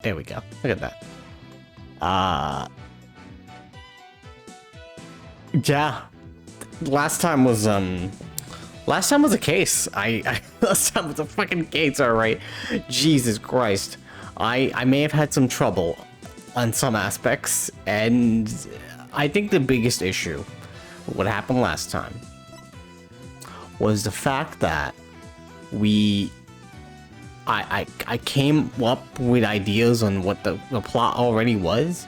there we go. Look at that. Yeah. Last time was a case. Last time was a fucking case, alright. Jesus Christ. I may have had some trouble on some aspects, and I think the biggest issue, what happened last time, was the fact that I came up with ideas on what the plot already was,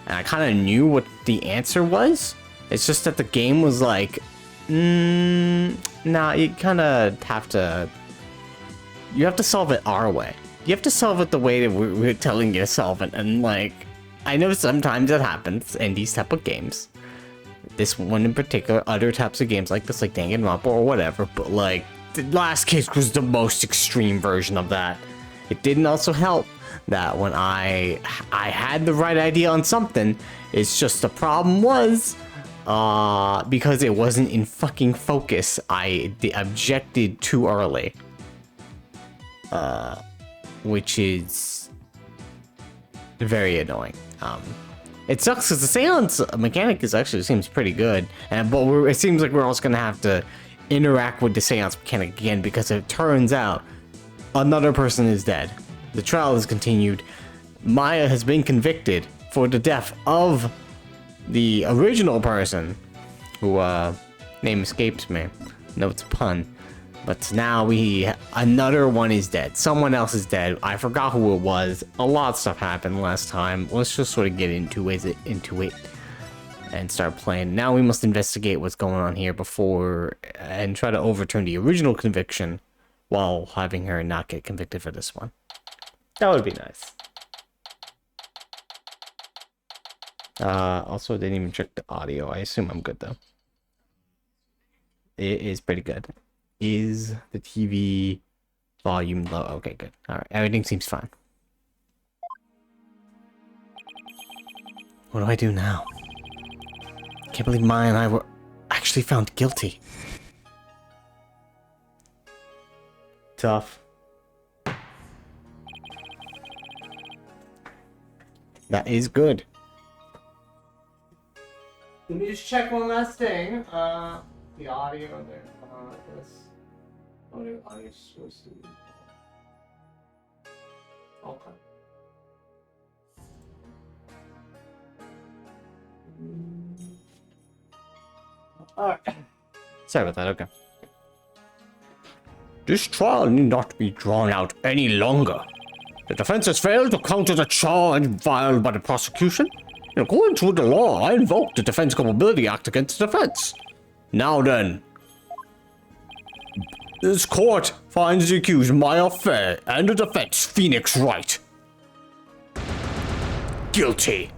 and I kind of knew what the answer was. It's just that the game was like, nah, you kind of have to solve it our way. You have to solve it the way that we're telling you to solve it, and like, I know sometimes it happens in these type of games. This one in particular, other types of games like this, like Danganronpa or whatever, but like, the last case was the most extreme version of that. It didn't also help that when I had the right idea on something, it's just the problem was, because it wasn't in fucking focus, I objected too early. Which is very annoying. It sucks because the seance mechanic seems pretty good, but it seems like we're also gonna have to interact with the seance mechanic again because it turns out another person is dead. The trial is continued. Maya has been convicted for the death of the original person, who name escapes me. No, it's a pun. But now another one is dead. Someone else is dead. I forgot who it was. A lot of stuff happened last time. Let's just sort of get into it and start playing. Now we must investigate what's going on here and try to overturn the original conviction while having her not get convicted for this one. That would be nice. Also, I didn't even check the audio. I assume I'm good though. It is pretty good. Is the TV volume low? Okay, good. Alright, everything seems fine. What do I do now? Can't believe Maya and I were actually found guilty. Tough. That is good. Let me just check one last thing. The audio there. This. Audio is supposed to be. Okay. Alright. Sorry about that, okay. This trial need not be drawn out any longer. The defense has failed to counter the charge filed by the prosecution. In accordance with the law, I invoke the Defense Culpability Act against the defense. Now then, this court finds the accused Maya Fair and the defense Phoenix Wright guilty.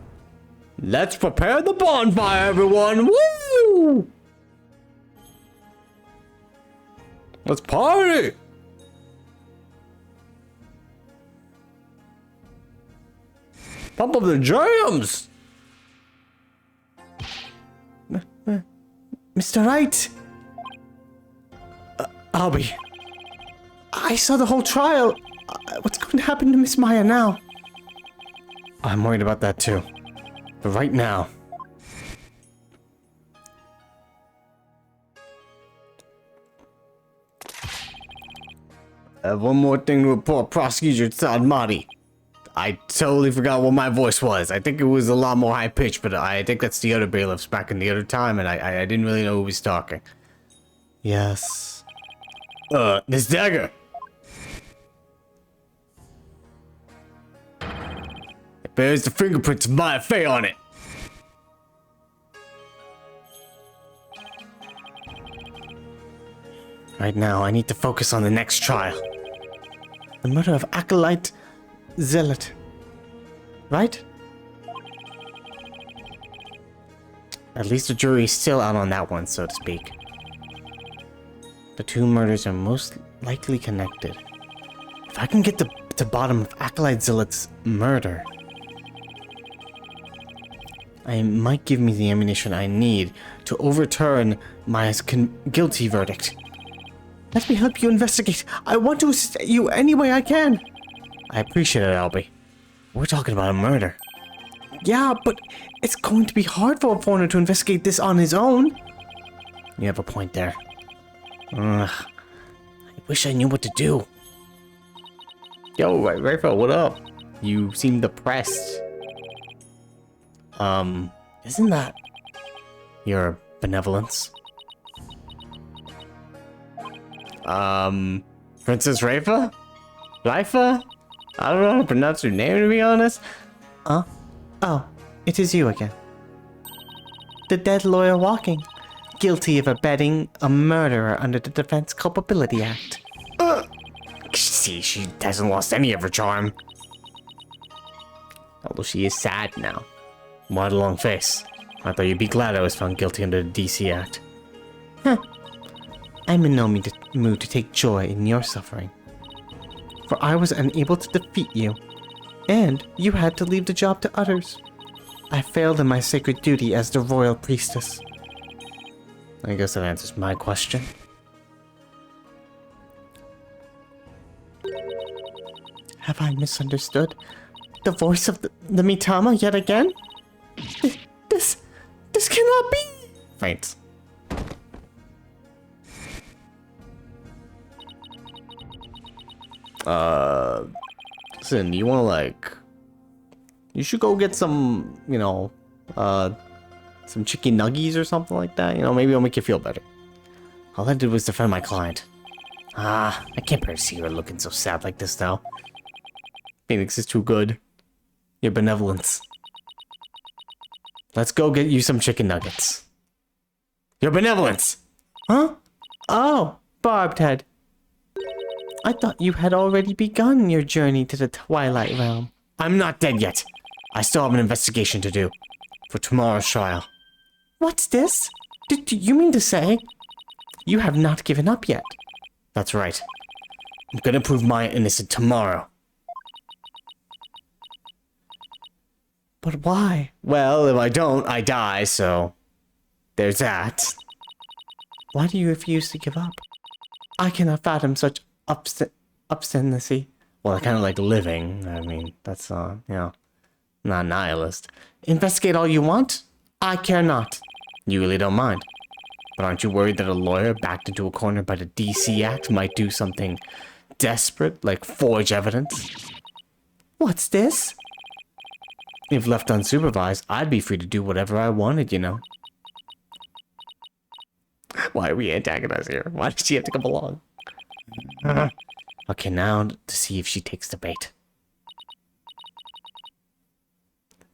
Let's prepare the bonfire, everyone! Woo! Let's party! Pump up the jams! Mr. Wright! Albie, I saw the whole trial. What's going to happen to Miss Maya now? I'm worried about that too. But right now... I have one more thing to report, Prosecutor Sadmati. I totally forgot what my voice was. I think it was a lot more high-pitched, but I think that's the other bailiffs back in the other time, and I didn't really know who was talking. Yes. This dagger. It bears the fingerprints of Maya Fey on it. Right now, I need to focus on the next trial. The murder of Acolyte Zealot. Right? At least the jury is still out on that one, so to speak. The two murders are most likely connected. If I can get to the bottom of Acolyte Zealot's murder, it might give me the ammunition I need to overturn Maya's guilty verdict. Let me help you investigate. I want to assist you any way I can. I appreciate it, Albie. We're talking about a murder. Yeah, but it's going to be hard for a foreigner to investigate this on his own. You have a point there. I wish I knew what to do. Yo, Raphael, what up? You seem depressed. Isn't that your benevolence? Princess Rafa? Lifa? I don't know how to pronounce your name, to be honest. Oh, it is you again. The dead lawyer walking. Guilty of abetting a murderer under the Defense Culpability Act. See, she hasn't lost any of her charm. Although she is sad now. What a long face. I thought you'd be glad I was found guilty under the DC Act. Huh. I'm in no mood to take joy in your suffering. For I was unable to defeat you, and you had to leave the job to others. I failed in my sacred duty as the royal priestess. I guess that answers my question. Have I misunderstood the voice of the Mitama yet again? This cannot be! Faints. Listen, you wanna you should go get some, some chicken nuggies or something like that. Maybe it'll make you feel better. All I did was defend my client. I can't bear to see her looking so sad like this though. Phoenix is too good. Your benevolence. Let's go get you some chicken nuggets. Your benevolence! Huh? Oh, Barbed Head. I thought you had already begun your journey to the Twilight Realm. I'm not dead yet. I still have an investigation to do. For tomorrow's trial. What's this? Do you mean to say you have not given up yet? That's right. I'm gonna prove my innocent tomorrow. But why? Well, if I don't, I die, so there's that. Why do you refuse to give up? I cannot fathom such obstinacy. Well, I kind of like living. I mean, that's, not nihilist. Investigate all you want. I care not. You really don't mind. But aren't you worried that a lawyer backed into a corner by the DC Act might do something desperate, like forge evidence? What's this? If left unsupervised, I'd be free to do whatever I wanted, Why are we antagonizing her? Why does she have to come along? Okay, now to see if she takes the bait.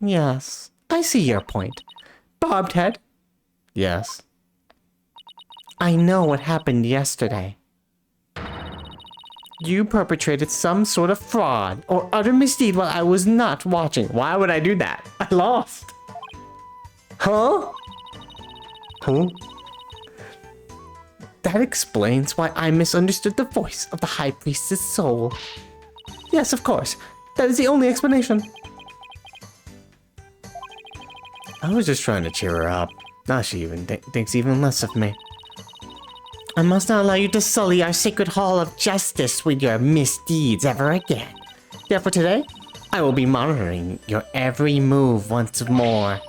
Yes, I see your point. Barbed Head? Yes. I know what happened yesterday. You perpetrated some sort of fraud or utter misdeed while I was not watching. Why would I do that? I lost. Huh? Huh? That explains why I misunderstood the voice of the High Priestess' soul. Yes, of course. That is the only explanation. I was just trying to cheer her up. Now she even thinks even less of me. I must not allow you to sully our sacred hall of justice with your misdeeds ever again. Therefore today, I will be monitoring your every move once more.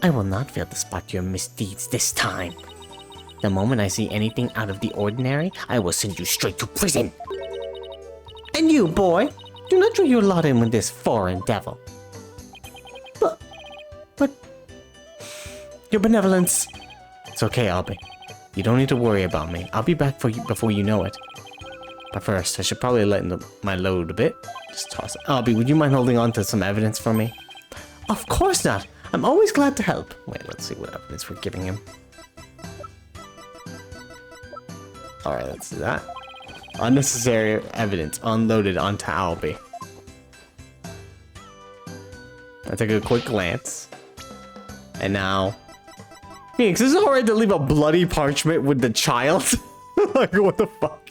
I will not fail to spot your misdeeds this time. The moment I see anything out of the ordinary, I will send you straight to prison. And you, boy, do not draw your lot in with this foreign devil. But... Your benevolence. It's okay, Albie. You don't need to worry about me. I'll be back for you before you know it. But first, I should probably lighten my load a bit. Just toss it. Albie, would you mind holding on to some evidence for me? Of course not. I'm always glad to help. Wait, let's see what evidence we're giving him. Alright, let's do that. Unnecessary evidence unloaded onto Albie. I take a quick glance. And now... Phoenix, is it alright to leave a bloody parchment with the child? Like, what the fuck?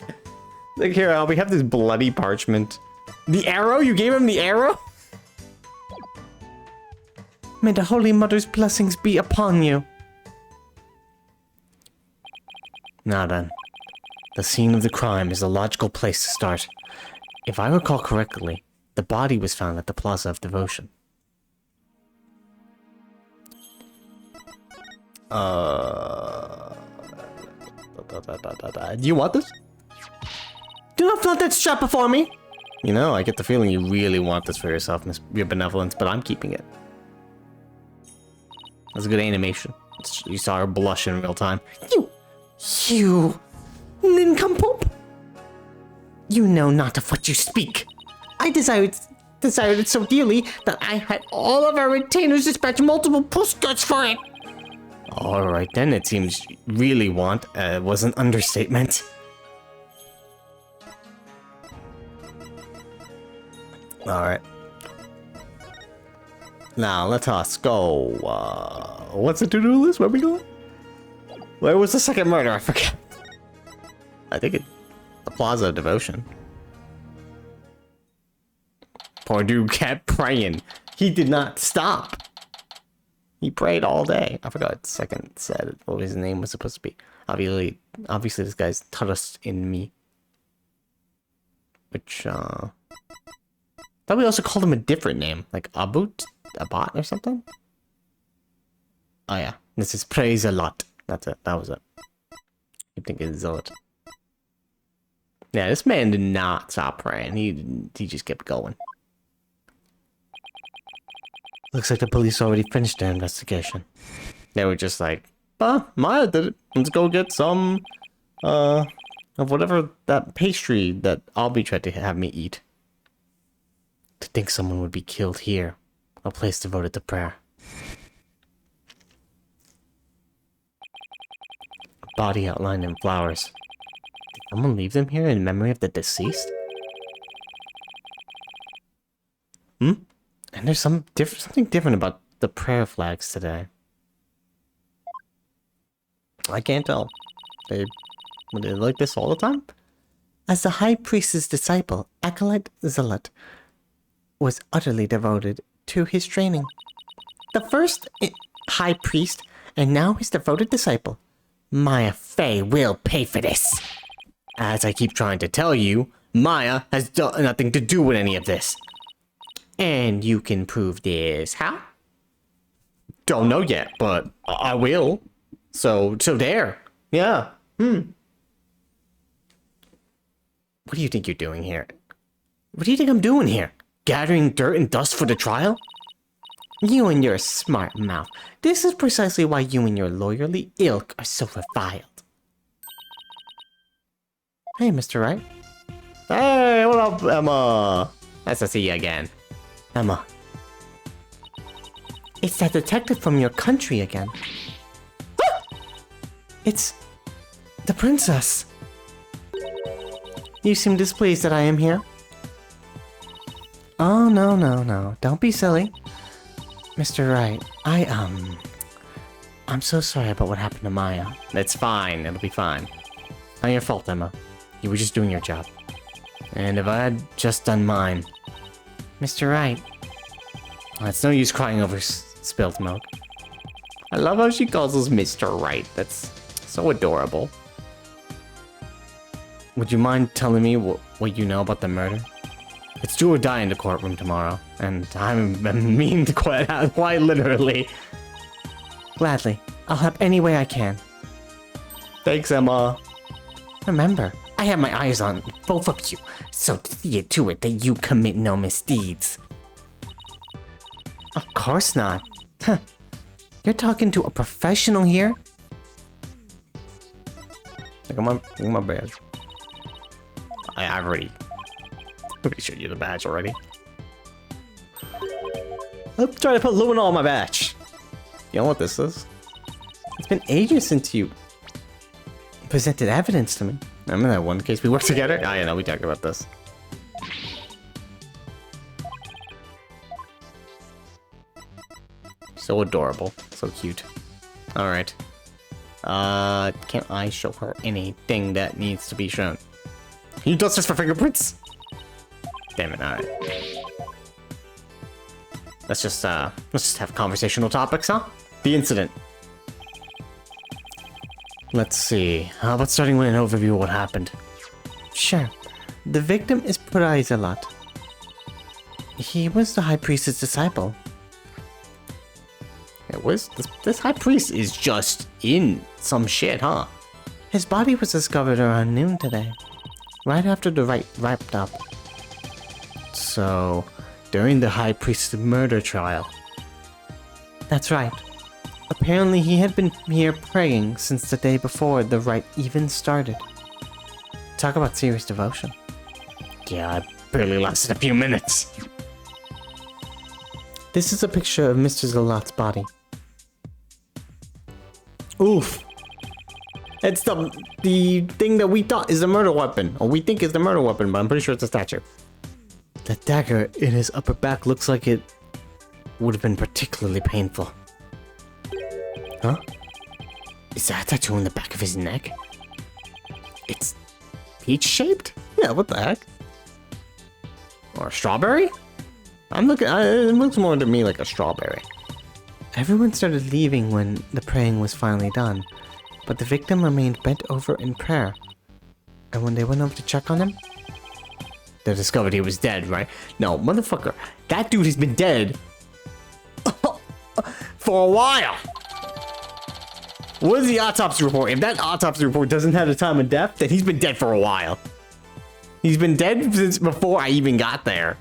Like, here, Albie, have this bloody parchment. The arrow? You gave him the arrow? May the Holy Mother's blessings be upon you. Now then. The scene of the crime is a logical place to start. If I recall correctly, the body was found at the Plaza of Devotion. Do you want this? Do not flaunt that strap before me! You know, I get the feeling you really want this for yourself, Miss Your Benevolence, but I'm keeping it. That's a good animation. You saw her blush in real time. You nincompoop! You know not of what you speak. I desired it so dearly that I had all of our retainers dispatch multiple postcards for it. Alright then, it seems really want was an understatement. Alright. Now, let us go. What's the to-do list? Where are we going? Where was the second murder? I forget. I think the Plaza of Devotion. Poor dude kept praying. He did not stop. He prayed all day. I forgot second said what his name was supposed to be. Obviously this guy's Trust in me. Which, thought we also called him a different name. Like Abot or something? Oh yeah. This is Praise a Lot. That's it. That was it. I think it's Zot. Yeah, this man did not stop praying. He just kept going. Looks like the police already finished their investigation. They were just like, Maya did it. Let's go get some, of whatever that pastry that Albie tried to have me eat. To think someone would be killed here. A place devoted to prayer. A body outlined in flowers. Did someone leave them here in memory of the deceased? And there's something different about the prayer flags today. I can't tell. Were they like this all the time? As the high priest's disciple, Acolyte Zealot was utterly devoted to his training. The first high priest, and now his devoted disciple. Maya Fey will pay for this. As I keep trying to tell you, Maya has nothing to do with any of this. And you can prove this. How? Don't know yet, but I will. So there. Yeah. What do you think you're doing here? What do you think I'm doing here? Gathering dirt and dust for the trial? You and your smart mouth. This is precisely why you and your lawyerly ilk are so reviled. Hey, Mr. Wright. Hey, what up, Emma? Nice to see you again. Emma. It's that detective from your country again. It's the princess. You seem displeased that I am here. Oh, no. Don't be silly. Mr. Wright, I'm so sorry about what happened to Maya. It's fine. It'll be fine. Not your fault, Emma. You were just doing your job. And if I had just done mine... Mr. Wright. Well, it's no use crying over spilled milk. I love how she calls us Mr. Wright. That's so adorable. Would you mind telling me what you know about the murder? It's do or die in the courtroom tomorrow, and I mean quite literally. Gladly. I'll help any way I can. Thanks, Emma. Remember, I have my eyes on both of you, so see it to it that you commit no misdeeds. Of course not. Huh. You're talking to a professional here? Look at my badge. I've already showed you the badge already. I'm trying to put luminol on my badge. You know what this is? It's been ages since you presented evidence to me. Remember that one case we worked together? Oh, yeah, no, we talked about this. So adorable. So cute. Alright. Can't I show her anything that needs to be shown? Can you dust this for fingerprints? Damn it, alright. Let's just have conversational topics, huh? The incident. Let's see. How about starting with an overview of what happened? Sure. The victim is Prize a lot. He was the high priest's disciple. It was this high priest is just in some shit, huh? His body was discovered around noon today, right after the rite wrapped up. So, during the high priest's murder trial. That's right. Apparently he had been here praying since the day before the rite even started. Talk about serious devotion. Yeah, I barely lasted a few minutes. This is a picture of Mr. Zalat's body. Oof. It's the thing that we thought is the murder weapon, or we think is the murder weapon, but I'm pretty sure it's a statue. The dagger in his upper back looks like it would have been particularly painful. Huh? Is that a tattoo on the back of his neck? It's peach-shaped? Yeah, what the heck? Or a strawberry? I'm looking, it looks more to me like a strawberry. Everyone started leaving when the praying was finally done, but the victim remained bent over in prayer. And when they went over to check on him, they discovered he was dead, right? No, motherfucker, that dude has been dead for a while. What is the autopsy report? If that autopsy report doesn't have the time of death, then he's been dead for a while. He's been dead since before I even got there.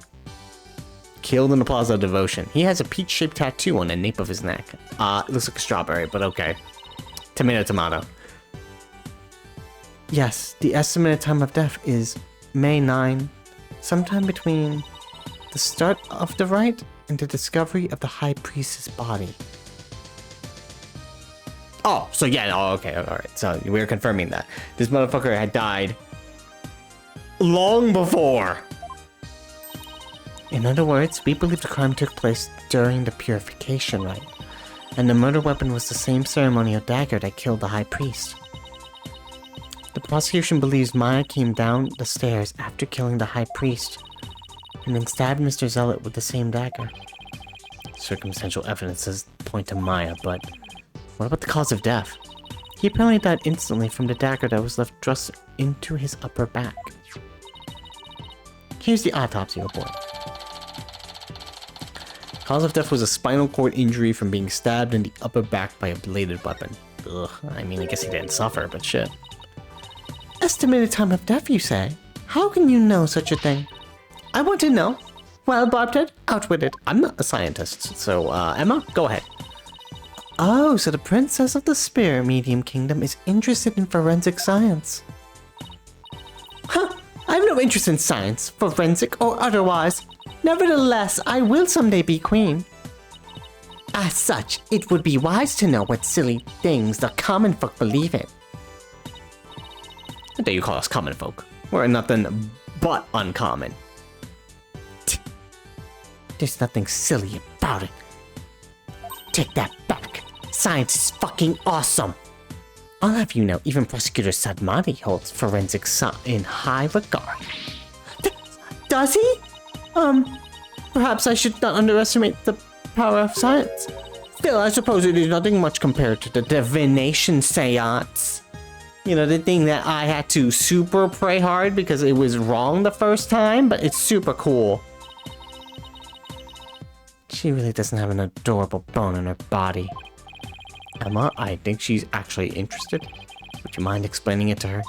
Killed in the Plaza of Devotion. He has a peach-shaped tattoo on the nape of his neck. It looks like a strawberry, but okay. Tomato, tomato. Yes, the estimated time of death is May 9, sometime between the start of the rite and the discovery of the High Priest's body. Oh, so yeah, oh, okay, alright. So we're confirming that. This motherfucker had died long before. In other words, we believe the crime took place during the purification rite, and the murder weapon was the same ceremonial dagger that killed the High Priest. The prosecution believes Maya came down the stairs after killing the High Priest, and then stabbed Mr. Zealot with the same dagger. Circumstantial evidence does point to Maya, but what about the cause of death? He apparently died instantly from the dagger that was left thrust into his upper back. Here's the autopsy report. Cause of death was a spinal cord injury from being stabbed in the upper back by a bladed weapon. Ugh, I mean, I guess he didn't suffer, but shit. Estimated time of death, you say? How can you know such a thing? I want to know. Well, Bobted, out with it. I'm not a scientist, so, Emma, go ahead. Oh, so the Princess of the Spirit Medium Kingdom is interested in forensic science. Huh, I have no interest in science, forensic or otherwise. Nevertheless, I will someday be queen. As such, it would be wise to know what silly things the common folk believe in. What do you call us common folk? We're nothing but uncommon. There's nothing silly about it. Take that back. Science is fucking awesome. I'll have you know, even Prosecutor Sadmati holds forensic science in high regard. Does he? Perhaps I should not underestimate the power of science. Still, I suppose it is nothing much compared to the divination seance. You know, the thing that I had to super pray hard because it was wrong the first time, but it's super cool. She really doesn't have an adorable bone in her body. Emma, I think she's actually interested. Would you mind explaining it to her?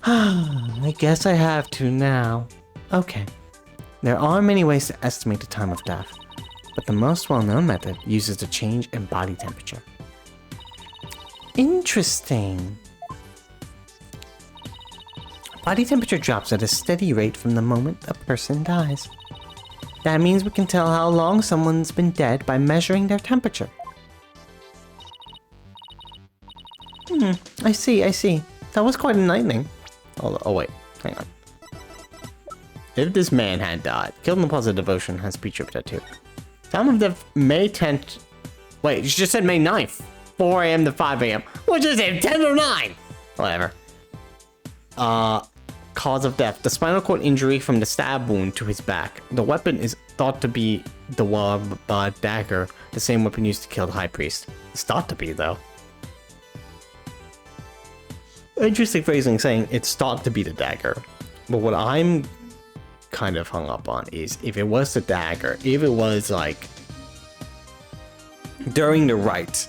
I guess I have to now. Okay. There are many ways to estimate the time of death, but the most well-known method uses the change in body temperature. Interesting. Body temperature drops at a steady rate from the moment a person dies. That means we can tell how long someone's been dead by measuring their temperature. I see. That was quite enlightening. Oh wait, hang on. If this man had died, killed in the Plaza of Devotion has Peach tattoo. Time of death, May 10th. Wait, you just said May 9th. 4 a.m. to 5 a.m. Which is it? 10 or 9? Whatever. Cause of death. The spinal cord injury from the stab wound to his back. The weapon is thought to be the dagger, the same weapon used to kill the High Priest. It's thought to be, though. Interesting phrasing saying it's thought to be the dagger. But what I'm kind of hung up on is if it was the dagger, if it was like during the rite,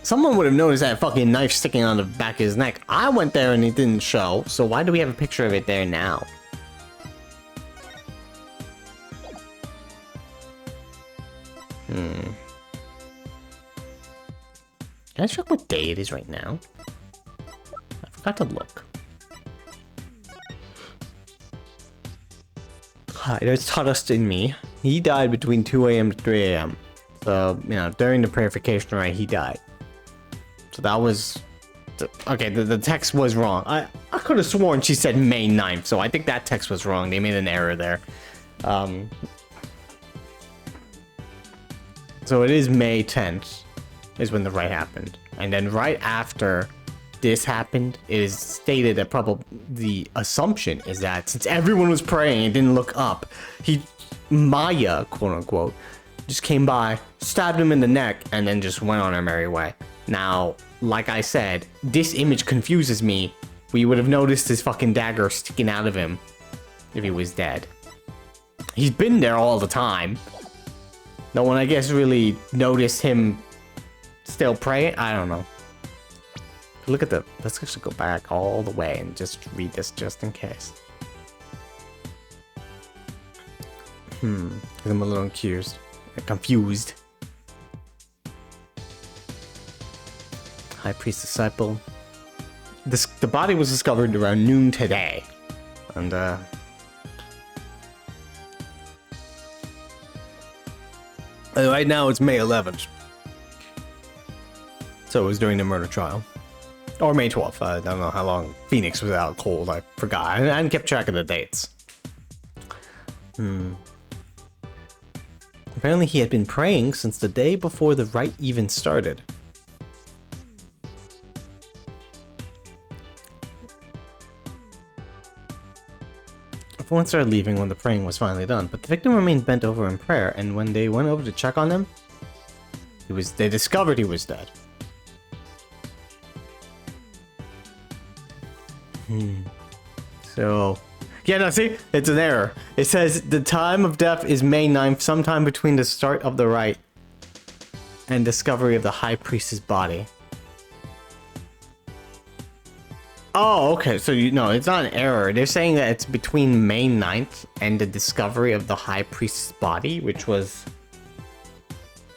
someone would have noticed that fucking knife sticking on the back of his neck. I went there and it didn't show, so why do we have a picture of it there now? Can I check what day it is right now? I forgot to look. Hi, there's Tuttust in me. He died between 2 a.m. to 3 a.m. So, you know, during the purification rite, he died. So that was... Okay, the text was wrong. I could have sworn she said May 9th, so I think that text was wrong. They made an error there. So it is May 10th is when the rite happened. And then right after this happened, it is stated that probably the assumption is that since everyone was praying and didn't look up, Maya, quote unquote, just came by, stabbed him in the neck, and then just went on her merry way. Now, like I said, this image confuses me. We would have noticed his fucking dagger sticking out of him if he was dead. He's been there all the time. No one, I guess, really noticed him still praying. I don't know. Look at let's actually go back all the way and just read this just in case. Because I'm a little confused. High Priest Disciple. The body was discovered around noon today. And, right now it's May 11th. So it was during the murder trial. Or May 12th. I don't know how long Phoenix was out cold. I forgot. I hadn't kept track of the dates. Apparently he had been praying since the day before the rite even started. Everyone started leaving when the praying was finally done, but the victim remained bent over in prayer, and when they went over to check on him, they discovered he was dead. So, yeah, no, see, it's an error. It says the time of death is May 9th, sometime between the start of the rite and discovery of the High Priest's body. Oh, okay, so no, it's not an error. They're saying that it's between May 9th and the discovery of the High Priest's body, which was...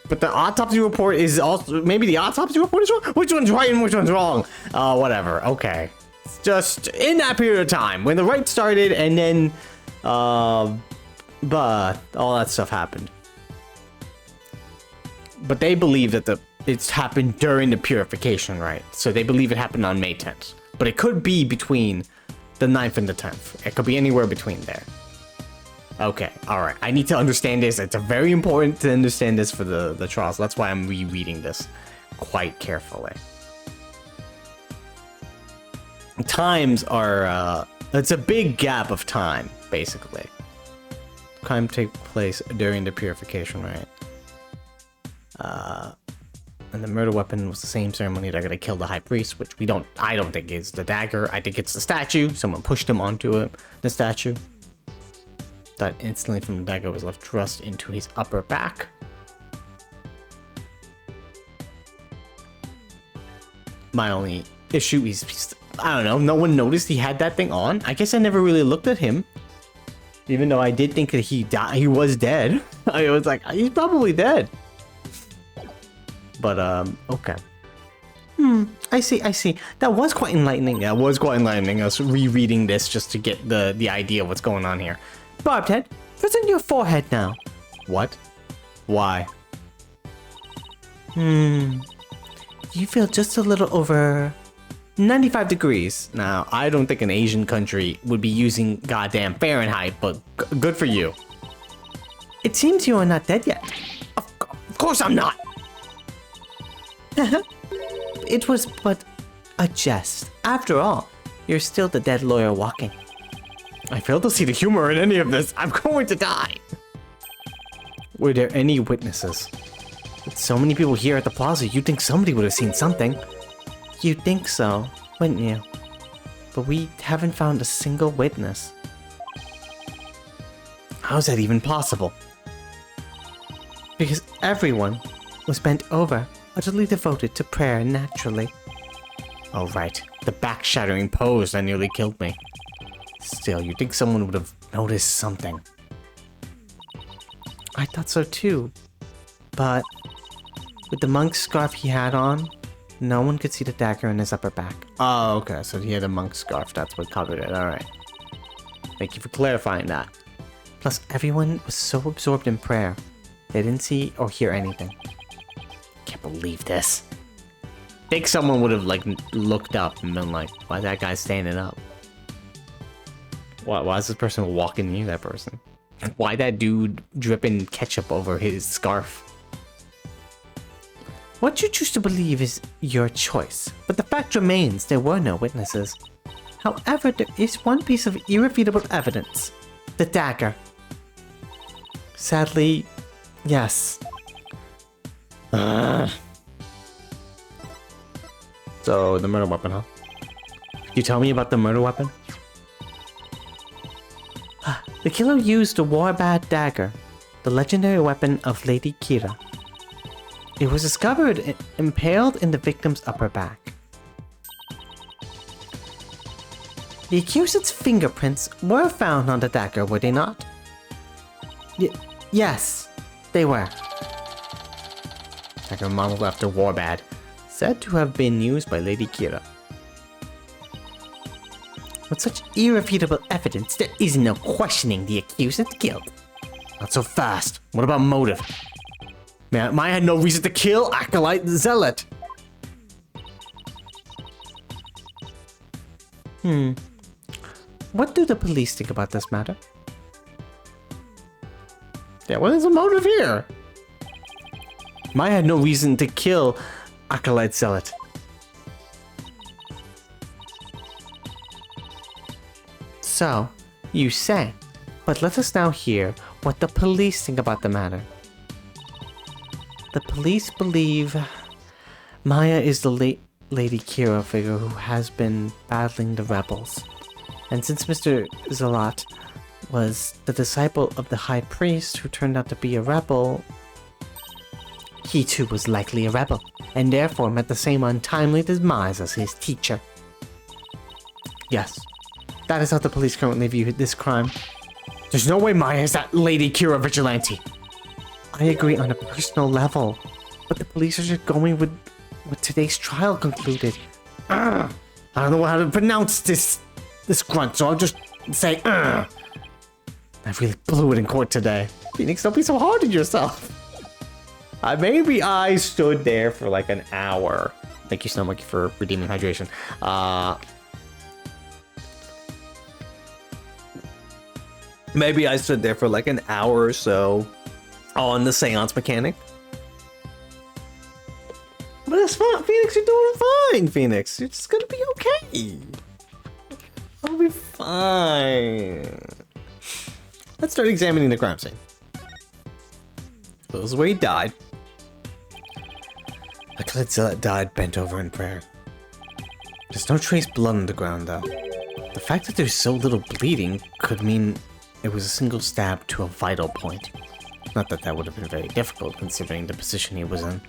But the autopsy report is also... Maybe the autopsy report is wrong? Which one's right and which one's wrong? Whatever, okay. It's just in that period of time, when the rite started and then... but all that stuff happened. But they believe that it's happened during the purification rite. So they believe it happened on May 10th. But it could be between the 9th and the 10th. It could be anywhere between there. Okay, alright. I need to understand this. It's very important to understand this for the trials. That's why I'm rereading this quite carefully. Times are... it's a big gap of time, basically. Crime take place during the purification rite. And the murder weapon was the same ceremony that gonna kill the high priest, which I don't think is the dagger. I think it's the statue. Someone pushed him onto it, the statue. That instantly from the dagger was left thrust into his upper back. My only issue is, I don't know, no one noticed he had that thing on. I guess I never really looked at him. Even though I did think that he was dead. I was like, he's probably dead. But, okay. I see. That was quite enlightening. Yeah, it was quite enlightening. Us rereading this just to get the idea of what's going on here. Barbed head, present your forehead now. What? Why? You feel just a little over 95 degrees. Now, I don't think an Asian country would be using goddamn Fahrenheit, but good for you. It seems you are not dead yet. Of course I'm not. It was but a jest. After all, you're still the dead lawyer walking. I fail to see the humor in any of this. I'm going to die. Were there any witnesses? With so many people here at the plaza, you'd think somebody would have seen something. You'd think so, wouldn't you? but we haven't found a single witness. How is that even possible? Because everyone was bent over, utterly devoted to prayer naturally. Oh right, the back-shattering pose that nearly killed me. Still, you'd think someone would have noticed something. I thought so too, but with the monk's scarf he had on, no one could see the dagger in his upper back. Oh, okay, so he had a monk's scarf, that's what covered it, alright. Thank you for clarifying that. Plus, everyone was so absorbed in prayer, they didn't see or hear anything. Can't believe this. Think someone would have, like, looked up and been like, why is that guy standing up? Why is this person walking near that person? Why that dude dripping ketchup over his scarf? What you choose to believe is your choice, but the fact remains there were no witnesses. However, there is one piece of irrefutable evidence. The dagger. Sadly, yes. So, the murder weapon, huh? Can you tell me about the murder weapon? The killer used the Warbad dagger, the legendary weapon of Lady Kira. It was discovered impaled in the victim's upper back. The accused's fingerprints were found on the dagger, were they not? Yes, they were. Dagger modeled after Warbad, said to have been used by Lady Kira. With such irrefutable evidence, there is no questioning the accused's guilt. Not so fast. What about motive? Man, Maya had no reason to kill Acolyte Zealot. What do the police think about this matter? Yeah, what is the motive here? Maya had no reason to kill Acolyte Zealot. So, you say, but let us now hear what the police think about the matter. The police believe Maya is the Lady Kira figure who has been battling the rebels. And since Mr. Zealot was the disciple of the High Priest who turned out to be a rebel, he too was likely a rebel, and therefore met the same untimely demise as his teacher. Yes, that is how the police currently view this crime. There's no way Maya is that Lady Kira vigilante. I agree on a personal level, but the police are just going with what today's trial concluded. I don't know how to pronounce this grunt, so I'll just say I really blew it in court today. Phoenix, don't be so hard on yourself. Maybe I stood there for like an hour. Thank you, Snowmonkey, for redeeming hydration. Maybe I stood there for like an hour or so on the seance mechanic. But it's fine, Phoenix, you're doing fine, Phoenix. You're just gonna be okay. I'll be fine. Let's start examining the crime scene. This is where he died. Acolyte Zealot died bent over in prayer. There's no trace blood on the ground, though. The fact that there's so little bleeding could mean it was a single stab to a vital point. Not that that would have been very difficult, considering the position he was in.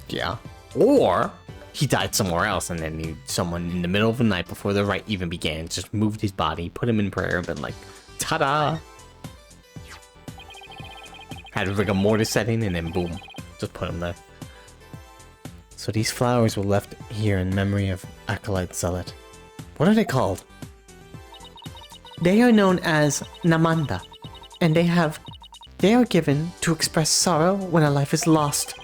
Yeah. Or he died somewhere else, and then someone in the middle of the night before the rite even began just moved his body, put him in prayer, and been like, ta-da! Had a rigor mortis setting, and then boom, just put him there. So these flowers were left here in memory of Acolyte Zealot. What are they called? They are known as Namanda, and they are given to express sorrow when a life is lost.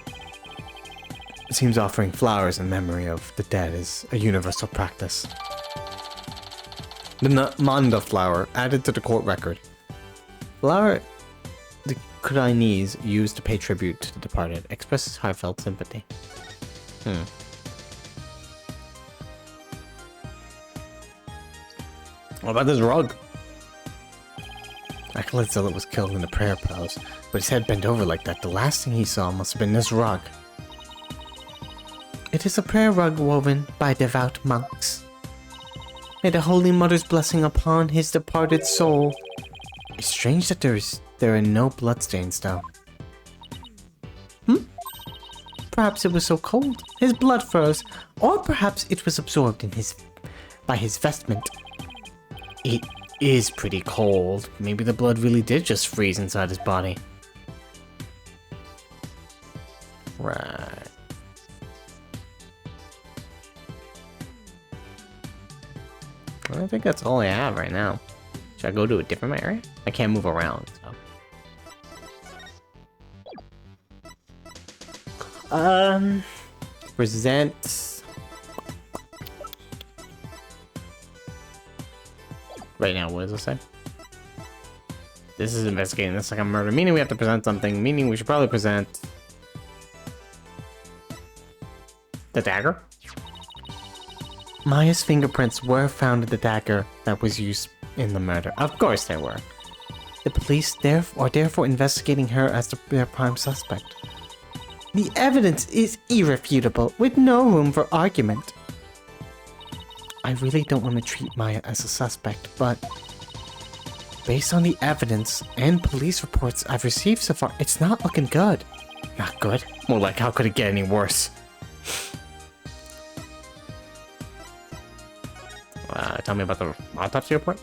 It seems offering flowers in memory of the dead is a universal practice. The Namanda flower added to the court record. Flower the Kudainese used to pay tribute to the departed, expresses heartfelt sympathy. What about this rug? Acolyte Zealot was killed in the prayer pose, but his head bent over like that. The last thing he saw must have been this rug. It is a prayer rug woven by devout monks. May the Holy Mother's blessing upon his departed soul. It's strange that there are no bloodstains, though. Perhaps it was so cold, his blood froze, or perhaps it was absorbed by his vestment. It is pretty cold. Maybe the blood really did just freeze inside his body. Right. I think that's all I have right now. Should I go to a different area? I can't move around, so. Present. Right now, what does it say? This is investigating this like a murder, meaning we have to present something, meaning we should probably present the dagger. Maya's fingerprints were found in the dagger that was used in the murder. Of course they were. The police are therefore investigating her as their prime suspect. The evidence is irrefutable, with no room for argument. I really don't want to treat Maya as a suspect, but based on the evidence and police reports I've received so far, it's not looking good. Not good? More like, how could it get any worse? Tell me about the autopsy report.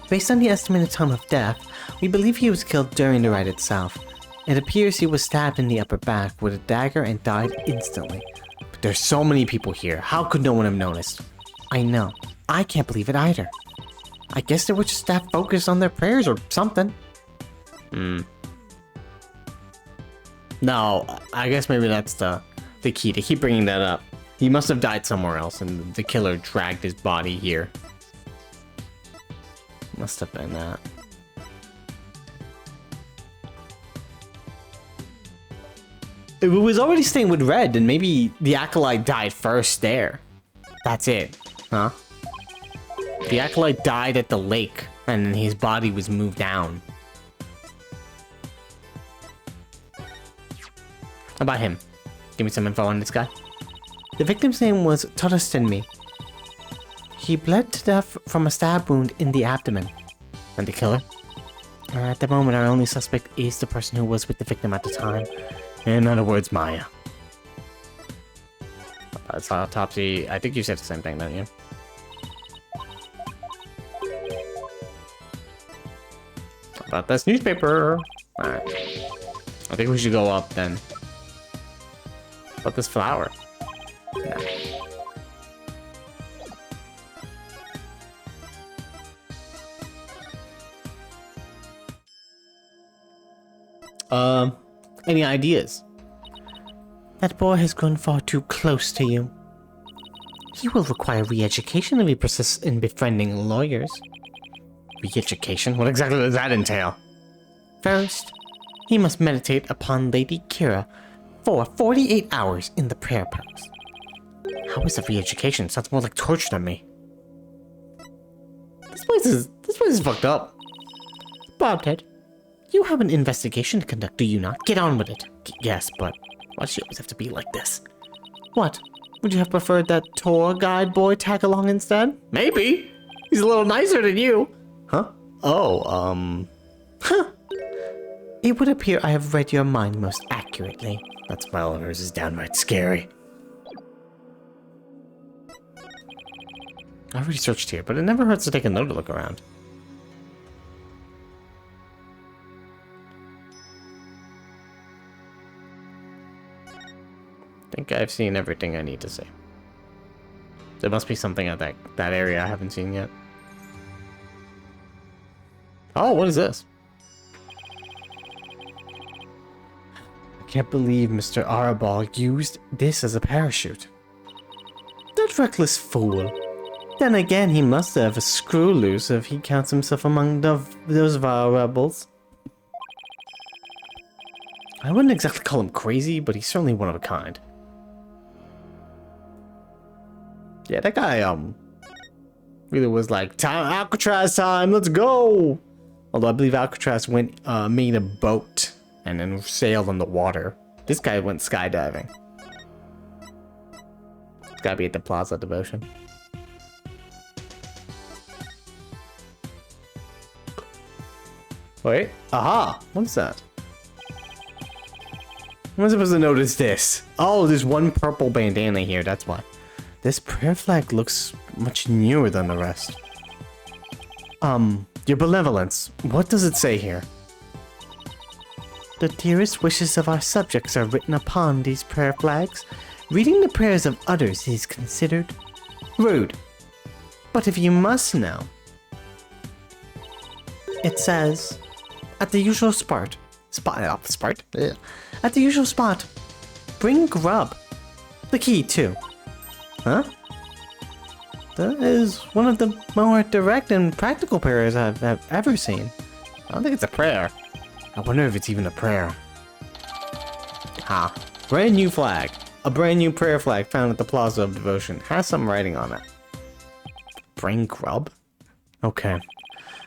Based on the estimated time of death, we believe he was killed during the ride itself. It appears he was stabbed in the upper back with a dagger and died instantly. But there's so many people here, how could no one have noticed? I know. I can't believe it either. I guess they were just that focused on their prayers or something. No, I guess maybe that's the key. They keep bringing that up. He must have died somewhere else, and the killer dragged his body here. Must have been that. If it was already stained with red, then maybe the acolyte died first there. That's it, huh? The acolyte died at the lake, and then his body was moved down. How about him? Give me some info on this guy. The victim's name was Totostenmi. He bled to death from a stab wound in the abdomen. And the killer? At the moment, our only suspect is the person who was with the victim at the time. In other words, Maya. That's autopsy. I think you said the same thing, don't you? About this newspaper. Alright. I think we should go up then. About this flower. No. Any ideas? That boy has grown far too close to you. He will require re-education if he persists in befriending lawyers. Re-education? What exactly does that entail? First, he must meditate upon Lady Kira for 48 hours in the prayer pose. How is that re-education? Sounds more like torture to me. This place is fucked up. Bobhead, you have an investigation to conduct, do you not? Get on with it. Yes, but why does she always have to be like this? What? Would you have preferred that tour guide boy tag along instead? Maybe. He's a little nicer than you. Huh? Oh, Huh. It would appear I have read your mind most accurately. That smile of hers is downright scary. I already searched here, but it never hurts to take another look around. I think I've seen everything I need to see. There must be something at that area I haven't seen yet. Oh, what is this? I can't believe Mr. Arabal used this as a parachute. That reckless fool. Then again, he must have a screw loose if he counts himself among those vile rebels. I wouldn't exactly call him crazy, but he's certainly one of a kind. Yeah, that guy, really was like, time, Alcatraz time, let's go! Although I believe Alcatraz made a boat and then sailed on the water. This guy went skydiving. It's gotta be at the Plaza Devotion. Wait. Aha! What's that? I'm not supposed to notice this. Oh, there's one purple bandana here, that's why. This prayer flag looks much newer than the rest. Your benevolence. What does it say here? The dearest wishes of our subjects are written upon these prayer flags. Reading the prayers of others is considered rude. But if you must know, it says, at the usual spot, at the usual spot, bring grub. The key too. Huh? That is one of the more direct and practical prayers I've ever seen. I don't think it's a prayer. I wonder if it's even a prayer. Ha. Brand new flag. A brand new prayer flag found at the Plaza of Devotion. Has some writing on it. Bring grub? Okay.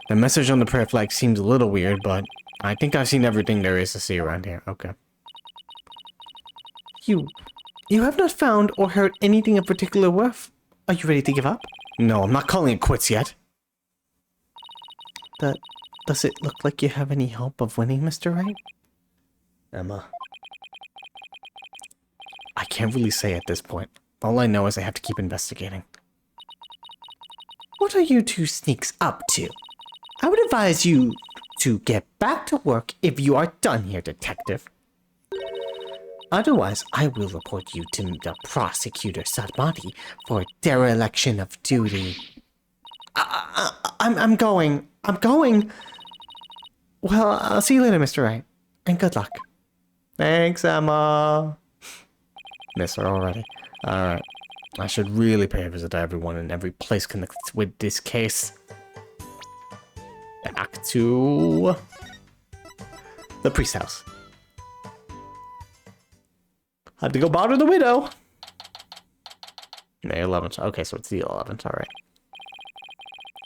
The message on the prayer flag seems a little weird, but I think I've seen everything there is to see around here. Okay. You have not found or heard anything of particular worth. Are you ready to give up? No, I'm not calling it quits yet. Does it look like you have any hope of winning, Mr. Wright? Emma. I can't really say at this point. All I know is I have to keep investigating. What are you two sneaks up to? I would advise you to get back to work if you are done here, detective. Otherwise, I will report you to the prosecutor Sadmati for dereliction of duty. I'm going. I'm going. Well, I'll see you later, Mr. Wright. And good luck. Thanks, Emma. Miss her already. Alright. I should really pay a visit to everyone in every place connected with this case. Back to the priest house. Had to go bother the widow. May 11th. Okay, so it's the 11th. Alright.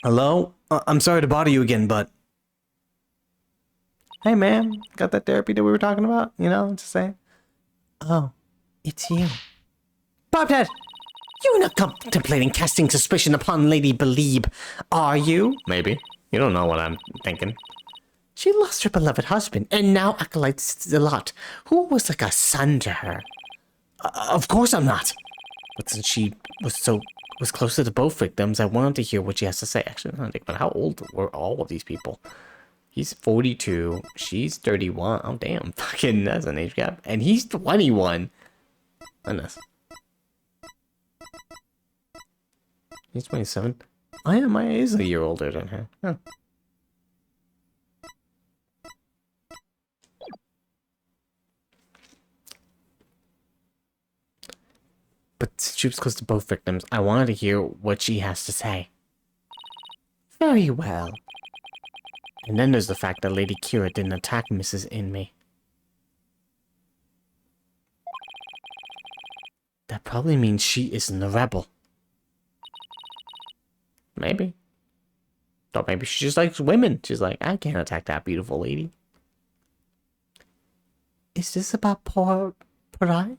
Hello? I'm sorry to bother you again, but... Hey, ma'am. Got that therapy that we were talking about? You know, just saying. Oh, it's you. Bobhead! You're not contemplating casting suspicion upon Lady Believe, are you? Maybe. You don't know what I'm thinking. She lost her beloved husband, and now acolytes the lot, who was like a son to her. Of course I'm not. But since she was closer to both victims, I wanted to hear what she has to say. Actually, I'm thinking about how old were all of these people? He's 42. She's 31. Oh, damn. Fucking, that's an age gap. And he's 21. Goodness. He's 27. Maya is a year older than her. Huh. But since she was close to both victims, I wanted to hear what she has to say. Very well. And then there's the fact that Lady Kira didn't attack Mrs. Inmee. That probably means she isn't a rebel. Maybe. Or maybe she just likes women. She's like, I can't attack that beautiful lady. Is this about poor Parai?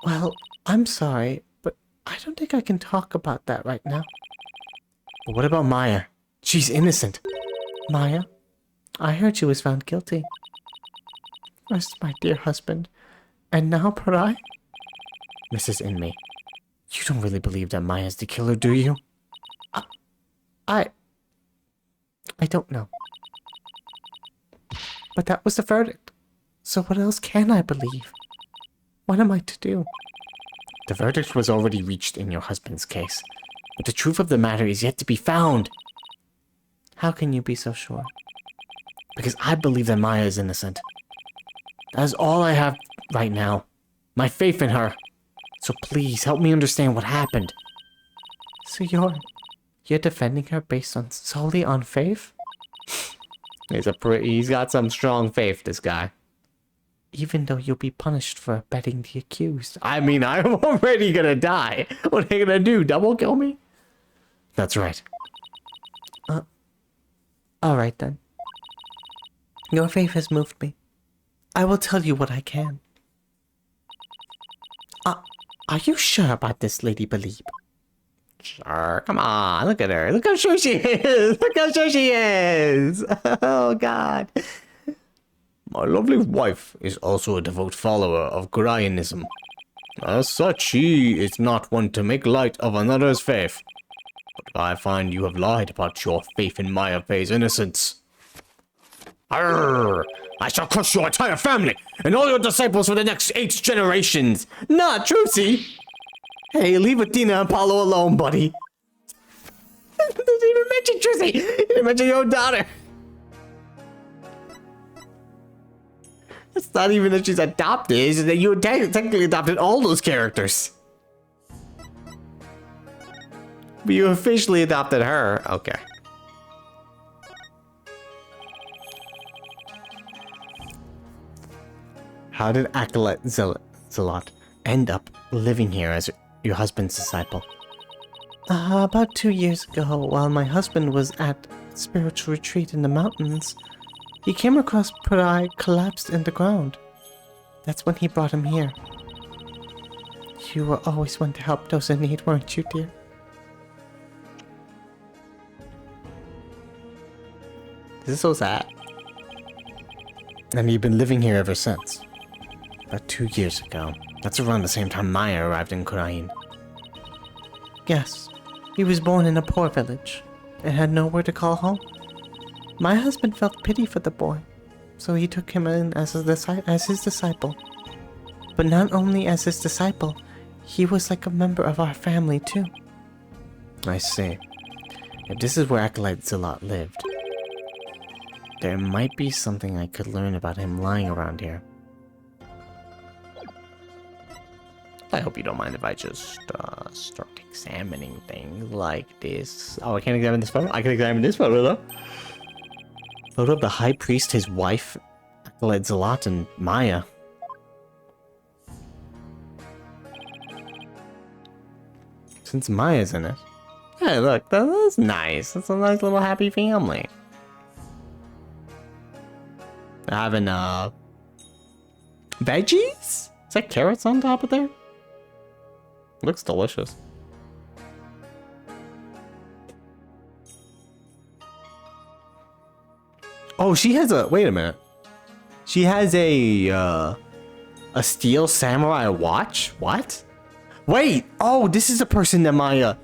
Well, I'm sorry, but I don't think I can talk about that right now. But what about Maya? She's innocent. Maya? I heard she was found guilty. Rest my dear husband. And now Parai? Mrs. Inmee, you don't really believe that Maya's the killer, do you? I don't know. But that was the verdict. So what else can I believe? What am I to do? The verdict was already reached in your husband's case. But the truth of the matter is yet to be found. How can you be so sure? Because I believe that Maya is innocent. That is all I have right now. My faith in her. So please help me understand what happened. So you're defending her based on solely on faith? He's got some strong faith, this guy. Even though you'll be punished for abetting the accused. I mean, I'm already gonna die. What are you gonna do? Double kill me? That's right. Alright then. Your faith has moved me. I will tell you what I can. Are you sure about this, Lady Believe? Sure, come on, look at her. Look how sure she is. Look how sure she is. Oh, God. My lovely wife is also a devout follower of Graianism. As such, she is not one to make light of another's faith. But I find you have lied about your faith in Maya Fey's innocence. Arrgh! I shall crush your entire family and all your disciples for the next 8 generations. Not Trucy. Hey, leave Athena and Apollo alone, buddy. Didn't even mention Trucy. You didn't mention your own daughter. It's not even that she's adopted. It's that you technically adopted all those characters. But you officially adopted her. Okay. How did Acolyte Zealot end up living here as your husband's disciple? About 2 years ago, while my husband was at spiritual retreat in the mountains, he came across Pari collapsed in the ground. That's when he brought him here. You were always one to help those in need, weren't you, dear? This is so sad. And you've been living here ever since. About 2 years ago. That's around the same time Maya arrived in Khurain. Yes. He was born in a poor village and had nowhere to call home. My husband felt pity for the boy, so he took him in as his disciple. But not only as his disciple, he was like a member of our family too. I see. If this is where Acolyte Zealot lived, there might be something I could learn about him lying around here. I hope you don't mind if I just start examining things like this. Oh, I can't examine this photo? I can examine this photo though. Photo of the High Priest, his wife, Acolyte Zealot, and Maya. Since Maya's in it. Hey, look, that's nice. That's a nice little happy family. They're having, veggies? Is that carrots on top of there? Looks delicious. Oh, she has a, wait a minute. She has a steel samurai watch? What? Wait, oh, this is the person that Maya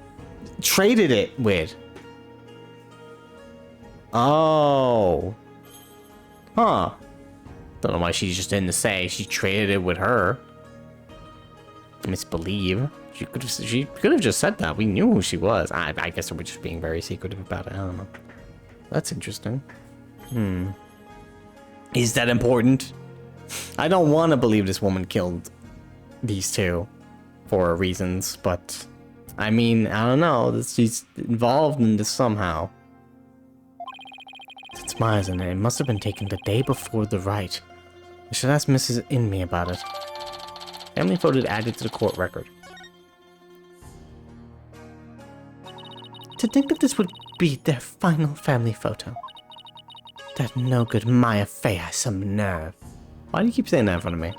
traded it with. Oh. Huh. Don't know why she just didn't say she traded it with her. Misbelieve. She could have just said that. We knew who she was. I guess we're just being very secretive about it. I don't know. That's interesting. Is that important? I don't want to believe this woman killed these two for reasons, but I mean, I don't know. She's involved in this somehow. It's Maya's in it. It must have been taken the day before the rite. I should ask Mrs. Inme about it. Family photo added to the court record. To think that this would be their final family photo. That no good Maya Fey has some nerve. Why do you keep saying that in front of me?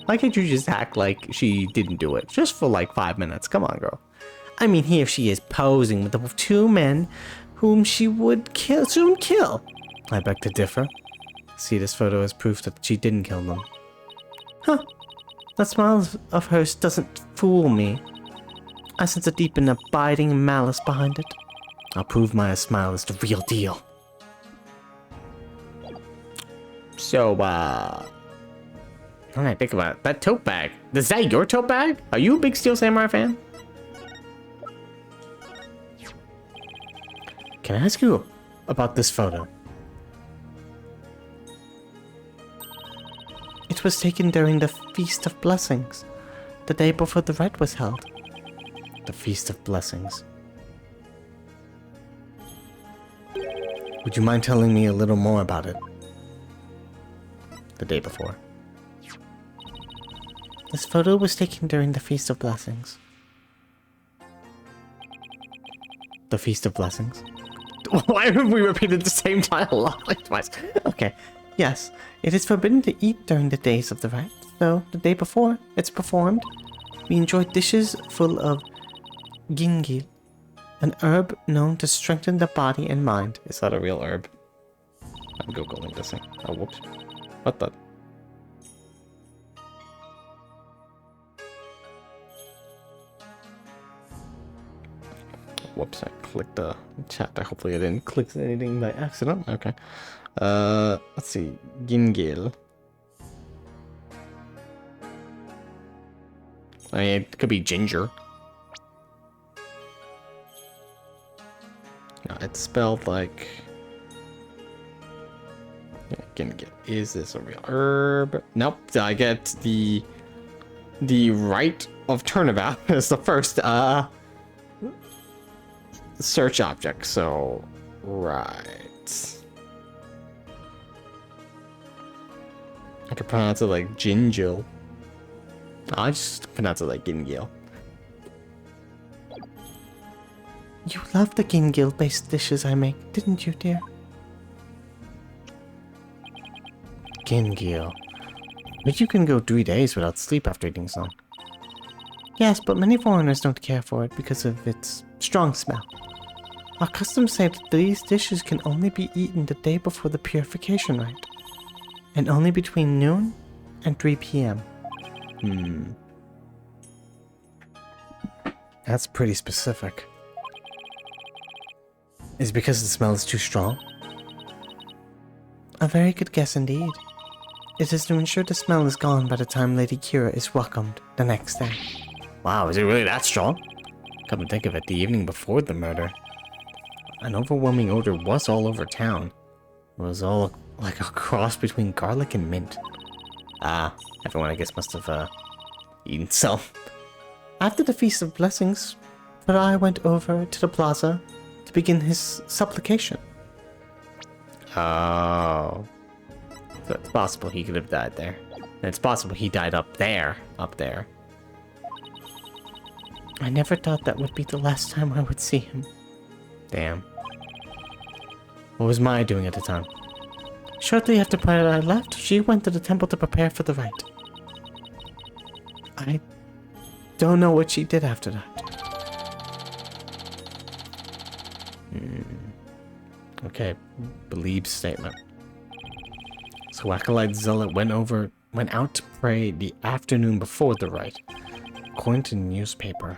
Why can't you just act like she didn't do it? Just for like 5 minutes. Come on, girl. I mean, here she is posing with the 2 men whom she would soon kill. I beg to differ. See this photo as proof that she didn't kill them. Huh. That smile of hers doesn't fool me. I sense a deep and abiding malice behind it. I'll prove Maya's smile is the real deal. So, when I think about it, that tote bag. Is that your tote bag? Are you a big Steel Samurai fan? Can I ask you about this photo? It was taken during the Feast of Blessings, the day before the rite was held. The Feast of Blessings. Would you mind telling me a little more about it? The day before. This photo was taken during the Feast of Blessings. The Feast of Blessings? Why have we repeated the same dialogue like twice? Okay. Yes, it is forbidden to eat during the days of the rite, though the day before it's performed. we enjoyed dishes full of gingil, an herb known to strengthen the body and mind. Is that a real herb? I'm googling this thing. Oh, whoops. What the? Whoops, I clicked the chat. Hopefully I didn't click anything by accident. Okay. Let's see. Gingil. I mean, it could be ginger. No, it's spelled like... Gingil. Is this a real herb? Nope. I get the right of turnabout as the first search object. So, right. I could pronounce it like Gingil. I just pronounce it like Gingil. You love the Gingil-based dishes I make, didn't you, dear? Gingil. But you can go 3 days without sleep after eating some. Yes, but many foreigners don't care for it because of its strong smell. Our customs say that these dishes can only be eaten the day before the purification rite, and only between noon and 3 p.m. That's pretty specific. Is it because the smell is too strong? A very good guess indeed. It is to ensure the smell is gone by the time Lady Kira is welcomed the next day. Wow, is it really that strong? Come to think of it, the evening before the murder, an overwhelming odor was all over town. It was all like a cross between garlic and mint. Ah, everyone I guess must have eaten some. After the Feast of Blessings, Farai went over to the plaza to begin his supplication. Oh. So it's possible he could have died there. And it's possible he died up there. I never thought that would be the last time I would see him. Damn. What was Maya doing at the time? Shortly after Farai left, she went to the temple to prepare for the rite. I don't know what she did after that. Okay, Belieb's statement. So Acolyte Zealot went out to pray the afternoon before the rite, according to the newspaper.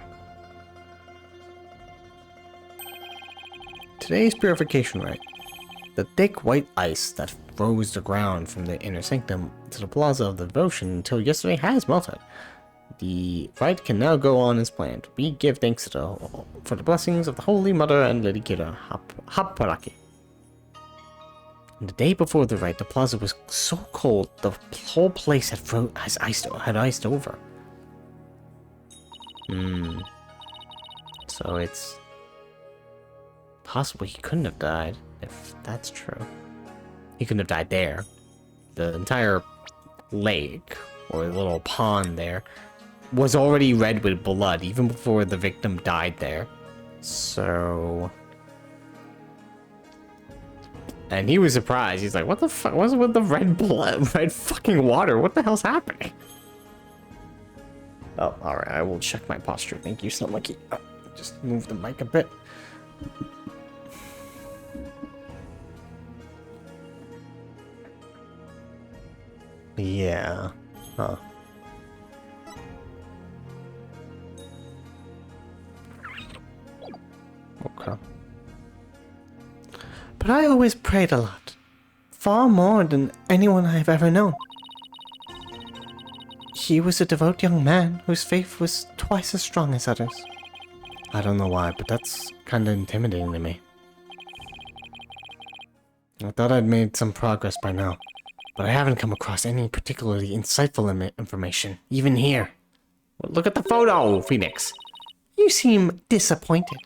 Today's purification rite. The thick white ice that froze the ground from the inner sanctum to the plaza of devotion until yesterday has melted. The rite can now go on as planned. We give thanks for the blessings of the Holy Mother and Lady Kira Haparaki. The day before the rite, the plaza was so cold the whole place had iced over. So it's possible he couldn't have died, if that's true. He couldn't have died there. The entire lake, or little pond there, was already red with blood, even before the victim died there. So... And he was surprised. He's like, what the fuck? What's with the red blood? Red fucking water? What the hell's happening? Oh, alright. I will check my posture. Thank you so much. Oh, just move the mic a bit. Yeah. Huh. Okay. But I always prayed a lot. Far more than anyone I have ever known. He was a devout young man whose faith was twice as strong as others. I don't know why, but that's kind of intimidating to me. I thought I'd made some progress by now, but I haven't come across any particularly insightful information, even here. Well, look at the photo, Phoenix. You seem disappointed.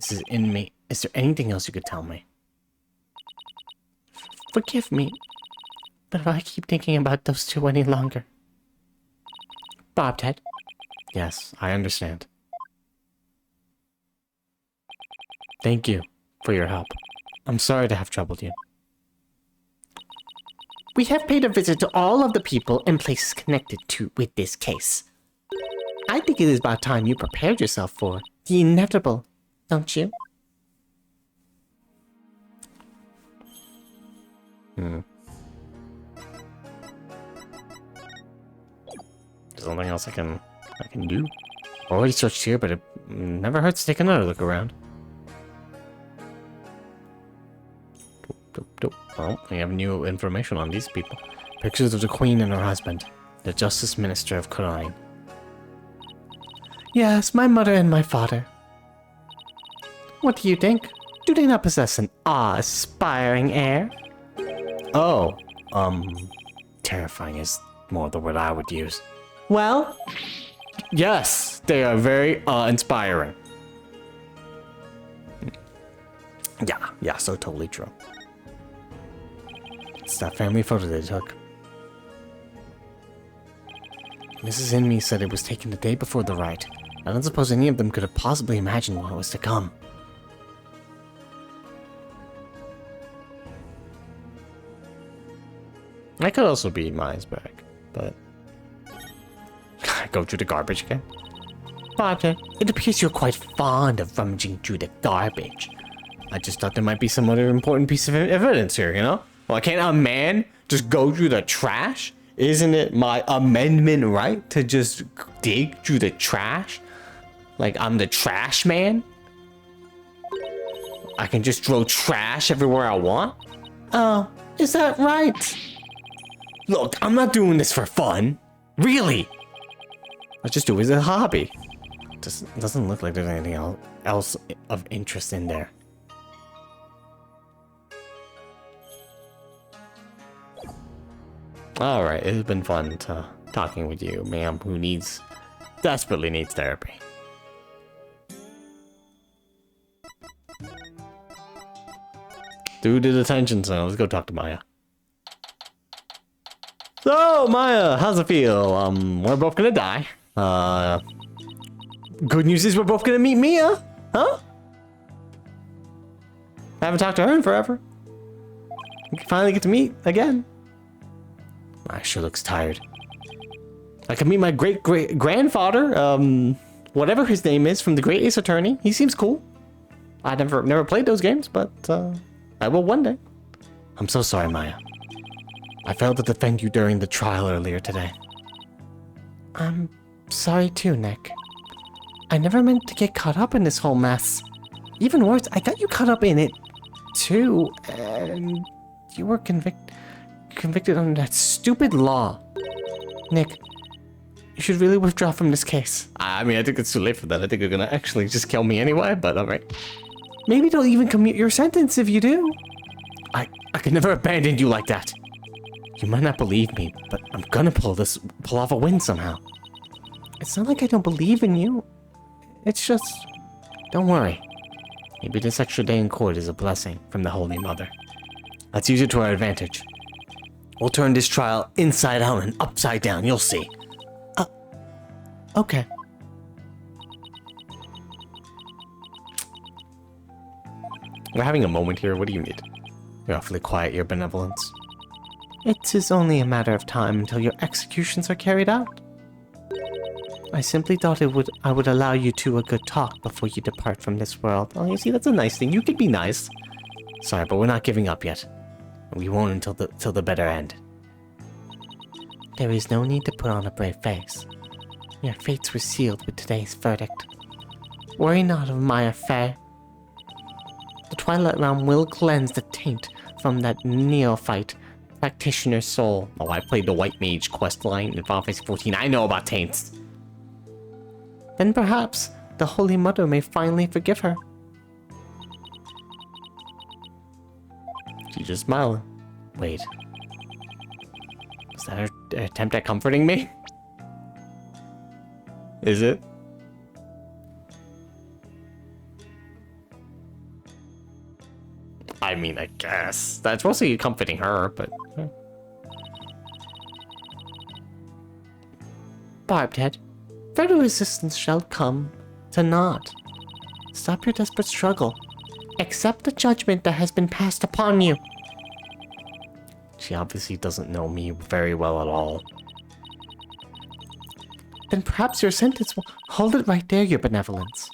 This is in me. Is there anything else you could tell me? Forgive me, but I keep thinking about those two any longer. Bobhead. Yes, I understand. Thank you for your help. I'm sorry to have troubled you. We have paid a visit to all of the people and places connected with this case. I think it is about time you prepared yourself for the inevitable, don't you? There's nothing else I can do. Already searched here, but it never hurts to take another look around. Well, we have new information on these people. Pictures of the Queen and her husband, the Justice Minister of Khura'in. Yes, my mother and my father. What do you think? Do they not possess an awe-inspiring air? Oh, terrifying is more the word I would use. Well, yes, they are very inspiring. Yeah, so totally true. It's that family photo they took. Mrs. Inme said it was taken the day before the rite. I don't suppose any of them could have possibly imagined what was to come. That could also be Maya's bag, but... Go through the garbage again? Father, it appears you're quite fond of rummaging through the garbage. I just thought there might be some other important piece of evidence here, you know? Well, can't a man just go through the trash? Isn't it my amendment right to just dig through the trash? Like I'm the trash man? I can just throw trash everywhere I want? Oh, is that right? Look, I'm not doing this for fun. Really? I just do it as a hobby. Doesn't look like there's anything else of interest in there. Alright, it's been fun talking with you, ma'am, who desperately needs therapy. Due to detention, so let's go talk to Maya. So, Maya, how's it feel? We're both gonna die. Good news is we're both gonna meet Mia, huh? I haven't talked to her in forever. We can finally get to meet again. I sure looks tired. I can meet my great-grandfather, whatever his name is, from the Great Ace Attorney. He seems cool. I never played those games, but I will one day. I'm so sorry, Maya. I failed to defend you during the trial earlier today. I'm sorry too, Nick. I never meant to get caught up in this whole mess. Even worse, I got you caught up in it too, and you were convicted under that stupid law. Nick, you should really withdraw from this case. I mean, I think it's too late for that. I think you're gonna actually just kill me anyway, but alright. Maybe don't even commute your sentence if you do. I could never abandon you like that. You might not believe me, but I'm gonna pull off a win somehow. It's not like I don't believe in you. It's just... Don't worry. Maybe this extra day in court is a blessing from the Holy Mother. Let's use it to our advantage. We'll turn this trial inside out and upside down, you'll see. Okay. We're having a moment here, what do you need? You're awfully quiet, your benevolence. It is only a matter of time until your executions are carried out. I simply thought I would allow you two a good talk before you depart from this world. Oh, you see, that's a nice thing. You could be nice. Sorry, but we're not giving up yet. We won't until the bitter end. There is no need to put on a brave face. Your fates were sealed with today's verdict. Worry not of my affair. The Twilight Realm will cleanse the taint from that neophyte practitioner's soul. Oh, I played the White Mage quest line in Final Fantasy XIV. I know about taints. Then perhaps the Holy Mother may finally forgive her. She's just smiling. Wait. Was that her attempt at comforting me? Is it? I mean, I guess. That's mostly comforting her, but... Barbed, further resistance shall come to naught. Stop your desperate struggle. Accept the judgment that has been passed upon you. She obviously doesn't know me very well at all. Then perhaps your sentence will... Hold it right there, your benevolence.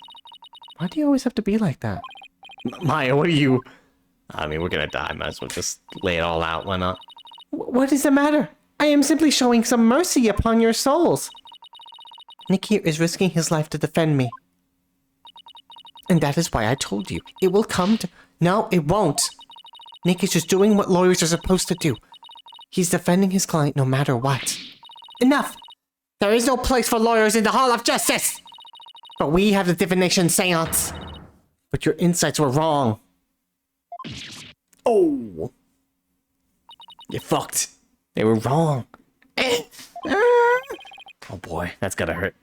Why do you always have to be like that? Maya, what are you... I mean, we're gonna die. Might as well just lay it all out. Why not? What is the matter? I am simply showing some mercy upon your souls. Nick here is risking his life to defend me. And that is why I told you. It will come to... No, it won't. Nick is just doing what lawyers are supposed to do. He's defending his client no matter what. Enough! There is no place for lawyers in the Hall of Justice! But we have the divination seance. But your insights were wrong. Oh! You fucked. They were wrong. Oh boy, that's gotta hurt.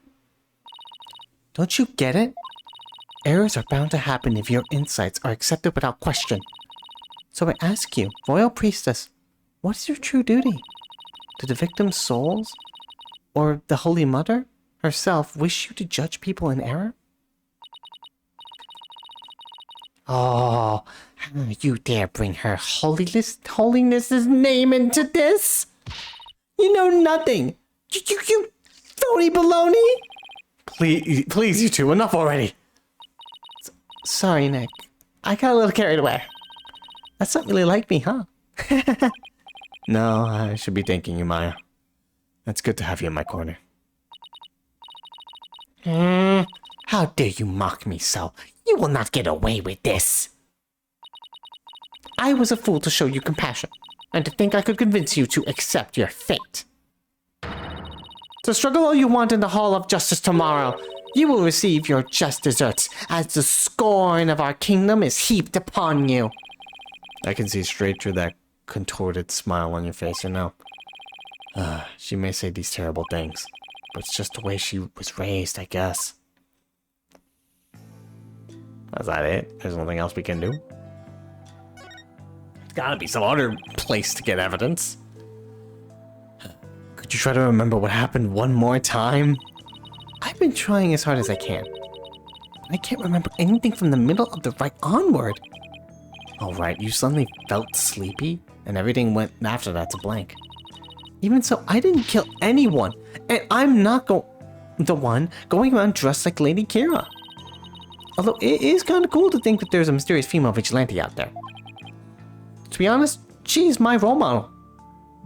Don't you get it? Errors are bound to happen if your insights are accepted without question. So I ask you, Royal Priestess, what is your true duty? Do the victim's souls, or the Holy Mother herself, wish you to judge people in error? Oh, how you dare bring her holiness's name into this? You know nothing. You phony baloney. Please, you two, enough already. Sorry, Nick. I got a little carried away. That's not really like me, huh? No, I should be thanking you, Maya. It's good to have you in my corner. How dare you mock me so? You will not get away with this. I was a fool to show you compassion, and to think I could convince you to accept your fate. So struggle all you want in the Hall of Justice tomorrow. You will receive your just desserts, as the scorn of our kingdom is heaped upon you. I can see straight through that contorted smile on your face, you know. She may say these terrible things, but it's just the way she was raised, I guess. Is that it? There's nothing else we can do? There's gotta be some other place to get evidence. Could you try to remember what happened one more time? I've been trying as hard as I can. I can't remember anything from the middle of the right onward. Oh right, you suddenly felt sleepy, and everything went after that to blank. Even so, I didn't kill anyone, and I'm not the one going around dressed like Lady Kira. Although it is kind of cool to think that there's a mysterious female vigilante out there. To be honest, she's my role model.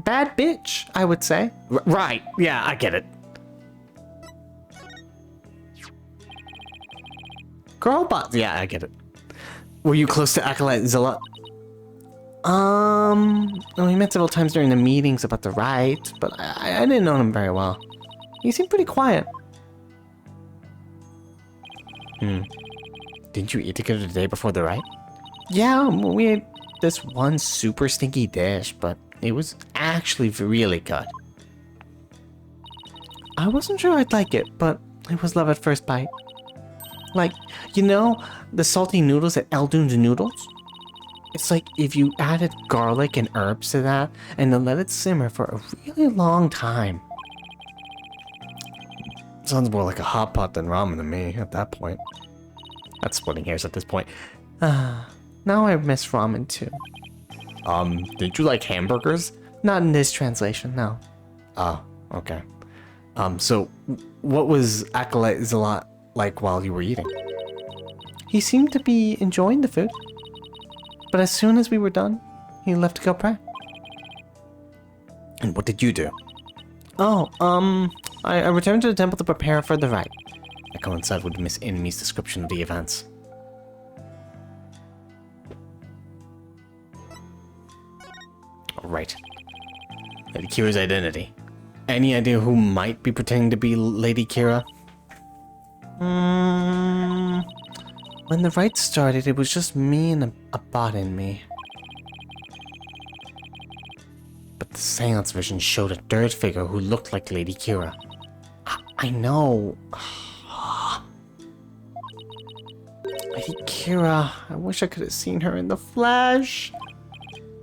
Bad bitch, I would say. Right, yeah, I get it. Girl boss, yeah, I get it. Were you close to Acolyte Zilla? We met several times during the meetings about the rite, but I didn't know him very well. He seemed pretty quiet. Didn't you eat together the day before the rite? Yeah, we ate this one super stinky dish, but it was actually really good. I wasn't sure I'd like it, but it was love at first bite. Like, you know, the salty noodles at Eldun's Noodles? It's like if you added garlic and herbs to that, and then let it simmer for a really long time. Sounds more like a hot pot than ramen to me at that point. That's splitting hairs at this point. Now I miss ramen too. Did you like hamburgers? Not in this translation, no. Oh, okay. So what was Acolyte Zalot like while you were eating? He seemed to be enjoying the food. But as soon as we were done, he left to go pray. And what did you do? Oh, I returned to the temple to prepare for the rite. I coincide with Miss Inmi's description of the events. Right. Lady Kira's identity. Any idea who might be pretending to be Lady Kira? When the rite started, it was just me and a bot in me. But the seance vision showed a third figure who looked like Lady Kira. I know. Lady Kira, I wish I could have seen her in the flesh.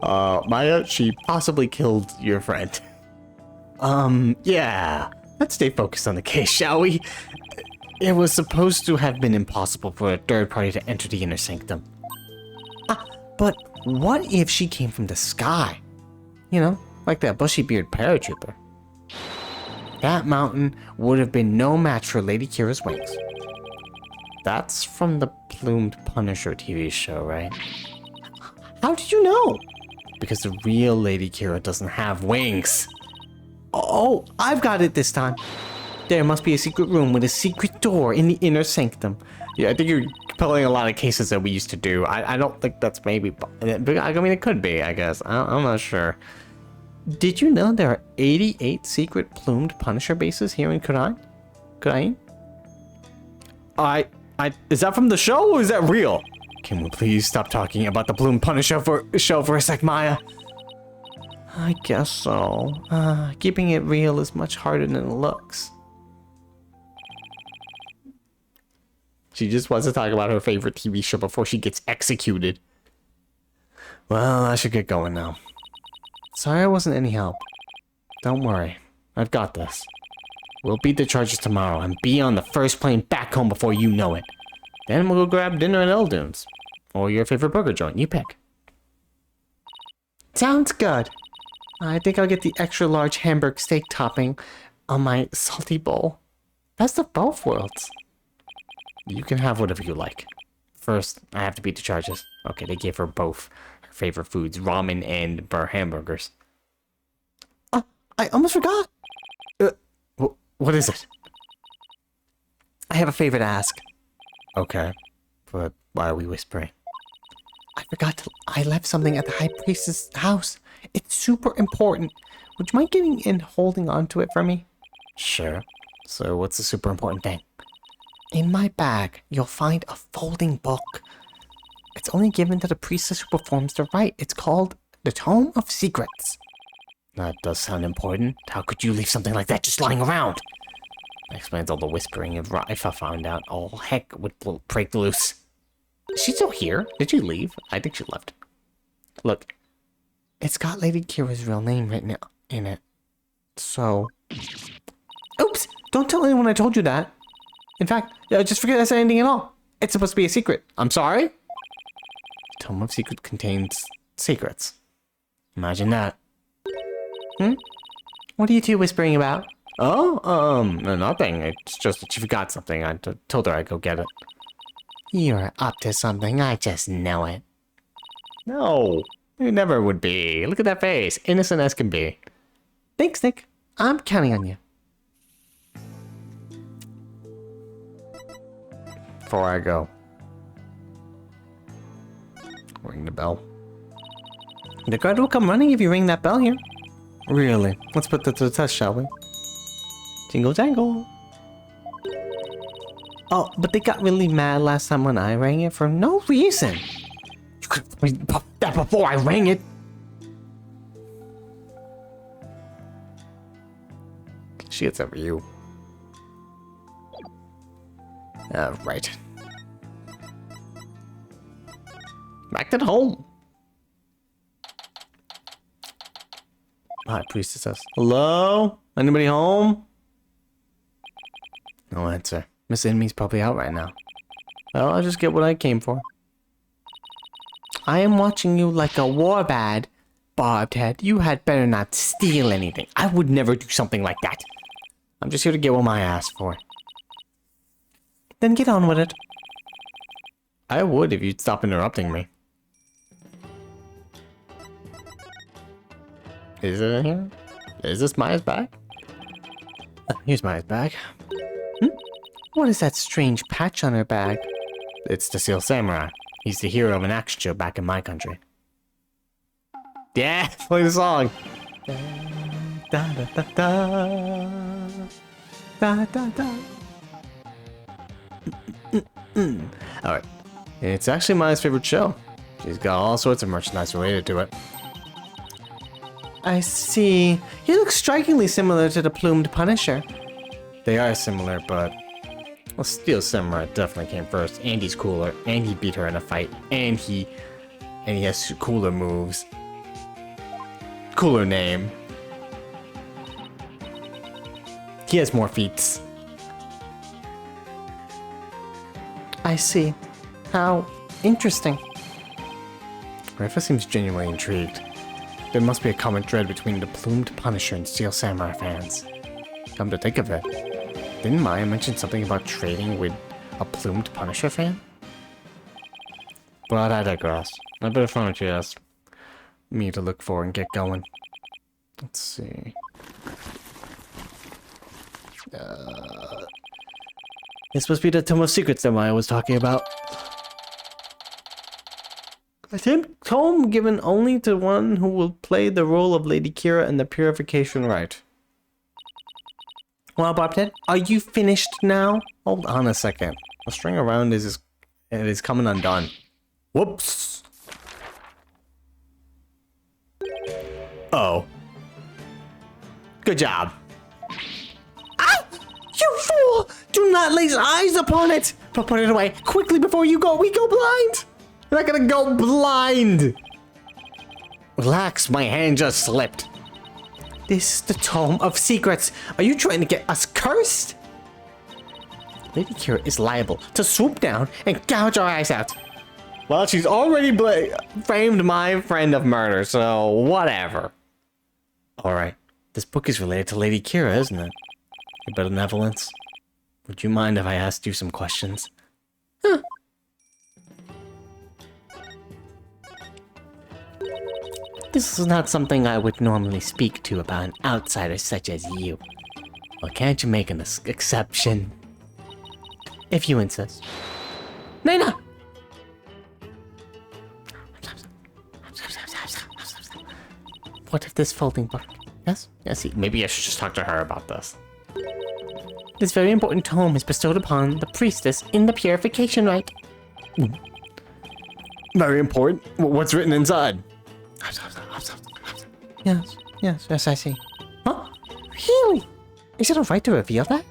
Maya, she possibly killed your friend. Yeah. Let's stay focused on the case, shall we? It was supposed to have been impossible for a third party to enter the inner sanctum. But what if she came from the sky? You know, like that bushy-beard paratrooper. that mountain would have been no match for Lady Kira's wings. That's from the Plumed Punisher TV show, right? How did you know? Because the real Lady Kira doesn't have wings. Oh, I've got it this time. There must be a secret room with a secret door in the inner sanctum. Yeah, I think you're compelling a lot of cases that we used to do. I don't think that's maybe... But I mean, it could be, I guess. I'm not sure. Did you know there are 88 secret Plumed Punisher bases here in Kurain? Is that from the show or is that real? Can we please stop talking about the Plumed Punisher show for a sec, Maya? I guess so. Keeping it real is much harder than it looks. She just wants to talk about her favorite TV show before she gets executed. Well, I should get going now. Sorry I wasn't any help. Don't worry. I've got this. We'll beat the charges tomorrow and be on the first plane back home before you know it. Then we'll go grab dinner at Eldune's. Or your favorite burger joint. You pick. Sounds good. I think I'll get the extra large hamburg steak topping on my salty bowl. Best of both worlds. You can have whatever you like. First, I have to beat the charges. Okay, they gave her both her favorite foods, ramen and hamburgers. I almost forgot. What is it? I have a favor to ask. Okay, but why are we whispering? I left something at the High Priestess' house. It's super important. Would you mind getting in holding on to it for me? Sure. So what's the super important thing? In my bag, you'll find a folding book. It's only given to the priestess who performs the rite. It's called the Tome of Secrets. That does sound important. How could you leave something like that just lying around? That explains all the whispering. If I found out, all heck would break loose. Is she still here? Did she leave? I think she left. Look, it's got Lady Kira's real name written in it. So... Oops! Don't tell anyone I told you that. In fact, just forget I said anything at all. It's supposed to be a secret. I'm sorry? Tome of Secret contains secrets. Imagine that. What are you two whispering about? Oh, nothing. It's just that she forgot something. I told her I'd go get it. You're up to something. I just know it. No, it never would be. Look at that face. Innocent as can be. Thanks, Nick. I'm counting on you. Before I go, ring the bell. The guard will come running if you ring that bell here. Really? Let's put that to the test, shall we? Jingle jangle. Oh, but they got really mad last time when I rang it for no reason. You could have told me that before I rang it. She gets over you. Right. Back to the home. High Priestess says, hello? Anybody home? No answer. Miss Enemy's probably out right now. Well, I'll just get what I came for. I am watching you like a warbad, Barbed Head. You had better not steal anything. I would never do something like that. I'm just here to get what I asked for. Then get on with it. I would if you'd stop interrupting me. Is it in here? Is this Maya's bag? Here's Maya's bag. What is that strange patch on her bag? It's the Seal Samurai. He's the hero of an action show back in my country. Yeah, play the song. Da da da da da da da. Alright. It's actually Maya's favorite show. She's got all sorts of merchandise related to it. I see. He looks strikingly similar to the Plumed Punisher. They are similar, but... Well, Steel Samurai definitely came first. And he's cooler. And he beat her in a fight. And he has cooler moves. Cooler name. He has more feats. I see. How interesting. Rifa seems genuinely intrigued. There must be a common thread between the Plumed Punisher and Steel Samurai fans. come to think of it. Didn't Maya mention something about trading with a plumed Punisher fan? But I digress. I better find what she asked me to look for and get going. Let's see. This must be the Tome of Secrets that Maya was talking about. A tome given only to one who will play the role of Lady Kira in the Purification Rite. Well, Bobcat, are you finished now? Hold on a second. The string around is coming undone. Whoops. Oh. Good job. Ah! You fool! Do not lay eyes upon it! But put it away quickly before we go blind! We're not gonna go blind! Relax, my hand just slipped. This is the Tome of Secrets. Are you trying to get us cursed? Lady Kira is liable to swoop down and gouge our eyes out. Well, she's already framed my friend of murder, so whatever. Alright, this book is related to Lady Kira, isn't it? Your benevolence. Would you mind if I asked you some questions? Huh. This is not something I would normally speak to about an outsider such as you. Well, can't you make an exception? If you insist. Nina! What if this folding book? Yes? Yes, maybe I should just talk to her about this. This very important tome is bestowed upon the priestess in the Purification Rite. Very important? What's written inside? Yes, I see. Huh? Really? Is it alright to reveal that?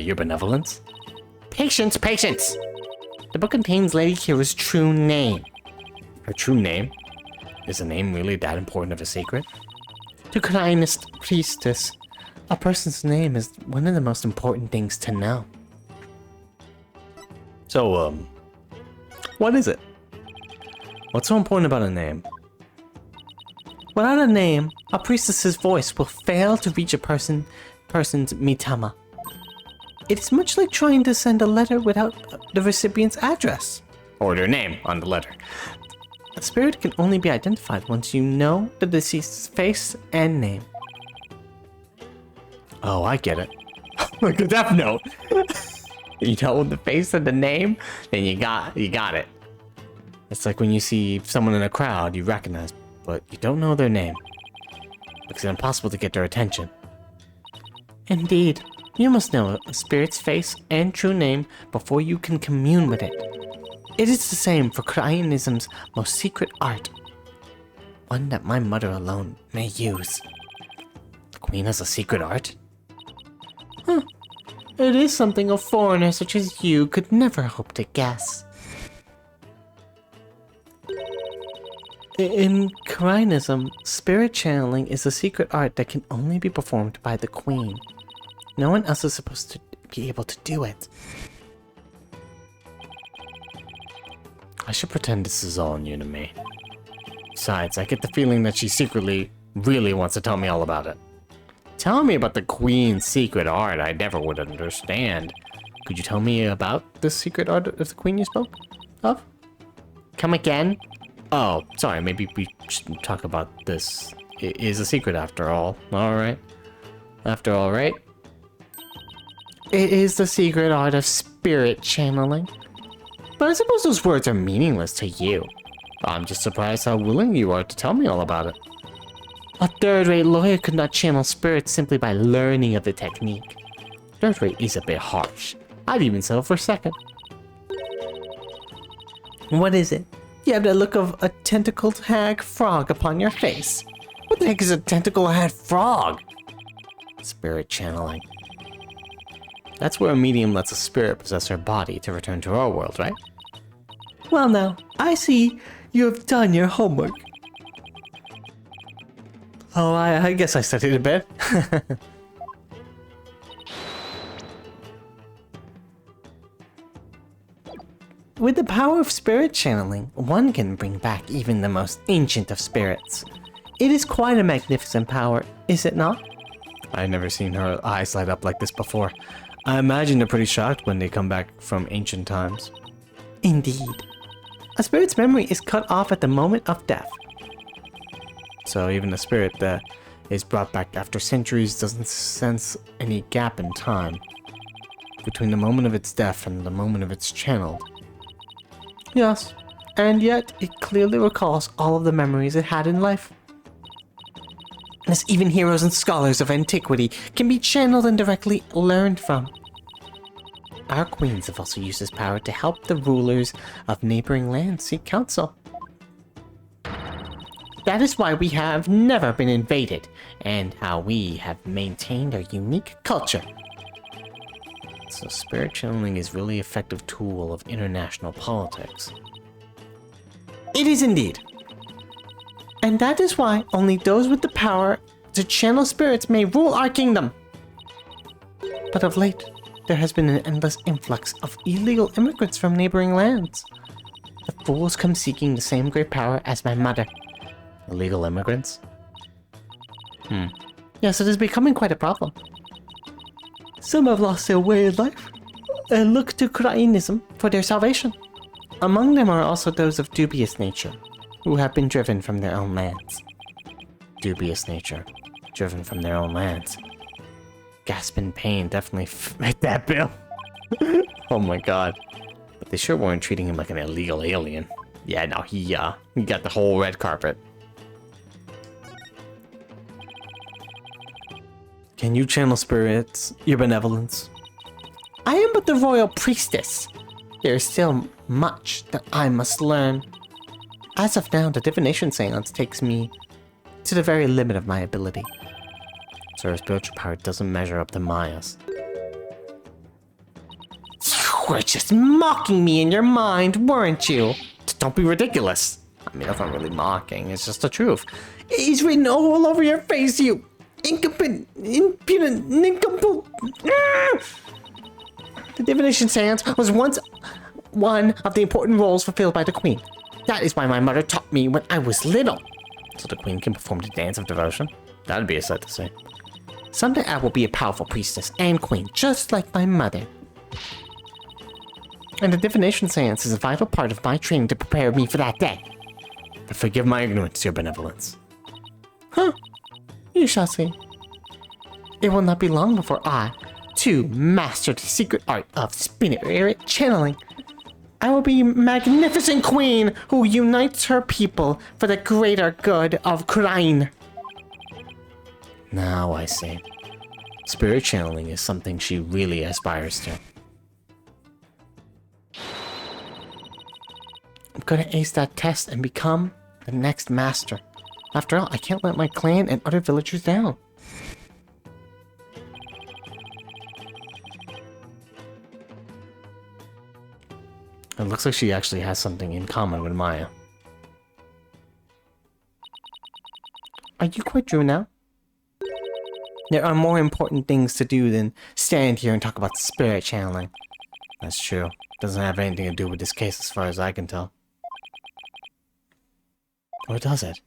Your benevolence? Patience! The book contains Lady Kira's true name. Her true name? Is the name really that important of a secret? To Karainist priestess, a person's name is one of the most important things to know. So, what is it? What's so important about a name? Without a name, a priestess's voice will fail to reach a person's mitama. It is much like trying to send a letter without the recipient's address. Or their name on the letter. A spirit can only be identified once you know the deceased's face and name. Oh, I get it. Like a Death Note. You know the face and the name, then you got it. It's like when you see someone in a crowd you recognize, but you don't know their name. Makes it impossible to get their attention. Indeed, you must know a spirit's face and true name before you can commune with it. It is the same for Cryonism's most secret art. One that my mother alone may use. The Queen has a secret art? Huh. It is something a foreigner such as you could never hope to guess. In Cryonism, spirit channeling is a secret art that can only be performed by the Queen. No one else is supposed to be able to do it. I should pretend this is all new to me. Besides, I get the feeling that she secretly really wants to tell me all about it. Tell me about the Queen's secret art I never would understand. Could you tell me about this secret art of the Queen you spoke of? Come again? Oh, sorry, maybe we should talk about this. It is a secret after all. Alright. After all, right? It is the secret art of spirit channeling. But I suppose those words are meaningless to you. I'm just surprised how willing you are to tell me all about it. A third-rate lawyer could not channel spirits simply by learning of the technique. Third-rate is a bit harsh. I'd even settle for second. What is it? You have the look of a tentacled hag frog upon your face. What the heck is a tentacle-head frog? Spirit channeling. That's where a medium lets a spirit possess her body to return to our world, right? Well now, I see you have done your homework. Oh, I guess I studied a bit. With the power of spirit channeling, one can bring back even the most ancient of spirits. It is quite a magnificent power, is it not? I've never seen her eyes light up like this before. I imagine they're pretty shocked when they come back from ancient times. Indeed. A spirit's memory is cut off at the moment of death. So even a spirit that is brought back after centuries doesn't sense any gap in time between the moment of its death and the moment of its channeled. Yes, and yet it clearly recalls all of the memories it had in life. As even heroes and scholars of antiquity can be channeled and directly learned from. Our queens have also used this power to help the rulers of neighboring lands seek counsel. That is why we have never been invaded, and how we have maintained our unique culture. So spirit channeling is really effective tool of international politics. It is indeed. And that is why only those with the power to channel spirits may rule our kingdom. But of late, there has been an endless influx of illegal immigrants from neighboring lands. The fools come seeking the same great power as my mother. Illegal immigrants? Yes, it is becoming quite a problem. Some have lost their way in life and look to Krainism for their salvation. Among them are also those of dubious nature, who have been driven from their own lands. Dubious nature, driven from their own lands. Gasp in pain, definitely fit that bill. Oh my god. But they sure weren't treating him like an illegal alien. Yeah, no, he got the whole red carpet. Can you channel spirits, your benevolence? I am but the royal priestess. There is still much that I must learn. As of now, the divination seance takes me to the very limit of my ability. So her spiritual power doesn't measure up to Maya's. You were just mocking me in your mind, weren't you? Don't be ridiculous. I mean, that's not really mocking, it's just the truth. It's written all over your face, you impudent nincompoop. The divination seance was once one of the important roles fulfilled by the queen. That is why my mother taught me when I was little. So the queen can perform the dance of devotion? That'd be a sight to see. Someday I will be a powerful priestess and queen, just like my mother. And the divination seance is a vital part of my training to prepare me for that day. But forgive my ignorance, your benevolence. Huh. You shall see. It will not be long before I, too, master the secret art of spirit channeling. I will be a magnificent queen who unites her people for the greater good of Krain. Now I see. Spirit channeling is something she really aspires to. I'm gonna ace that test and become the next master. After all, I can't let my clan and other villagers down. It looks like she actually has something in common with Maya. Are you quite true now? There are more important things to do than stand here and talk about spirit channeling. That's true. Doesn't have anything to do with this case as far as I can tell. Or does it?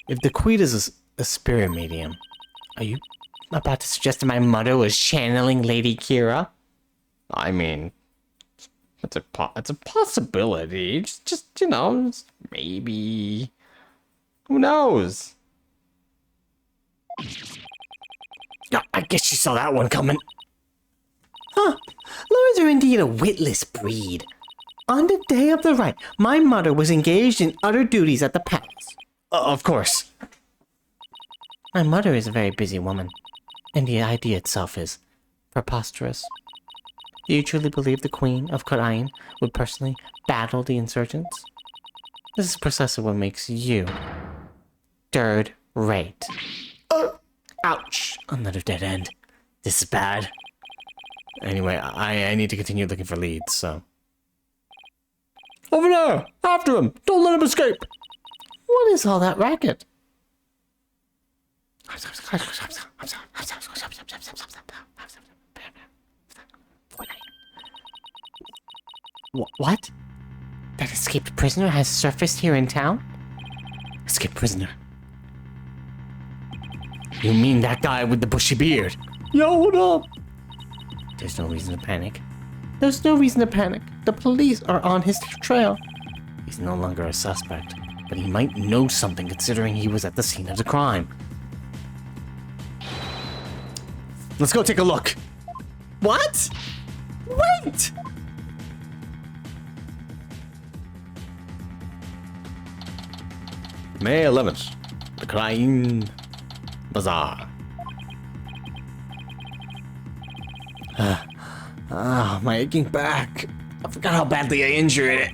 If the queen is a spirit medium, are you about to suggest that my mother was channeling Lady Kira? I mean, it's a possibility. Just you know, maybe. Who knows? Oh, I guess you saw that one coming. Huh. Lords are indeed a witless breed. On the day of the rite, my mother was engaged in other duties at the palace. Of course. My mother is a very busy woman, and the idea itself is preposterous. Do you truly believe the Queen of Karain would personally battle the insurgents? This is precisely what makes you third rate. Ouch! Another dead end. This is bad. Anyway, I need to continue looking for leads, so... Over there! After him! Don't let him escape! What is all that racket? What? That escaped prisoner has surfaced here in town? Escaped prisoner? You mean that guy with the bushy beard? Yo, what up? There's no reason to panic. There's no reason to panic. The police are on his trail. He's no longer a suspect, but he might know something considering he was at the scene of the crime. Let's go take a look. What? Wait! May 11th, the Crime Bazaar. My aching back. I forgot how badly I injured it.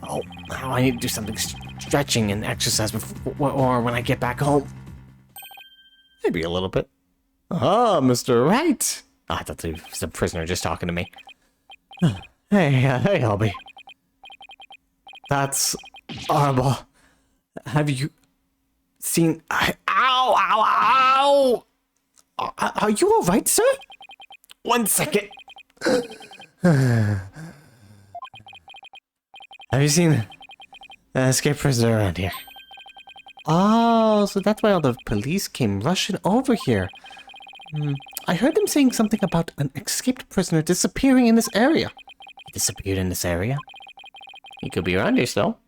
Oh, I need to do something stretching and exercise before, or when I get back home. Maybe a little bit. Ah, Mr. Wright. Oh, I thought it was a prisoner just talking to me. Hey, Albie. That's horrible. Have you seen... Ow! Are you alright, sir? 1 second. Have you seen an escaped prisoner around here? Oh, so that's why all the police came rushing over here. I heard them saying something about an escaped prisoner disappearing in this area. He disappeared in this area? He could be around here still.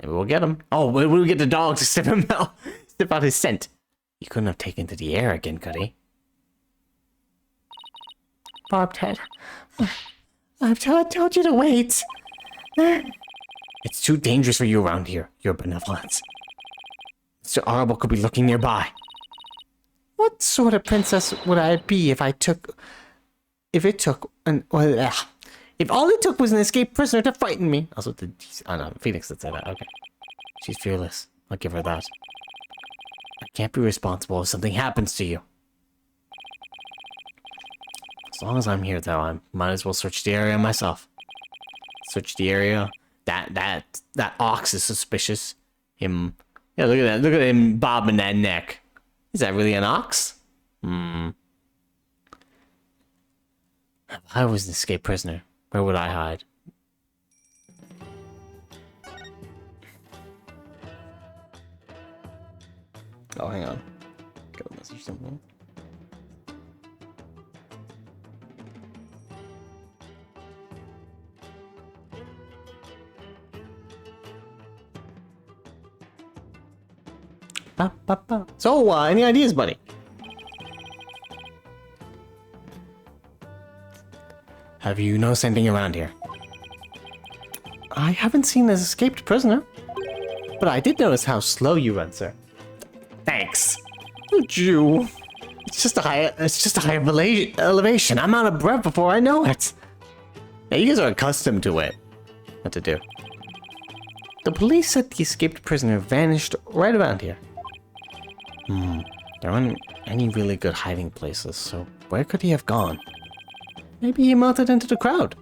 Maybe we'll get him. Oh, we'll get the dog to sniff him out. Sniff out his scent. He couldn't have taken to the air again, could he? Barbed head. I've told you to wait. It's too dangerous for you around here, your benevolence. Mr. Arable could be looking nearby. What sort of princess would I be if all it took was an escaped prisoner to frighten me? Also, Phoenix that said that. Okay. She's fearless. I'll give her that. I can't be responsible if something happens to you. As long as I'm here, though, I might as well search the area myself. Search the area. That ox is suspicious. Him. Yeah, look at that. Look at him bobbing that neck. Is that really an ox? If I was an escaped prisoner, where would I hide? Oh, hang on. Got a message somewhere. So, any ideas, buddy? Have you noticed anything around here? I haven't seen an escaped prisoner, but I did notice how slow you run, sir. Thanks. Would you? It's just a high elevation. I'm out of breath before I know it. Yeah, you guys are accustomed to it. What to do? The police said the escaped prisoner vanished right around here. There aren't any really good hiding places, so where could he have gone? Maybe he melted into the crowd.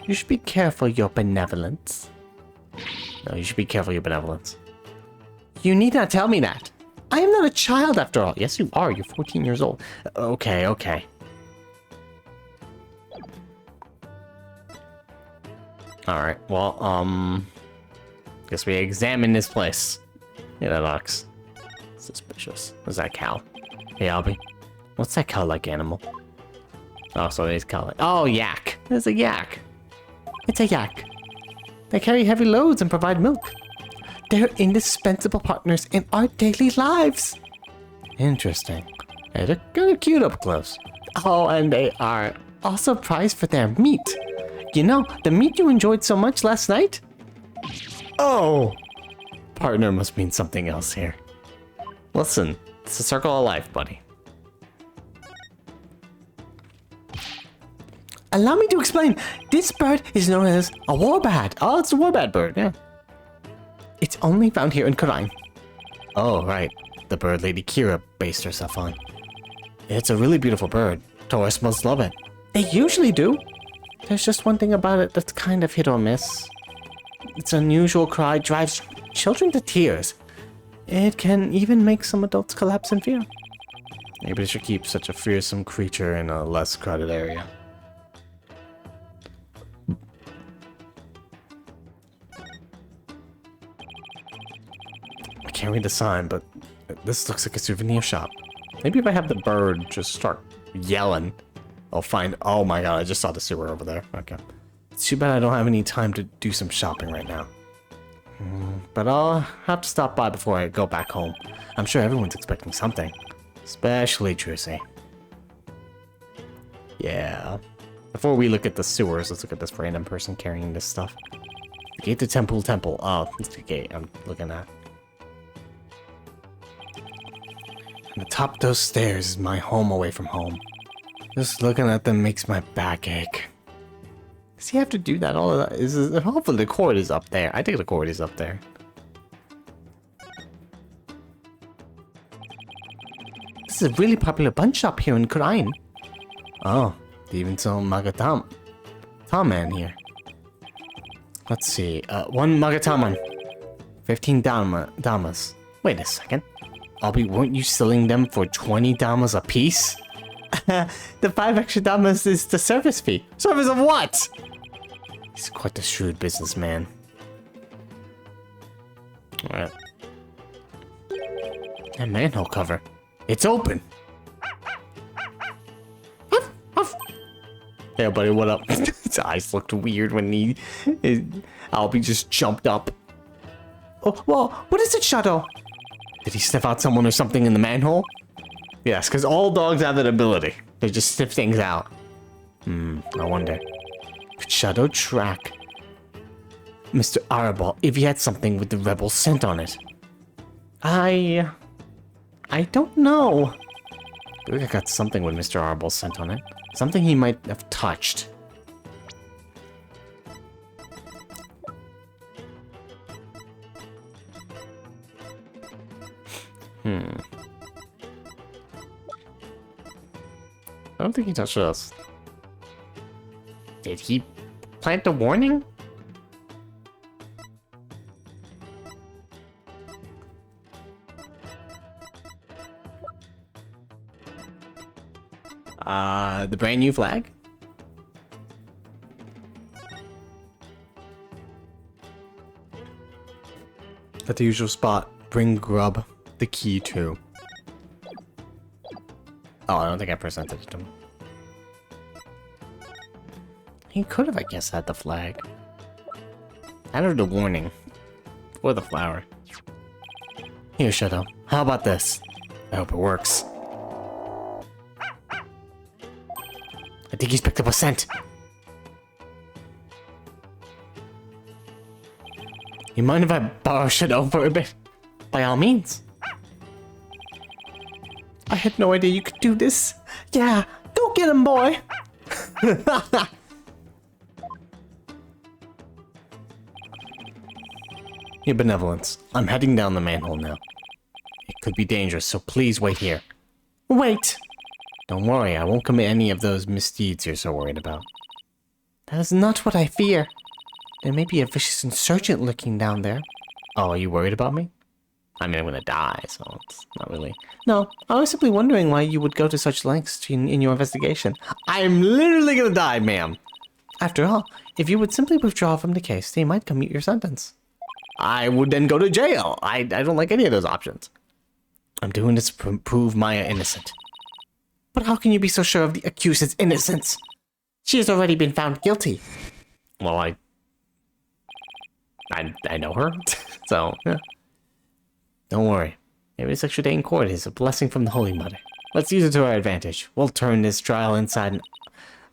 You should be careful, your benevolence. No, you should be careful, your benevolence. You need not tell me that. I am not a child after all. Yes, you are. You're 14 years old. Okay. Alright, well, guess we examine this place. Yeah, that ox. Suspicious. What's that cow? Hey, Albie. What's that cow-like animal? Oh, so it is cow-like. Oh, yak. There's a yak. It's a yak. They carry heavy loads and provide milk. They're indispensable partners in our daily lives. Interesting. Hey, they're kind of cute up close. Oh, and they are also prized for their meat. You know, the meat you enjoyed so much last night? Oh! Partner must mean something else here. Listen, it's a circle of life, buddy. Allow me to explain. This bird is known as a warbird. Oh, it's a warbird bird, yeah. It's only found here in Karain. Oh, right. The bird Lady Kira based herself on. It's a really beautiful bird. Tourists must love it. They usually do. There's just one thing about it that's kind of hit or miss. Its unusual cry drives children to tears. It can even make some adults collapse in fear. Maybe they should keep such a fearsome creature in a less crowded area. I can't read the sign, but it This looks like a souvenir shop. Maybe if I have the bird just start yelling, I'll find... Oh my god, I just saw the sewer over there. Okay. It's too bad I don't have any time to do some shopping right now. But I'll have to stop by before I go back home. I'm sure everyone's expecting something. Especially Trucy. Yeah. Before we look at the sewers, let's look at this random person carrying this stuff. The gate to Temple. Oh, it's the gate I'm looking at. And the top of those stairs is my home away from home. Just looking at them makes my back ache. Does he have to do that? All of that is hopefully the cord is up there. I think the cord is up there. This is a really popular bun shop here in Kurain. Oh, they even sell Magatam. Man here. Let's see. One Magataman. 15 damas. Wait a second. Albie, weren't you selling them for 20 damas a piece? The 5 extra damas is the service fee. Service of what? He's quite a shrewd businessman. Alright. That manhole cover. It's open. Huff, huff. Hey buddy, what up? His eyes looked weird when Albie just jumped up. Oh, whoa, what is it, Shadow? Did he sniff out someone or something in the manhole? Yes, because all dogs have that ability. They just sniff things out. I wonder. Could Shadow track Mr. Arabal if he had something with the rebel scent on it? I don't know. I think I got something with Mr. Arabal's scent on it. Something he might have touched. I don't think he touched us. Did he plant a warning? The brand new flag? At the usual spot, bring Grub the key to. Oh, I don't think I presented it to him. He could have, I guess, had the flag. Added the warning. Or the flower. Here, Shadow. How about this? I hope it works. I think he's picked up a scent. You mind if I borrow Shadow for a bit? By all means. I had no idea you could do this. Yeah, go get him, boy. Your benevolence. I'm heading down the manhole now. It could be dangerous, so please wait here. Wait! Don't worry, I won't commit any of those misdeeds you're so worried about. That is not what I fear. There may be a vicious insurgent lurking down there. Oh, are you worried about me? I mean, I'm gonna die, so it's not really... No, I was simply wondering why you would go to such lengths in your investigation. I'm literally gonna die, ma'am. After all, if you would simply withdraw from the case, they might commute your sentence. I would then go to jail. I don't like any of those options. I'm doing this to prove Maya innocent. But how can you be so sure of the accused's innocence? She has already been found guilty. Well, I know her, so, yeah. Don't worry. Maybe this extra day in court is a blessing from the Holy Mother. Let's use it to our advantage. We'll turn this trial inside and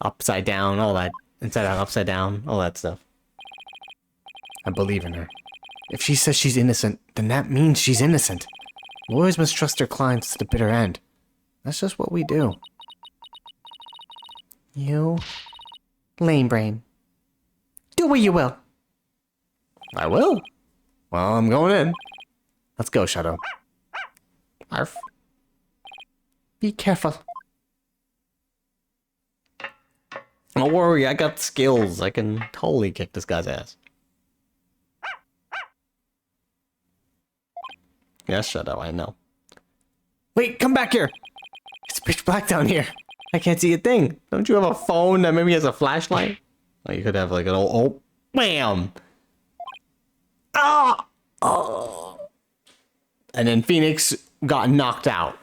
upside down, all that. Inside out, upside down, all that stuff. I believe in her. If she says she's innocent, then that means she's innocent. Lawyers must trust their clients to the bitter end. That's just what we do. You... lame brain. Do what you will. I will. Well, I'm going in. Let's go, Shadow. Arf. Be careful. Don't worry, I got skills. I can totally kick this guy's ass. Yes, Shadow, I know. Wait, come back here! It's pitch black down here. I can't see a thing. Don't you have a phone that maybe has a flashlight? Oh, you could have like an old... Oh, bam! Ah! Oh! And then Phoenix got knocked out.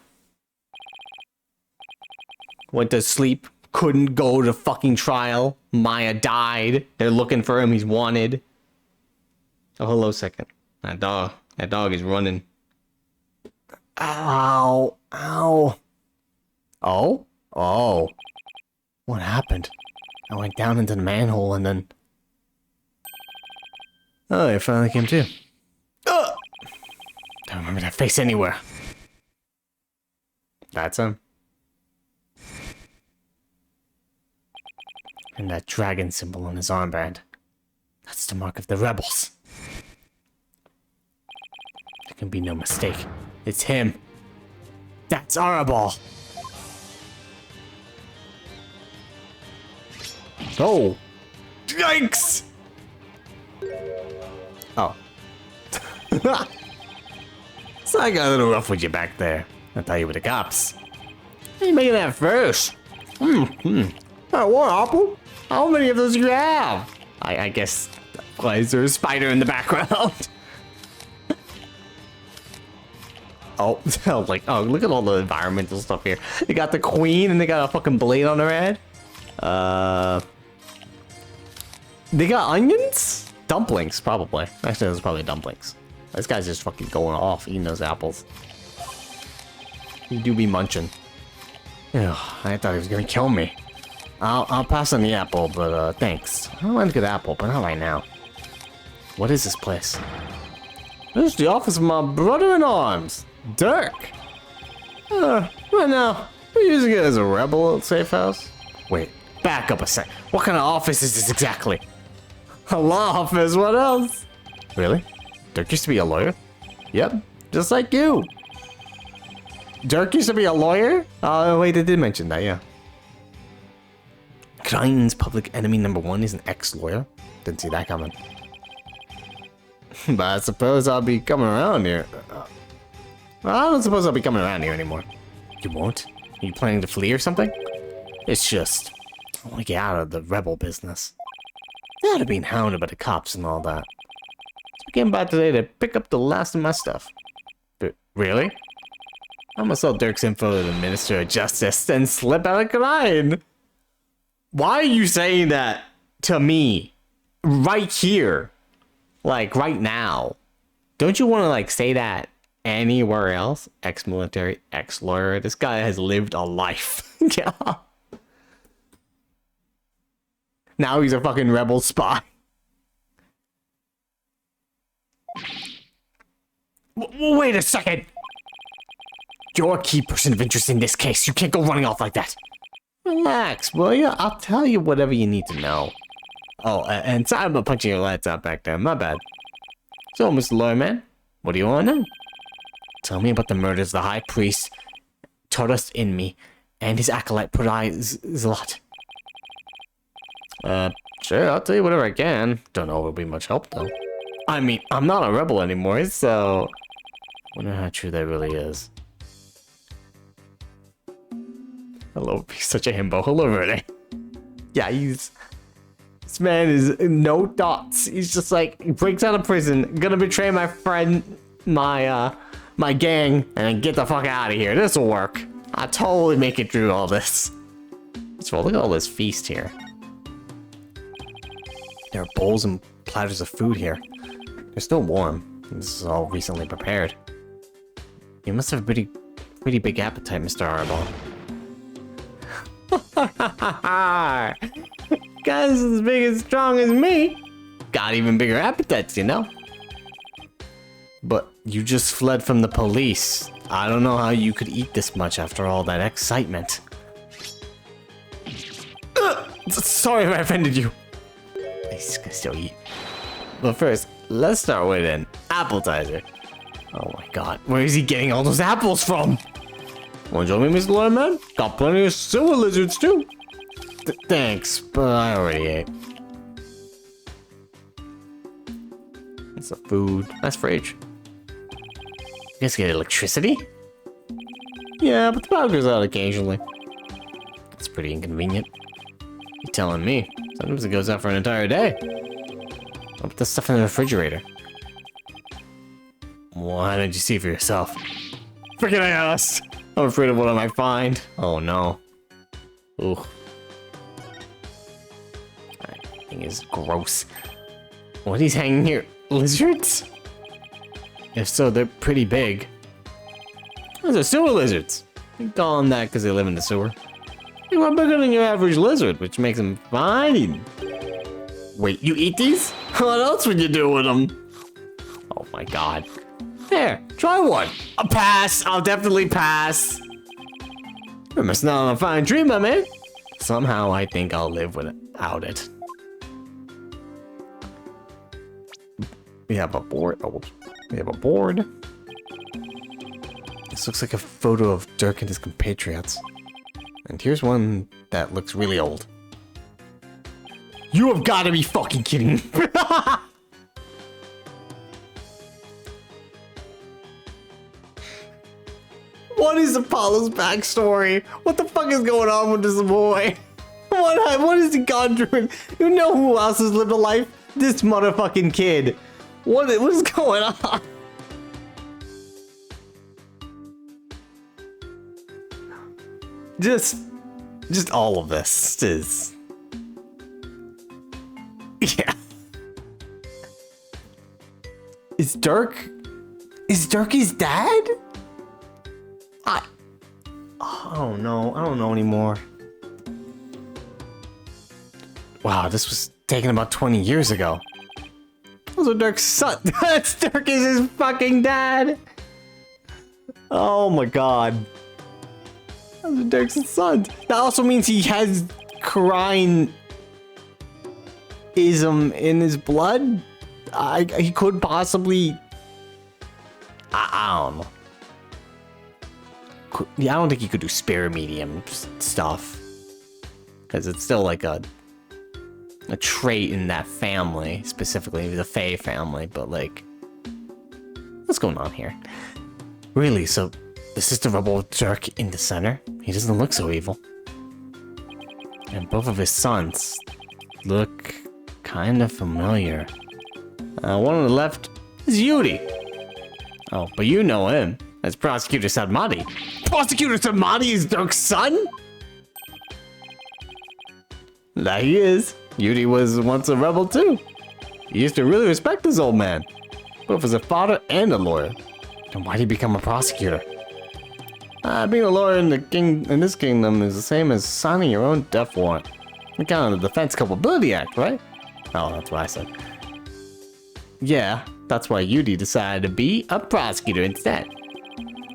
Went to sleep. Couldn't go to fucking trial. Maya died. They're looking for him. He's wanted. Oh, hello, second. That dog is running. Ow. Ow. Oh? Oh. What happened? I went down into the manhole and then... Oh, it finally came to. Don't remember that face anywhere. That's him. And that dragon symbol on his armband. That's the mark of the rebels. There can be no mistake. It's him. That's Arabal. Oh. Yikes! Oh. So I got a little rough with you back there. I thought you were the cops. How are you making that fish? What, Apple? How many of those do you have? I guess... Why is there a spider in the background? Oh, like, oh, look at all the environmental stuff here. They got the queen and they got a fucking blade on her head. They got onions? Dumplings, probably. Actually, those are probably dumplings. This guy's just fucking going off eating those apples. You do be munching. Ugh, I thought he was gonna kill me. I'll pass on the apple, but thanks. I want a good apple, but not right now. What is this place? This is the office of my brother-in-arms, Dirk. Right now, we're using it as a rebel safe house. Wait, back up a sec. What kind of office is this exactly? A law office, what else? Really? Dirk used to be a lawyer? Yep, just like you. Dirk used to be a lawyer? Oh, wait, they did mention that, yeah. Klein's public enemy #1 is an ex-lawyer. Didn't see that coming. But I suppose I'll be coming around here. Well, I don't suppose I'll be coming around here anymore. You won't? Are you planning to flee or something? It's just... I want to get out of the rebel business. Tired of being hounded by the cops and all that. So I came by today to pick up the last of my stuff. But really? I'm gonna sell Dirk's info to the Minister of Justice and slip out of Klein. Why are you saying that to me? Right here. Like, right now. Don't you want to, like, say that anywhere else? Ex-military, ex-lawyer. This guy has lived a life. Yeah. Now he's a fucking rebel spy. Wait a second. You're a key person of interest in this case. You can't go running off like that. Relax, will ya? I'll tell you whatever you need to know. Oh, and sorry about punching your lights out back there. My bad. So, Mr. Lawyer Man, what do you want to know? Tell me about the murders of the High Priest, Torus Inmi, and his acolyte Zlot. Sure, I'll tell you whatever I can. Don't know if it'll be much help, though. I mean, I'm not a rebel anymore, so... I wonder how true that really is. Hello, he's such a himbo. Hello, Verde. Yeah, he's... This man is no thoughts. He's just like, he breaks out of prison, gonna betray my friend, my gang, and then get the fuck out of here. This'll work. I'll totally make it through all this. So look at all this feast here. There are bowls and platters of food here. They're still warm. This is all recently prepared. You must have a pretty big appetite, Mr. Arbol. Guys as big and strong as me got even bigger appetites, you know? But you just fled from the police. I don't know how you could eat this much after all that excitement. Sorry if I offended you. He's gonna still eat. But first, let's start with an appetizer. Oh my god, where is he getting all those apples from? Wanna join me, Mr. Lawyer Man? Got plenty of silver lizards too. Thanks, but I already ate. That's the food. Nice fridge. You guys get electricity? Yeah, but the power goes out occasionally. That's pretty inconvenient. You're telling me. Sometimes it goes out for an entire day. What about the stuff in the refrigerator? Why don't you see for yourself? Freaking ass! I'm afraid of what I might find. Oh no. Ooh. That thing is gross. What is hanging here? Lizards? If so, they're pretty big. Those are sewer lizards. You call them that because they live in the sewer. They are bigger than your average lizard, which makes them fine. Wait, you eat these? What else would you do with them? Oh my god. There, try one. I'll pass. I'll definitely pass. You're missing out on a fine dream, my man. Somehow I think I'll live without it. We have a board. Oh, we have a board. This looks like a photo of Dirk and his compatriots. And here's one that looks really old. You have got to be fucking kidding me. What is Apollo's backstory? What the fuck is going on with this boy? What has he gone through? You know who else has lived a life? This motherfucking kid. What is going on? Just all of this is... Yeah. Is Dirk his dad? I don't know. I don't know anymore. Wow, this was taken about 20 years ago. Those are Dirk's son. That's Dirk is his fucking dad. Oh my god. Those are Dirk's sons. That also means he has Crine-ism in his blood. He could possibly. I don't know. Yeah, I don't think he could do spirit medium stuff, because it's still like a trait in that family, specifically the Fae family. But like, what's going on here? Really? So this is the rebel Dirk in the center? He doesn't look so evil. And both of his sons look kind of familiar. One on the left is Yuri. Oh, but you know him. That's Prosecutor Sadmati. Prosecutor Sadmati is Dirk's son? There he is. Yuri was once a rebel too. He used to really respect this old man, both as a father and a lawyer. Then why did he become a prosecutor? Being a lawyer in this kingdom is the same as signing your own death warrant. We count on the Defense Culpability Act, right? Oh, that's what I said. Yeah, that's why Yuri decided to be a prosecutor instead.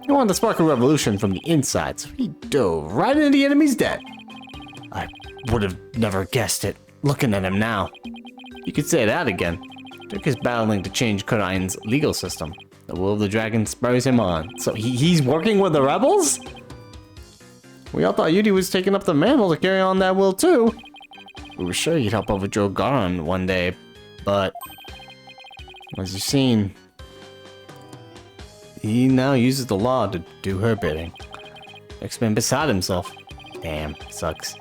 He wanted to spark a revolution from the inside, so he dove right into the enemy's den. I would have never guessed it, looking at him now. You could say that again. Dirk is battling to change Krine's legal system. The will of the dragon spurs him on. So he's working with the rebels? We all thought Yuri was taking up the mantle to carry on that will too. We were sure he'd help overthrow Garon one day, but as you've seen, he now uses the law to do her bidding. Dirk's been beside himself. Damn, sucks.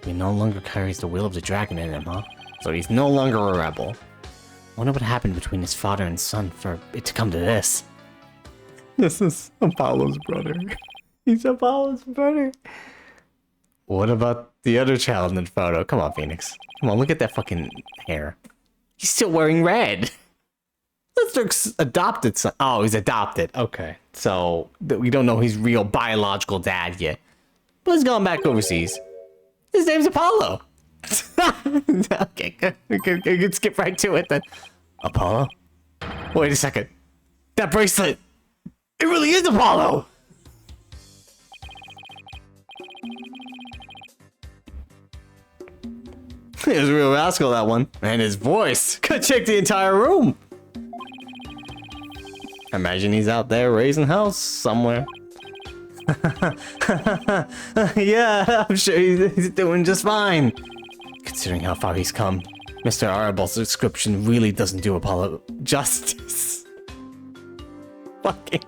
He no longer carries the will of the dragon in him, huh? So he's no longer a rebel. Wonder what happened between his father and son for it to come to this. This is Apollo's brother. He's Apollo's brother. What about the other child in the photo? Come on, Phoenix. Come on, look at that fucking hair. He's still wearing red. That's Dirk's adopted son. Oh, he's adopted. Okay. So we don't know his real biological dad yet. But he's gone back overseas. His name's Apollo. Okay, good. We can skip right to it then. Apollo? Wait a second. That bracelet! It really is Apollo! He was a real rascal, that one. And his voice could shake the entire room. Imagine he's out there raising hell somewhere. Yeah, I'm sure he's doing just fine. Considering how far he's come, Mr. Arable's description really doesn't do Apollo justice. Fucking,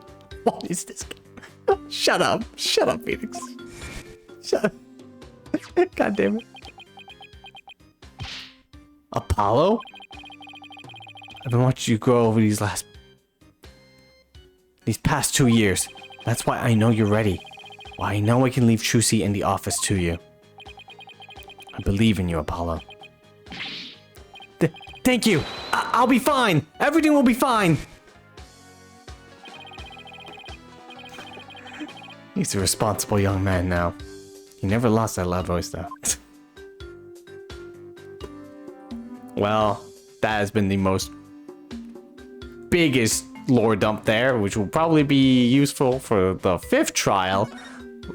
what is this game? Shut up, Phoenix. Shut up. God damn it. Apollo? I've been watching you grow over these past 2 years. That's why I know you're ready. Why I know I can leave Trucy in the office to you. I believe in you, Apollo. Thank you! I'll be fine! Everything will be fine! He's a responsible young man now. He never lost that loud voice, though. Well, that has been the most biggest lore dump there, which will probably be useful for the 5th trial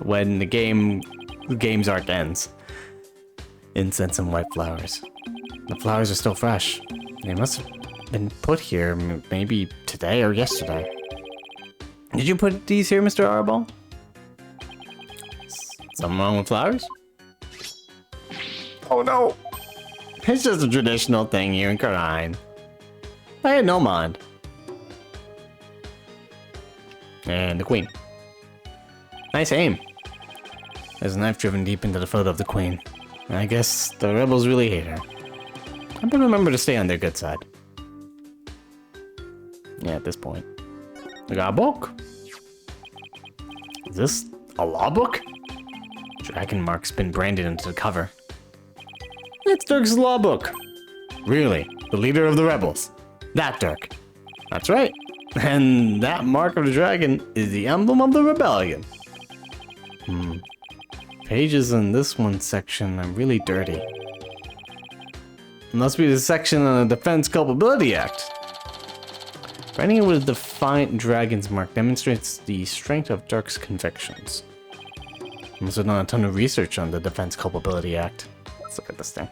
when the game's arc ends. Incense and white flowers. The flowers are still fresh. They must have been put here maybe today or yesterday. Did you put these here, Mr. Arbol? Something wrong with flowers? Oh no! It's just a traditional thing here in Karine. I had no mind. And the queen. Nice aim. There's a knife driven deep into the photo of the queen. I guess the rebels really hate her. I better remember to stay on their good side. Yeah, at this point. I got a book. Is this a law book? Dragon mark's been branded into the cover. It's Dirk's law book. Really? The leader of the rebels? That Dirk. That's right. And that mark of the dragon is the emblem of the rebellion. Pages in this one section are really dirty. It must be the section on the Defense Culpability Act. Writing it with a defiant dragon's mark demonstrates the strength of Dirk's convictions. I must have done a ton of research on the Defense Culpability Act. Let's look at this thing.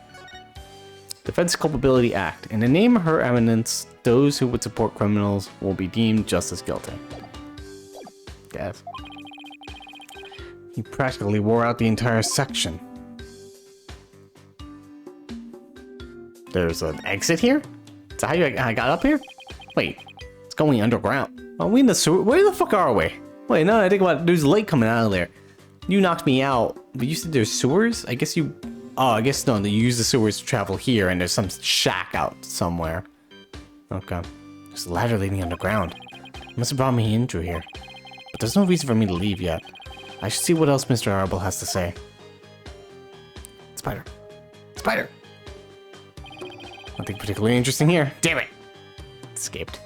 Defense Culpability Act. In the name of Her Eminence, those who would support criminals will be deemed just as guilty. Guess. He practically wore out the entire section. There's an exit here? Is that how I got up here? Wait, it's going underground. Are we in the sewer? Where the fuck are we? Wait, no, I think about it. There's a lake coming out of there. You knocked me out, but you said there's sewers? I guess you... Oh, I guess no, you use the sewers to travel here, and there's some shack out somewhere. Okay. There's a ladder leading underground. Must have brought me in through here. But there's no reason for me to leave yet. I should see what else Mr. Arbol has to say. Spider. Spider! Nothing particularly interesting here. Damn it! Escaped.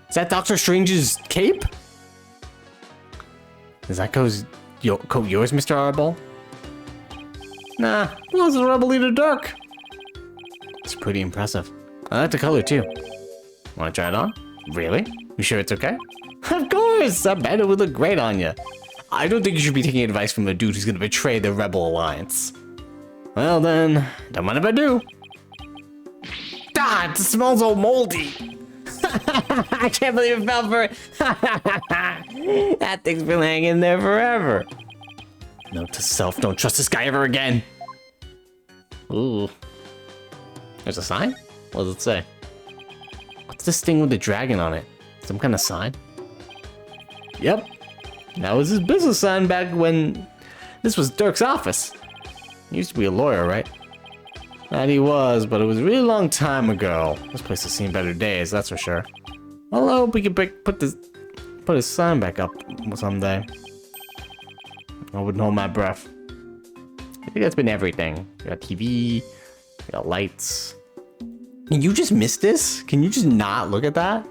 Is that Doctor Strange's cape? Is that coat yours, Mr. Arbol? Nah, that was the rebel leader Dirk. It's pretty impressive. I like the color too. Wanna try it on? Really? You sure it's okay? Of course! I bet it would look great on you. I don't think you should be taking advice from a dude who's gonna betray the Rebel Alliance. Well then, don't mind if I do. Ah, it smells all moldy. I can't believe it fell for it. That thing's been hanging there forever. Note to self, don't trust this guy ever again. Ooh. There's a sign? What does it say? What's this thing with the dragon on it? Some kind of sign? Yep. That was his business sign back when this was Dirk's office. He used to be a lawyer, right? That he was, but it was a really long time ago. This place has seen better days, that's for sure. Well, I hope we can put his sign back up someday. I wouldn't hold my breath. I think that's been everything. We got TV, we got lights. Can you just miss this? Can you just not look at that?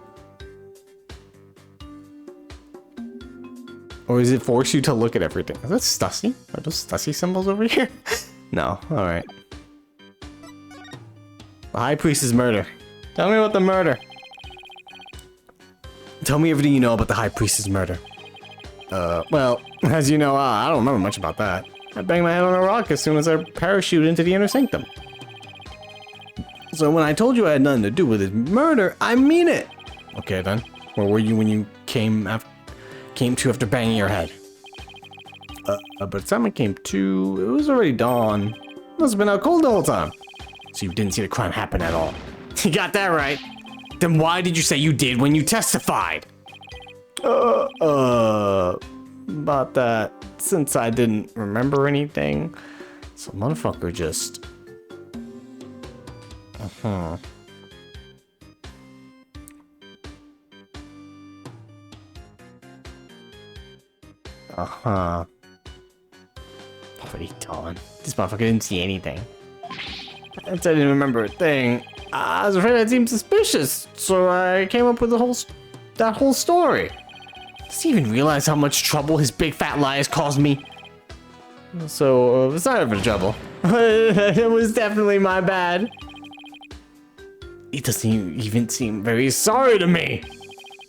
Or does it force you to look at everything? Is that Stussy? Are those Stussy symbols over here? No, alright. The High Priest's murder. Tell me about the murder. Tell me everything you know about the High Priest's murder. Well, as you know, I don't remember much about that. I banged my head on a rock as soon as I parachuted into the inner sanctum. So when I told you I had nothing to do with his murder, I mean it! Okay then, where were you when you came to after banging your head? By the time I came to, it was already dawn. Must have been out cold the whole time. So you didn't see the crime happen at all. You got that right. Then why did you say you did when you testified? About that, since I didn't remember anything, so motherfucker just... Uh-huh. Already done. This motherfucker didn't see anything. I didn't remember a thing. I was afraid I'd seem suspicious, so I came up with that whole story. Does he even realize how much trouble his big fat lie has caused me? So, sorry for the trouble. It was definitely my bad. He doesn't even seem very sorry to me.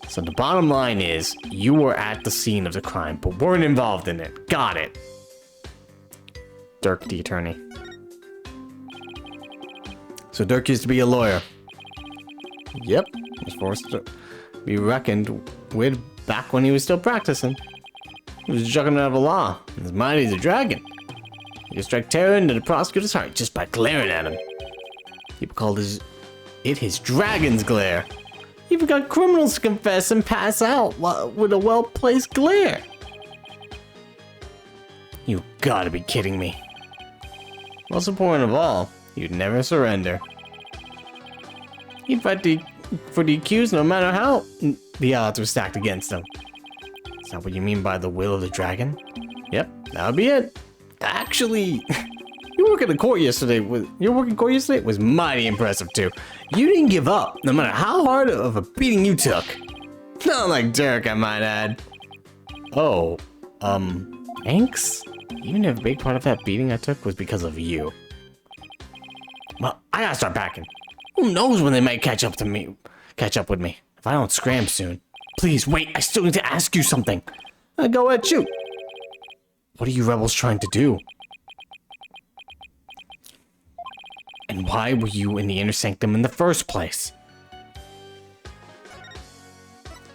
So the bottom line is, you were at the scene of the crime, but weren't involved in it. Got it. Dirk, the attorney. So Dirk used to be a lawyer. Yep, was forced to be reckoned with back when he was still practicing. He was a juggernaut of the law, and as mighty as a dragon. He could strike terror into the prosecutor's heart just by glaring at him. People called it his dragon's glare. He even got criminals to confess and pass out with a well-placed glare. You gotta be kidding me. Most important of all, you'd never surrender. He'd fight for the accused no matter how the odds were stacked against him. Is that what you mean by the will of the dragon? Yep, that would be it. Actually, your work in court yesterday was mighty impressive too. You didn't give up, no matter how hard of a beating you took. Not like Dirk, I might add. Oh, thanks? Even if a big part of that beating I took was because of you. Well, I gotta start packing. Who knows when they might catch up with me if I don't scram soon. Please, wait, I still need to ask you something. Go ahead, shoot. What are you rebels trying to do? And why were you in the inner sanctum in the first place?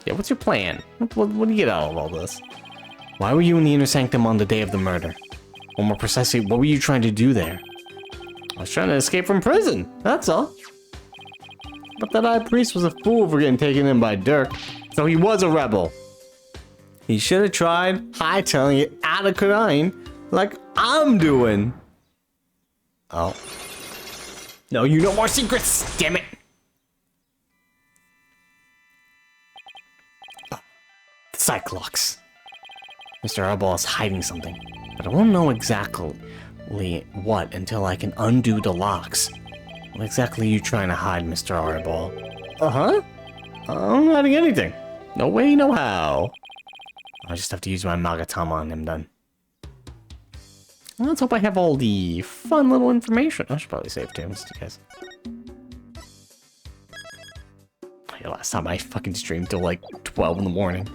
Yeah, what's your plan? What do you get out of all this? Why were you in the inner sanctum on the day of the murder? Or more precisely, what were you trying to do there? I was trying to escape from prison, that's all. But that high priest was a fool for getting taken in by Dirk, so he was a rebel. He should have tried hightailing it out of Kurain like I'm doing. Oh. No, you know more secrets, damn it. Oh, Cyclops. Mr. Arbol is hiding something, but I won't know exactly what until I can undo the locks. What exactly are you trying to hide, Mr. Arbol? Uh-huh. I'm not hiding anything. No way, no how. I just have to use my Magatama on him then. Well, let's hope I have all the fun little information. I should probably save too, just in case. Yeah, last time I fucking streamed till like 12 in the morning.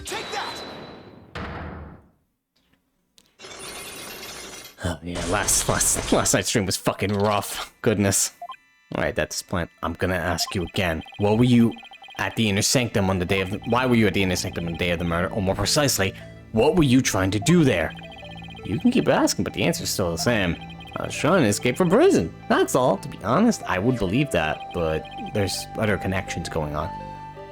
Take that! Yeah, last night's stream was fucking rough. Goodness. Alright, that's the plan. I'm gonna ask you again. What were you at the inner sanctum on the day of the... Why were you at the inner sanctum on the day of the murder? Or more precisely, what were you trying to do there? You can keep asking, but the answer's still the same. I was trying to escape from prison. That's all. To be honest, I would believe that, but there's other connections going on.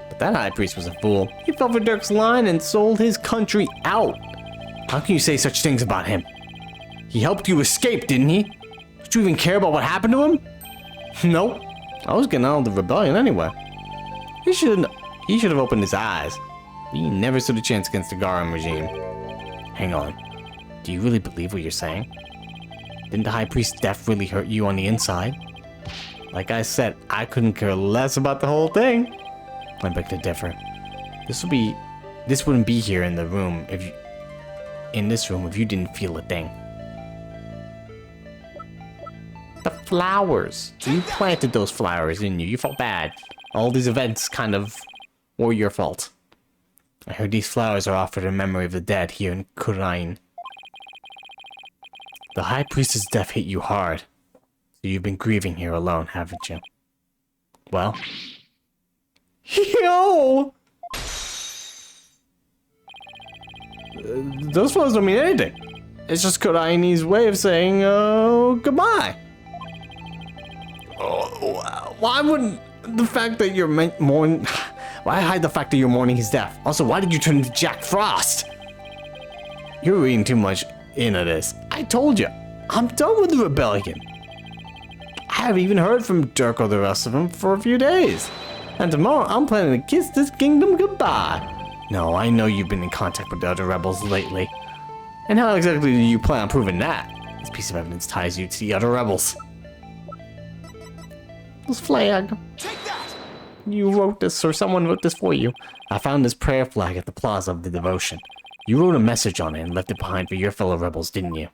But that high priest was a fool. He fell for Dirk's line and sold his country out. How can you say such things about him? He helped you escape, didn't he? Did you even care about what happened to him? Nope. I was getting out of the rebellion anyway. He should have opened his eyes. He never stood a chance against the Garan regime. Hang on. Do you really believe what you're saying? Didn't the high priest's death really hurt you on the inside? Like I said, I couldn't care less about the whole thing. I beg to differ. This wouldn't be here in the room if you didn't feel a thing. The flowers. You planted those flowers, didn't you? You felt bad. All these events kind of were your fault. I heard these flowers are offered in memory of the dead here in Kurain. The High Priestess' death hit you hard, so you've been grieving here alone, haven't you? Well... Yo! Those flowers don't mean anything. It's just Kuraini's way of saying, goodbye. Oh, why wouldn't the fact that you're mourning... Why hide the fact that you're mourning his death? Also, why did you turn into Jack Frost? You're reading too much into this. I told you, I'm done with the rebellion. I haven't even heard from Dirk or the rest of them for a few days. And tomorrow, I'm planning to kiss this kingdom goodbye. No, I know you've been in contact with the other rebels lately. And how exactly do you plan on proving that? This piece of evidence ties you to the other rebels. This flag. Take that! You wrote this, or someone wrote this for you. I found this prayer flag at the Plaza of the Devotion. You wrote a message on it and left it behind for your fellow rebels, didn't you?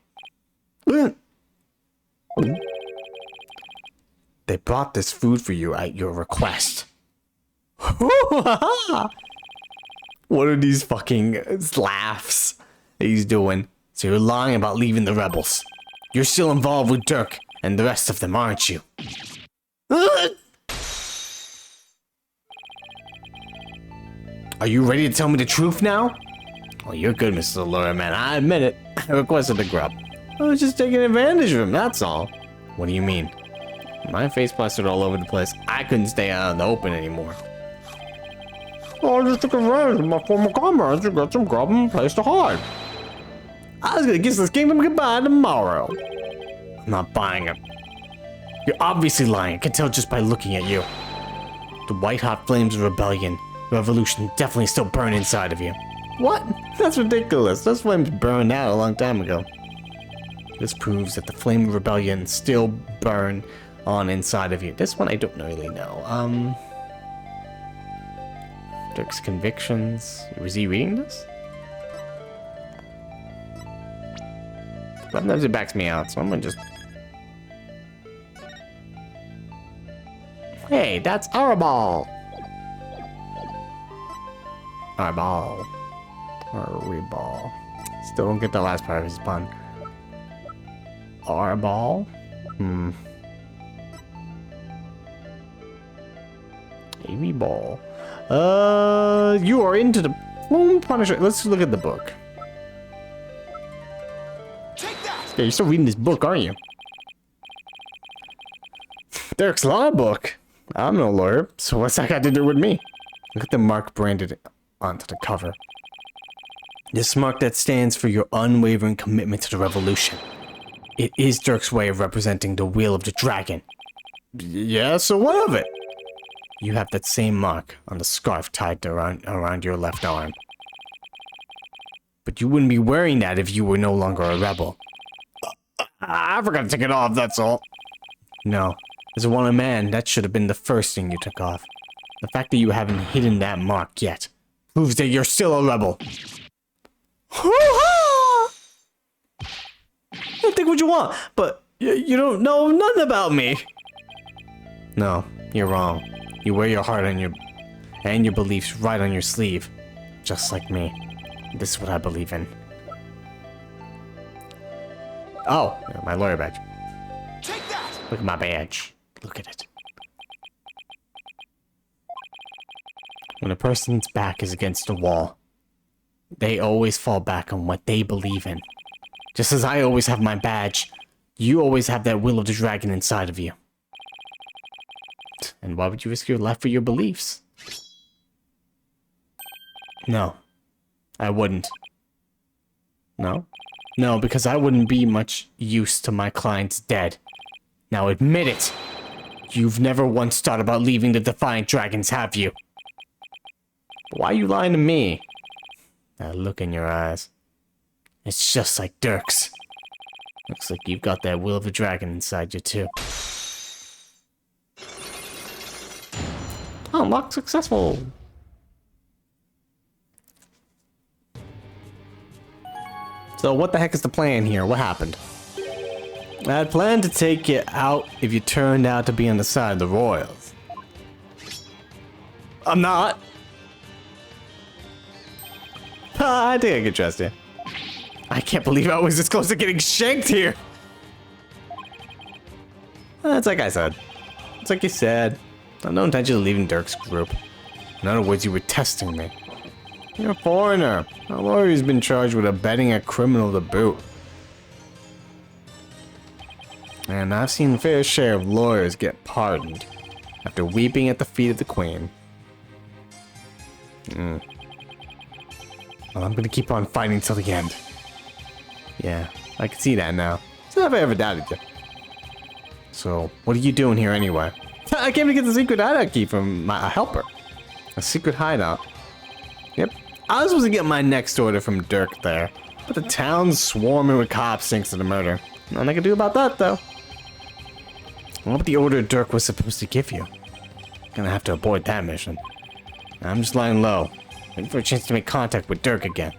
They brought this food for you at your request. What are these fucking laughs that he's doing? So you're lying about leaving the rebels. You're still involved with Dirk and the rest of them, aren't you? Are you ready to tell me the truth now? Oh, you're good, Mr. Lawyer, man. I admit it. I requested the grub. I was just taking advantage of him, that's all. What do you mean? My face plastered all over the place. I couldn't stay out in the open anymore. Oh, I just took advantage of my former comrades to get some grub and place to hide. I was gonna kiss this kingdom goodbye tomorrow. I'm not buying it. You're obviously lying. I can tell just by looking at you. The white-hot flames of rebellion, revolution definitely still burn inside of you. What? That's ridiculous. Those flames burned out a long time ago. This proves that the flame of rebellion still burn on inside of you. This one I don't really know. Dirk's convictions. Was he reading this? Sometimes it backs me out, so I'm gonna just... Hey, that's our ball! Our ball. Our ball. Still don't get the last part of his pun. Our ball? Heavy ball. You are into the Plume Punisher. Let's look at the book. Take that! Yeah, you're still reading this book, aren't you? Dirk's law book. I'm no lawyer, so what's that got to do with me? Look at the mark branded onto the cover. This mark that stands for your unwavering commitment to the revolution. It is Dirk's way of representing the will of the dragon. Yeah, so what of it? You have that same mark on the scarf tied around your left arm. But you wouldn't be wearing that if you were no longer a rebel. I forgot to take it off, that's all. No, as one a man, that should have been the first thing you took off. The fact that you haven't hidden that mark yet proves that you're still a rebel. You think what you want, but you don't know nothing about me. No, you're wrong. You wear your heart on your beliefs right on your sleeve, just like me. This is what I believe in. Oh, yeah, my lawyer badge. Take that! Look at my badge. Look at it. When a person's back is against a wall, they always fall back on what they believe in. Just as I always have my badge, you always have that will of the dragon inside of you. And why would you risk your life for your beliefs? No, I wouldn't. No? No, because I wouldn't be much use to my clients dead. Now admit it! You've never once thought about leaving the Defiant Dragons, have you? Why are you lying to me? That look in your eyes. It's just like Dirk's. Looks like you've got that will of a dragon inside you too. Unlock successful! So what the heck is the plan here? What happened? I had planned to take you out if you turned out to be on the side of the Royals. I'm not! I think I can trust you. I can't believe I was this close to getting shanked here! It's like I said. It's like you said. I have no intention of leaving Dirk's group. In other words, you were testing me. You're a foreigner. A lawyer who's been charged with abetting a criminal to boot. And I've seen a fair share of lawyers get pardoned after weeping at the feet of the Queen. Well, I'm gonna keep on fighting till the end. Yeah, I can see that now. It's not if I ever doubted you. So, what are you doing here anyway? I came to get the secret hideout key from my helper. A secret hideout. Yep, I was supposed to get my next order from Dirk there, but the town's swarming with cops thanks to the murder. Nothing I can do about that, though. What about the order Dirk was supposed to give you? Gonna have to abort that mission. I'm just lying low, waiting for a chance to make contact with Dirk again.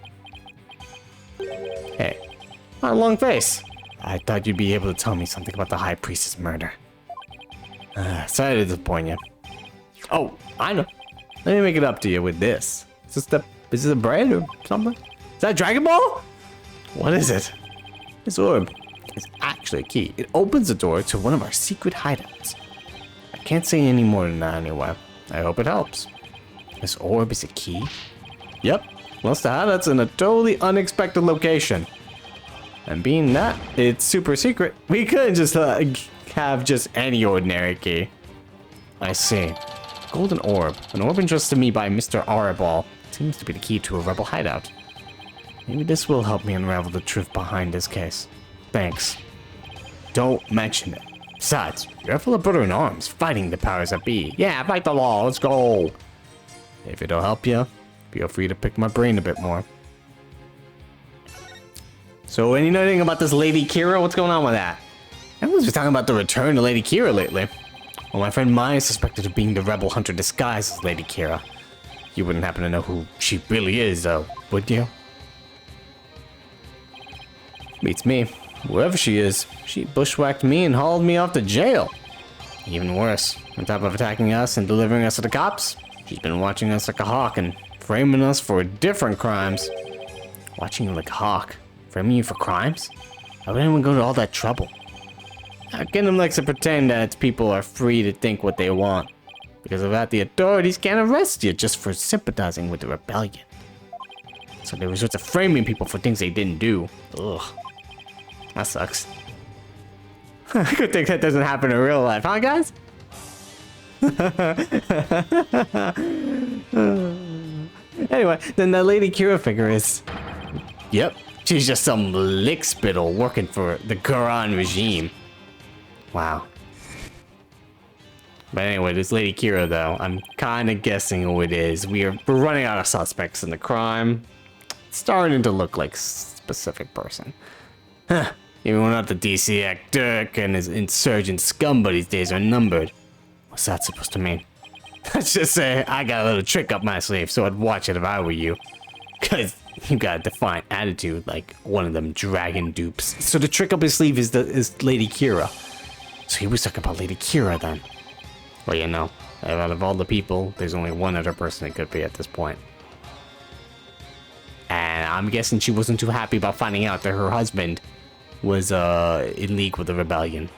Hey, what a long face. I thought you'd be able to tell me something about the High Priestess murder. Sorry to disappoint you. Oh, I know. Let me make it up to you with this. Is this a bread or something? Is that Dragon Ball? What is it? This orb is actually a key. It opens the door to one of our secret hideouts. I can't say any more than that anyway. I hope it helps. This orb is a key? Yep. Well, the hideout's in a totally unexpected location. And being that it's super secret, we couldn't just have just any ordinary key. I see. Golden orb. An orb entrusted to me by Mr. Arabal. Seems to be the key to a rebel hideout. Maybe this will help me unravel the truth behind this case. Thanks. Don't mention it. Besides, you're a fellow brother in arms, fighting the powers that be. Yeah, fight the law, let's go. If it'll help you, feel free to pick my brain a bit more. So, any nothing about this Lady Kira? What's going on with that? Everyone's been talking about the return to Lady Kira lately. Well, my friend Maya is suspected of being the rebel hunter disguised as Lady Kira. You wouldn't happen to know who she really is, though, would you? Beats me. Whoever she is, she bushwhacked me and hauled me off to jail. Even worse, on top of attacking us and delivering us to the cops, she's been watching us like a hawk and framing us for different crimes. Watching you like a hawk? Framing you for crimes? Why would anyone go to all that trouble? Gundam likes to pretend that its people are free to think what they want. Because of that, the authorities can't arrest you just for sympathizing with the rebellion. So they resort to framing people for things they didn't do. Ugh. That sucks. Good thing that doesn't happen in real life, huh, guys? Anyway, then that Lady Kira figure is... Yep, she's just some lickspittle working for the Goran regime. Wow. But anyway, this Lady Kira, though, I'm kind of guessing who it is. We're running out of suspects in the crime. It's starting to look like a specific person. Huh. Even without the DC act, Dirk and his insurgent scum buddies' days are numbered. What's that supposed to mean? Let's just say I got a little trick up my sleeve, so I'd watch it if I were you. Cause you got a defiant attitude like one of them dragon dupes. So the trick up his sleeve is Lady Kira. So he was talking about Lady Kira then. Well, you know, out of all the people, there's only one other person it could be at this point. And I'm guessing she wasn't too happy about finding out that her husband was in league with the rebellion.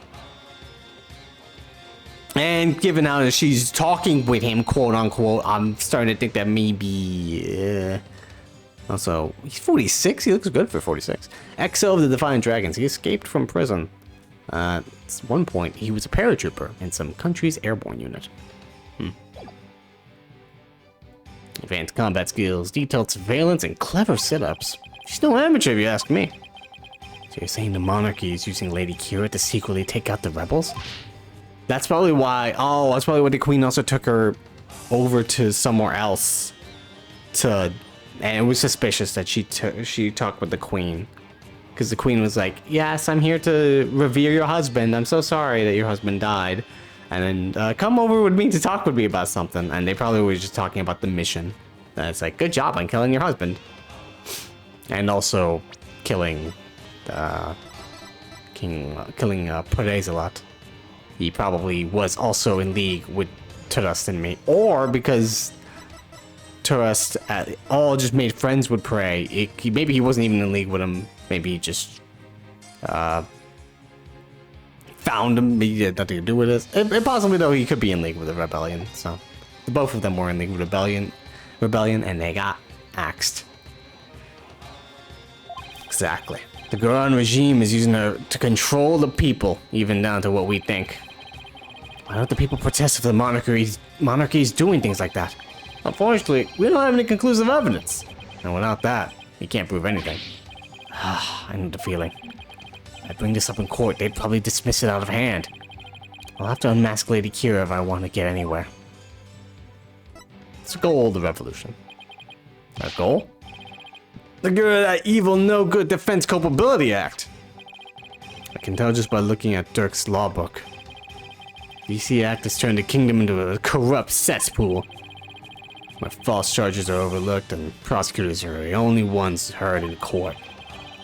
And given how that she's talking with him, quote unquote, I'm starting to think that maybe... Also, he's 46. He looks good for 46. XO of the Defiant Dragons. He escaped from prison. At one point, he was a paratrooper in some country's airborne unit. Advanced combat skills, detailed surveillance, and clever sit-ups. She's no amateur if you ask me. So you're saying the monarchy is using Lady Kira to secretly take out the rebels? That's probably why... Oh, that's probably why the queen also took her over to somewhere else to... And it was suspicious that she talked with the queen. Because the queen was like, yes, I'm here to revere your husband. I'm so sorry that your husband died. And then come over with me to talk with me about something. And they probably were just talking about the mission. And it's like, good job on killing your husband. And also killing Perez a lot. He probably was also in league with Turust and me. Or because Turust all just made friends with Prey. Maybe he wasn't even in league with him. Maybe he just found him. Maybe he had nothing to do with this. It possibly, though, he could be in league with the Rebellion. So both of them were in league with Rebellion, and they got axed. Exactly. The Goran regime is using her to control the people, even down to what we think. Why don't the people protest if the monarchy is doing things like that? Unfortunately, we don't have any conclusive evidence. And without that, we can't prove anything. I know the feeling. If I bring this up in court, they'd probably dismiss it out of hand. I'll have to unmask Lady Kira if I want to get anywhere. It's the goal of the revolution. A goal? The good of that evil no good Defense Culpability Act. I can tell just by looking at Dirk's law book. DC Act has turned the kingdom into a corrupt cesspool, where false charges are overlooked and prosecutors are the only ones heard in court.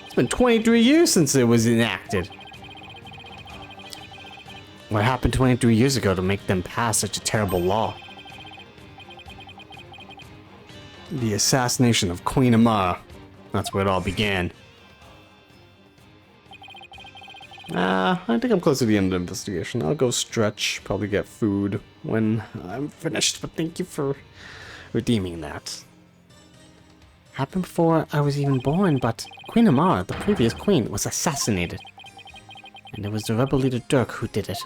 It's been 23 years since it was enacted. What happened 23 years ago to make them pass such a terrible law? The assassination of Queen Amara. That's where it all began. I think I'm close to the end of the investigation. I'll go stretch, probably get food when I'm finished, but thank you for redeeming that. Happened before I was even born, but Queen Amara, the previous queen, was assassinated. And it was the rebel leader Dirk who did it.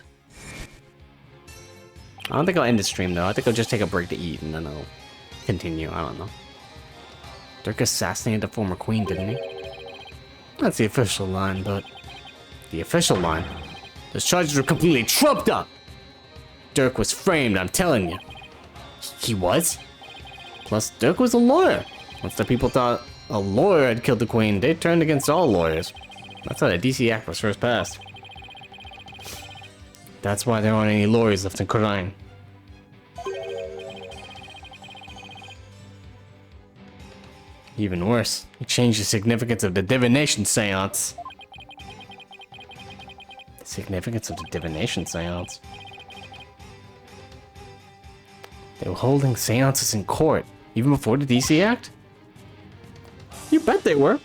I don't think I'll end the stream though. I think I'll just take a break to eat and then I'll continue. I don't know. Dirk assassinated the former queen, didn't he? That's the official line, but... The official line? Those charges were completely trumped up! Dirk was framed, I'm telling you. He was? Plus, Dirk was a lawyer. Once the people thought a lawyer had killed the queen, they turned against all lawyers. That's how the DC Act was first passed. That's why there aren't any lawyers left in Khura'in. Even worse, he changed the significance of the divination seance. The significance of the divination seance? They were holding seances in court, even before the DC Act? You bet they were.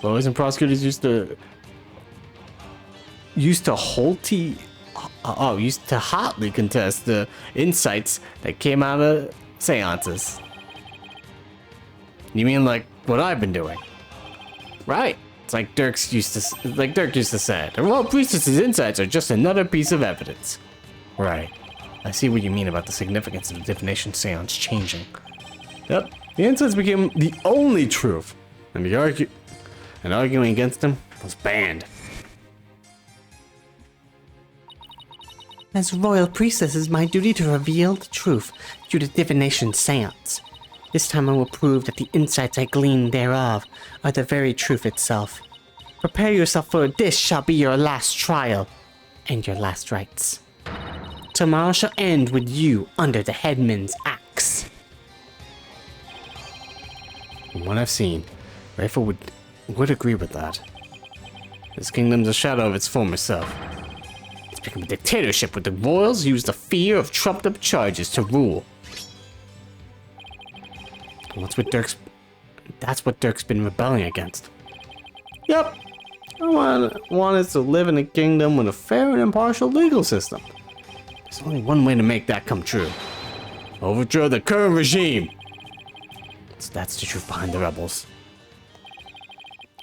Lawyers and prosecutors used to hotly contest the insights that came out of seances. You mean like what I've been doing? Right. It's like Dirk used to say. The royal priestess's insights are just another piece of evidence. Right. I see what you mean about the significance of the divination seance changing. Yep. The insights became the only truth, and arguing against them was banned. As royal priestess, it is my duty to reveal the truth through the divination seance. This time I will prove that the insights I gleaned thereof are the very truth itself. Prepare yourself, for this shall be your last trial, and your last rites. Tomorrow shall end with you under the headman's axe. From what I've seen, Rayful would agree with that. This kingdom's a shadow of its former self. It's become a dictatorship where the royals use the fear of trumped-up charges to rule. And that's what Dirk's been rebelling against. Yep. I want us to live in a kingdom with a fair and impartial legal system. There's only one way to make that come true. Overthrow the current regime. So that's the truth behind the rebels.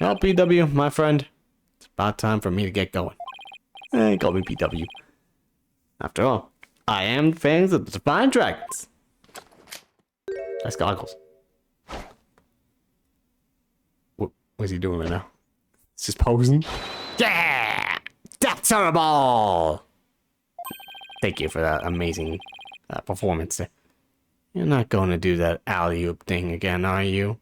Well, PW, my friend, it's about time for me to get going. Call me PW. After all, I am the fangs of the Divine Dragons. Nice goggles. What's he doing right now? It's just posing. Yeah! That's terrible! Thank you for that amazing performance. You're not going to do that alley-oop thing again, are you?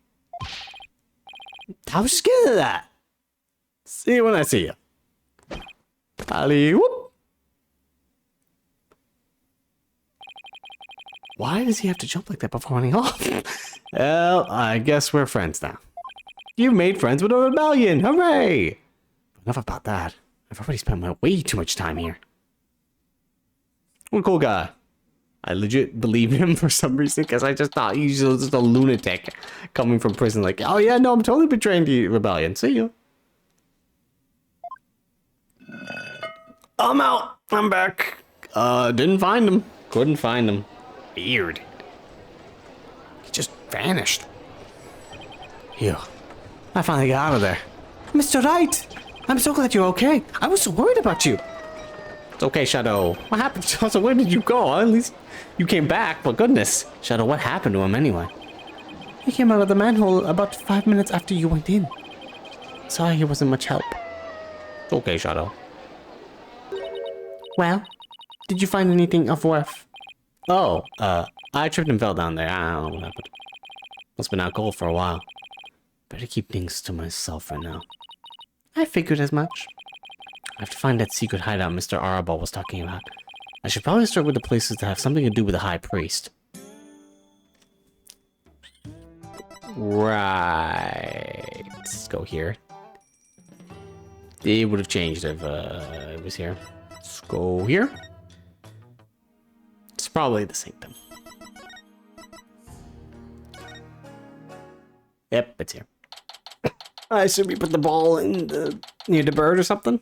I was scared of that. See you when I see you. Alley-whoop. Why does he have to jump like that before running off? Well, I guess we're friends now. You made friends with a rebellion. Hooray! Enough about that. I've already spent way too much time here. What a cool guy. I legit believe him for some reason, because I just thought he was just a lunatic coming from prison like, oh yeah, no, I'm totally betraying the rebellion. See you. I'm out. I'm back. Didn't find him. Couldn't find him. Weird. He just vanished. Phew. I finally got out of there. Mr. Wright! I'm so glad you're okay. I was so worried about you. It's okay, Shadow. What happened? So where did you go? At least you came back, but goodness. Shadow, what happened to him anyway? He came out of the manhole about 5 minutes after you went in. Sorry he wasn't much help. It's okay, Shadow. Well, did you find anything of worth? Oh, I tripped and fell down there. I don't know what happened. Must been out cold for a while. Better keep things to myself right now. I figured as much. I have to find that secret hideout Mr. Arabal was talking about. I should probably start with the places that have something to do with the High Priest. Right. Let's go here. It would have changed if it was here. Let's go here. It's probably the sanctum. Yep, it's here. I should we put the ball in near the bird or something?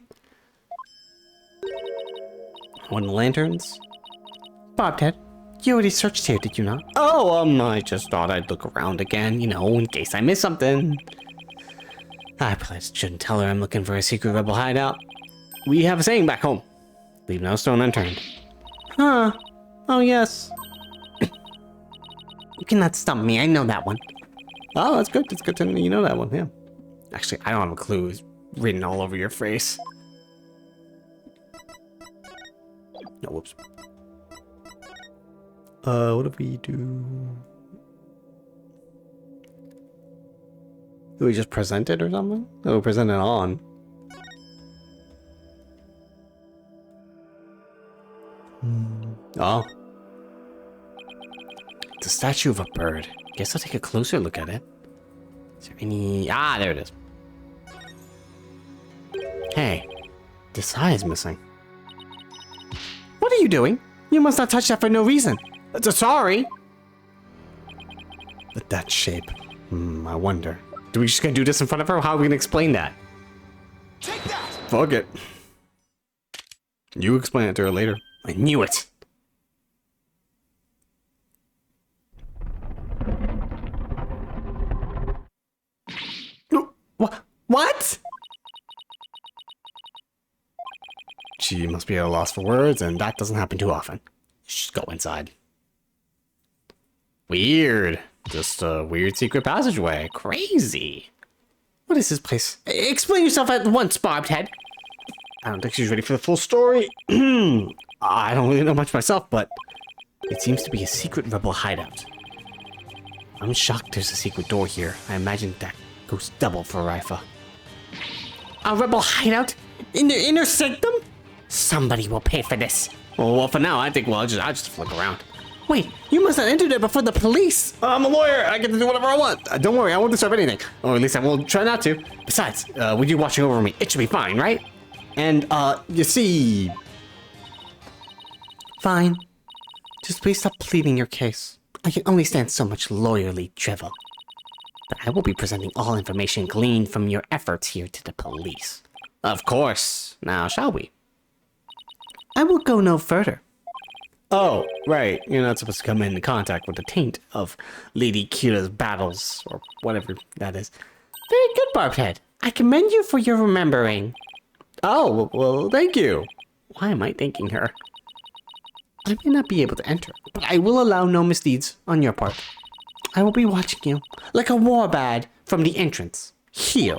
One of the lanterns? Bobcat, you already searched here, did you not? Oh, I just thought I'd look around again, you know, in case I missed something. I probably shouldn't tell her I'm looking for a secret rebel hideout. We have a saying back home. Leave no stone unturned. Huh. Oh, yes. You cannot stump me, I know that one. Oh, that's good. It's good to know you know that one, yeah. Actually, I don't have a clue. It's written all over your face. No, whoops. What do we do? Do we just present it or something? Oh, present it on. Oh. It's a statue of a bird. Guess I'll take a closer look at it. Is there any... Ah, there it is. Hey, this eye is missing. What are you doing? You must not touch that for no reason. Sorry. But that shape. I wonder. Do we just gonna do this in front of her? How are we gonna explain that? Take that! Fuck it. You explain it to her later. I knew it. What? She must be at a loss for words, and that doesn't happen too often. Just go inside. Weird. Just a weird secret passageway. Crazy. What is this place? Explain yourself at once, Bobhead. I don't think she's ready for the full story. I don't really know much myself, but it seems to be a secret rebel hideout. I'm shocked there's a secret door here. I imagine that goes double for Rifa. A rebel hideout? In the inner sanctum? Somebody will pay for this. Well, for now, I think, well, I'll just look around. Wait, you must not enter there before the police. I'm a lawyer. I get to do whatever I want. Don't worry, I won't disturb anything. Or at least I will try not to. Besides, with you watching over me, it should be fine, right? And, you see... Fine. Just please stop pleading your case. I can only stand so much lawyerly drivel. But I will be presenting all information gleaned from your efforts here to the police. Of course. Now, shall we? I will go no further. Oh, right. You're not supposed to come into contact with the taint of Lady Kira's battles, or whatever that is. Very good, Barbhead. I commend you for your remembering. Oh, well, thank you. Why am I thanking her? I may not be able to enter, but I will allow no misdeeds on your part. I will be watching you, like a warbad, from the entrance. Here.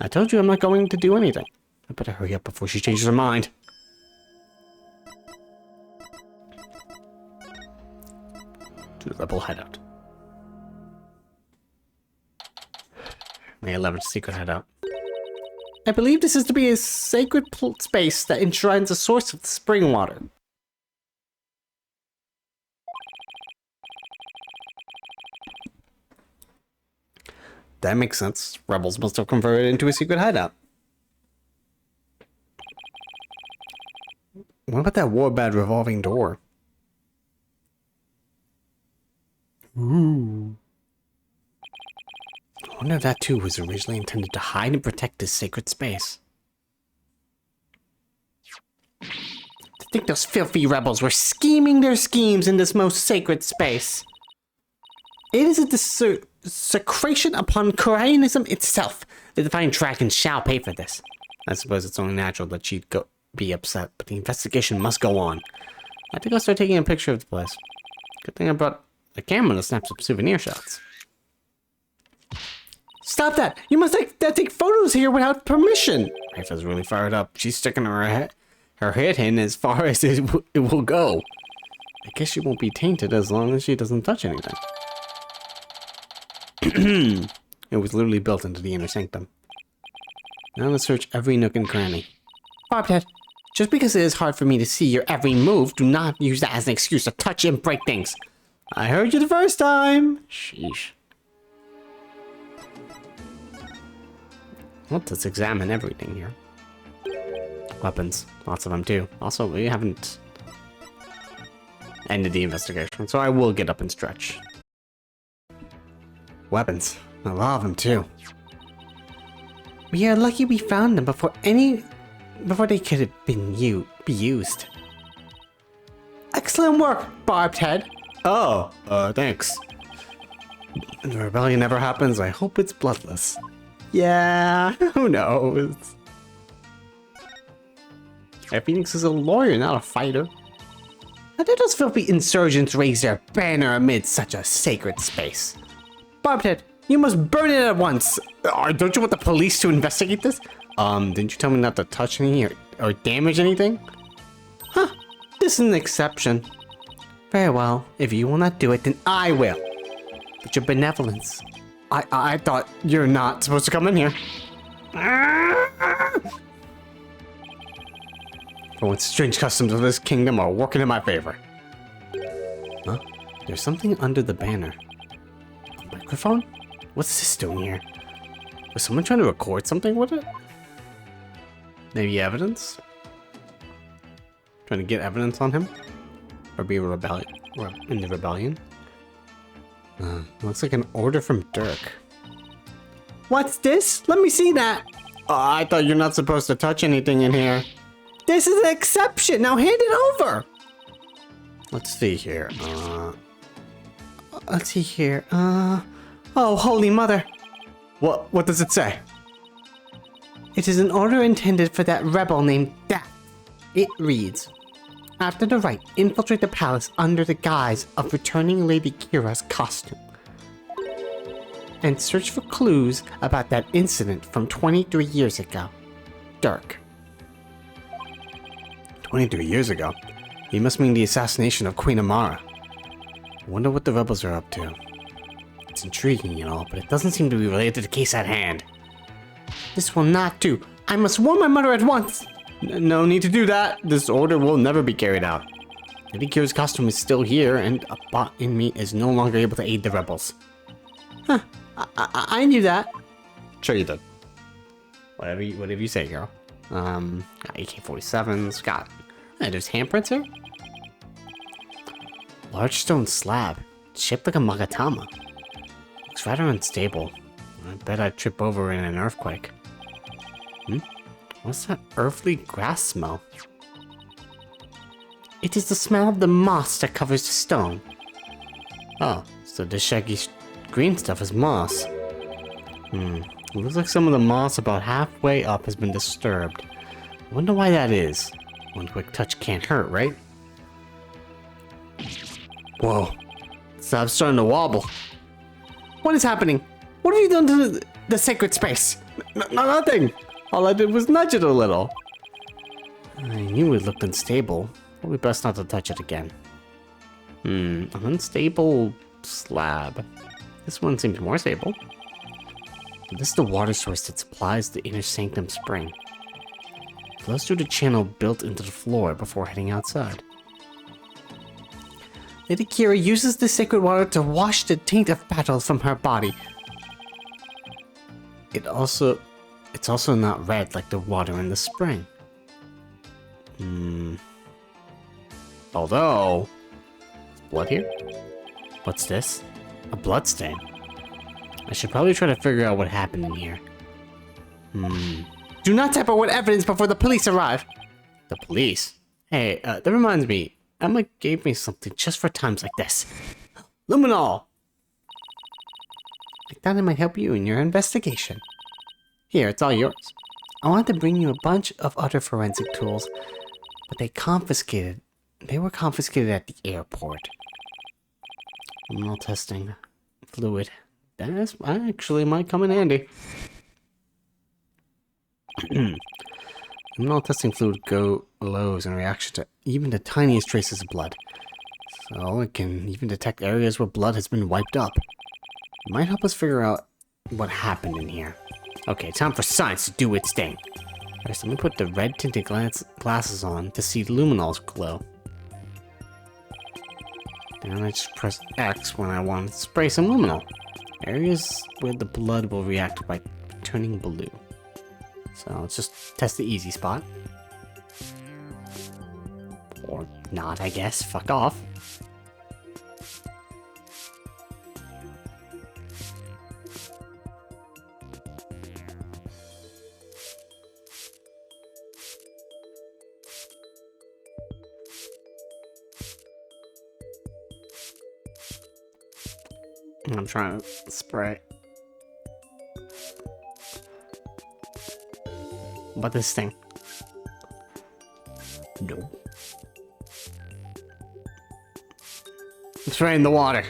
I told you I'm not going to do anything. I better hurry up before she changes her mind. To the rebel hideout. May 11th secret hideout. I believe this is to be a sacred space that enshrines a source of the spring water. That makes sense. Rebels must have converted it into a secret hideout. What about that warbad revolving door? Ooh. I wonder if that too was originally intended to hide and protect this sacred space. To think those filthy rebels were scheming their schemes in this most sacred space. It is a desecration upon Koreanism itself. The divine dragon shall pay for this. I suppose it's only natural that she'd be upset, but the investigation must go on. I think I'll start taking a picture of the place. Good thing I brought a camera to snap some souvenir shots. Stop that! You must take photos here without permission! Rifa's really fired up. She's sticking her head in as far as it will go. I guess she won't be tainted as long as she doesn't touch anything. It was literally built into the inner sanctum. Now let's search every nook and cranny. Bobcat, just because it is hard for me to see your every move, do not use that as an excuse to touch and break things. I heard you the first time. Sheesh. Well, let's examine everything here. Weapons. Lots of them too. Also, we haven't ended the investigation, so I will get up and stretch. Weapons. A lot of them too. We are lucky we found them before they could have been be used. Excellent work, Barbed Head. Oh, thanks. If the rebellion never happens, I hope it's bloodless. Yeah, who knows? Phoenix is a lawyer, not a fighter. How did those filthy insurgents raise their banner amid such a sacred space? Barbed Head, you must burn it at once! Don't you want the police to investigate this? Didn't you tell me not to touch any or damage anything? Huh, this is an exception. Very well, if you will not do it, then I will. But your benevolence... I thought you're not supposed to come in here. For once, strange customs of this kingdom are working in my favor. Huh? There's something under the banner. A microphone? What's this doing here? Was someone trying to record something with it? Maybe evidence? Trying to get evidence on him? Or be a rebellion? Or in the rebellion? Looks like an order from Dirk. What's this? Let me see that! I thought you're not supposed to touch anything in here. This is an exception! Now hand it over! Let's see here. Let's see here. Oh, Holy Mother! What does it say? It is an order intended for that rebel named Death. It reads, after the rite, infiltrate the palace under the guise of returning Lady Kira's costume. And search for clues about that incident from 23 years ago. Dirk. 23 years ago? He must mean the assassination of Queen Amara. I wonder what the rebels are up to. It's intriguing and all, but it doesn't seem to be related to the case at hand. This will not do. I must warn my mother at once! No need to do that. This order will never be carried out. Lady Kira's costume is still here, and a bot in me is no longer able to aid the rebels. Huh. I knew that. Sure you did. Whatever you say, girl. AK-47s. Got. Hey, there's handprints here? Large stone slab. Shaped like a magatama. Looks rather unstable. I bet I'd trip over in an earthquake. What's that earthly grass smell? It is the smell of the moss that covers the stone. Oh, so this shaggy green stuff is moss. It looks like some of the moss about halfway up has been disturbed. I wonder why that is. One quick touch can't hurt, right? Whoa. Stop starting to wobble. What is happening? What have you done to the sacred space? Nothing. All I did was nudge it a little. I knew it looked unstable. Probably best not to touch it again. An unstable slab. This one seems more stable. This is the water source that supplies the inner sanctum spring. It flows through the channel built into the floor before heading outside. Lady Kira uses the sacred water to wash the taint of battle from her body. It's also not red like the water in the spring. Although... blood here? What's this? A blood stain. I should probably try to figure out what happened in here. Do not tamper with evidence before the police arrive! The police? Hey, that reminds me. Emma gave me something just for times like this. Luminol! I thought it might help you in your investigation. Here, it's all yours. I wanted to bring you a bunch of other forensic tools, but they were confiscated at the airport. Criminal testing fluid. That actually might come in handy. Criminal testing fluid glows in reaction to even the tiniest traces of blood. So it can even detect areas where blood has been wiped up. It might help us figure out what happened in here. Okay, time for science to do its thing. First, let me put the red tinted glasses on to see luminals glow. And I just press X when I want to spray some luminol. Areas where the blood will react by turning blue. So let's just test the easy spot. Or not, I guess. Fuck off. I'm trying to spray. What this thing? No. I'm spraying the water.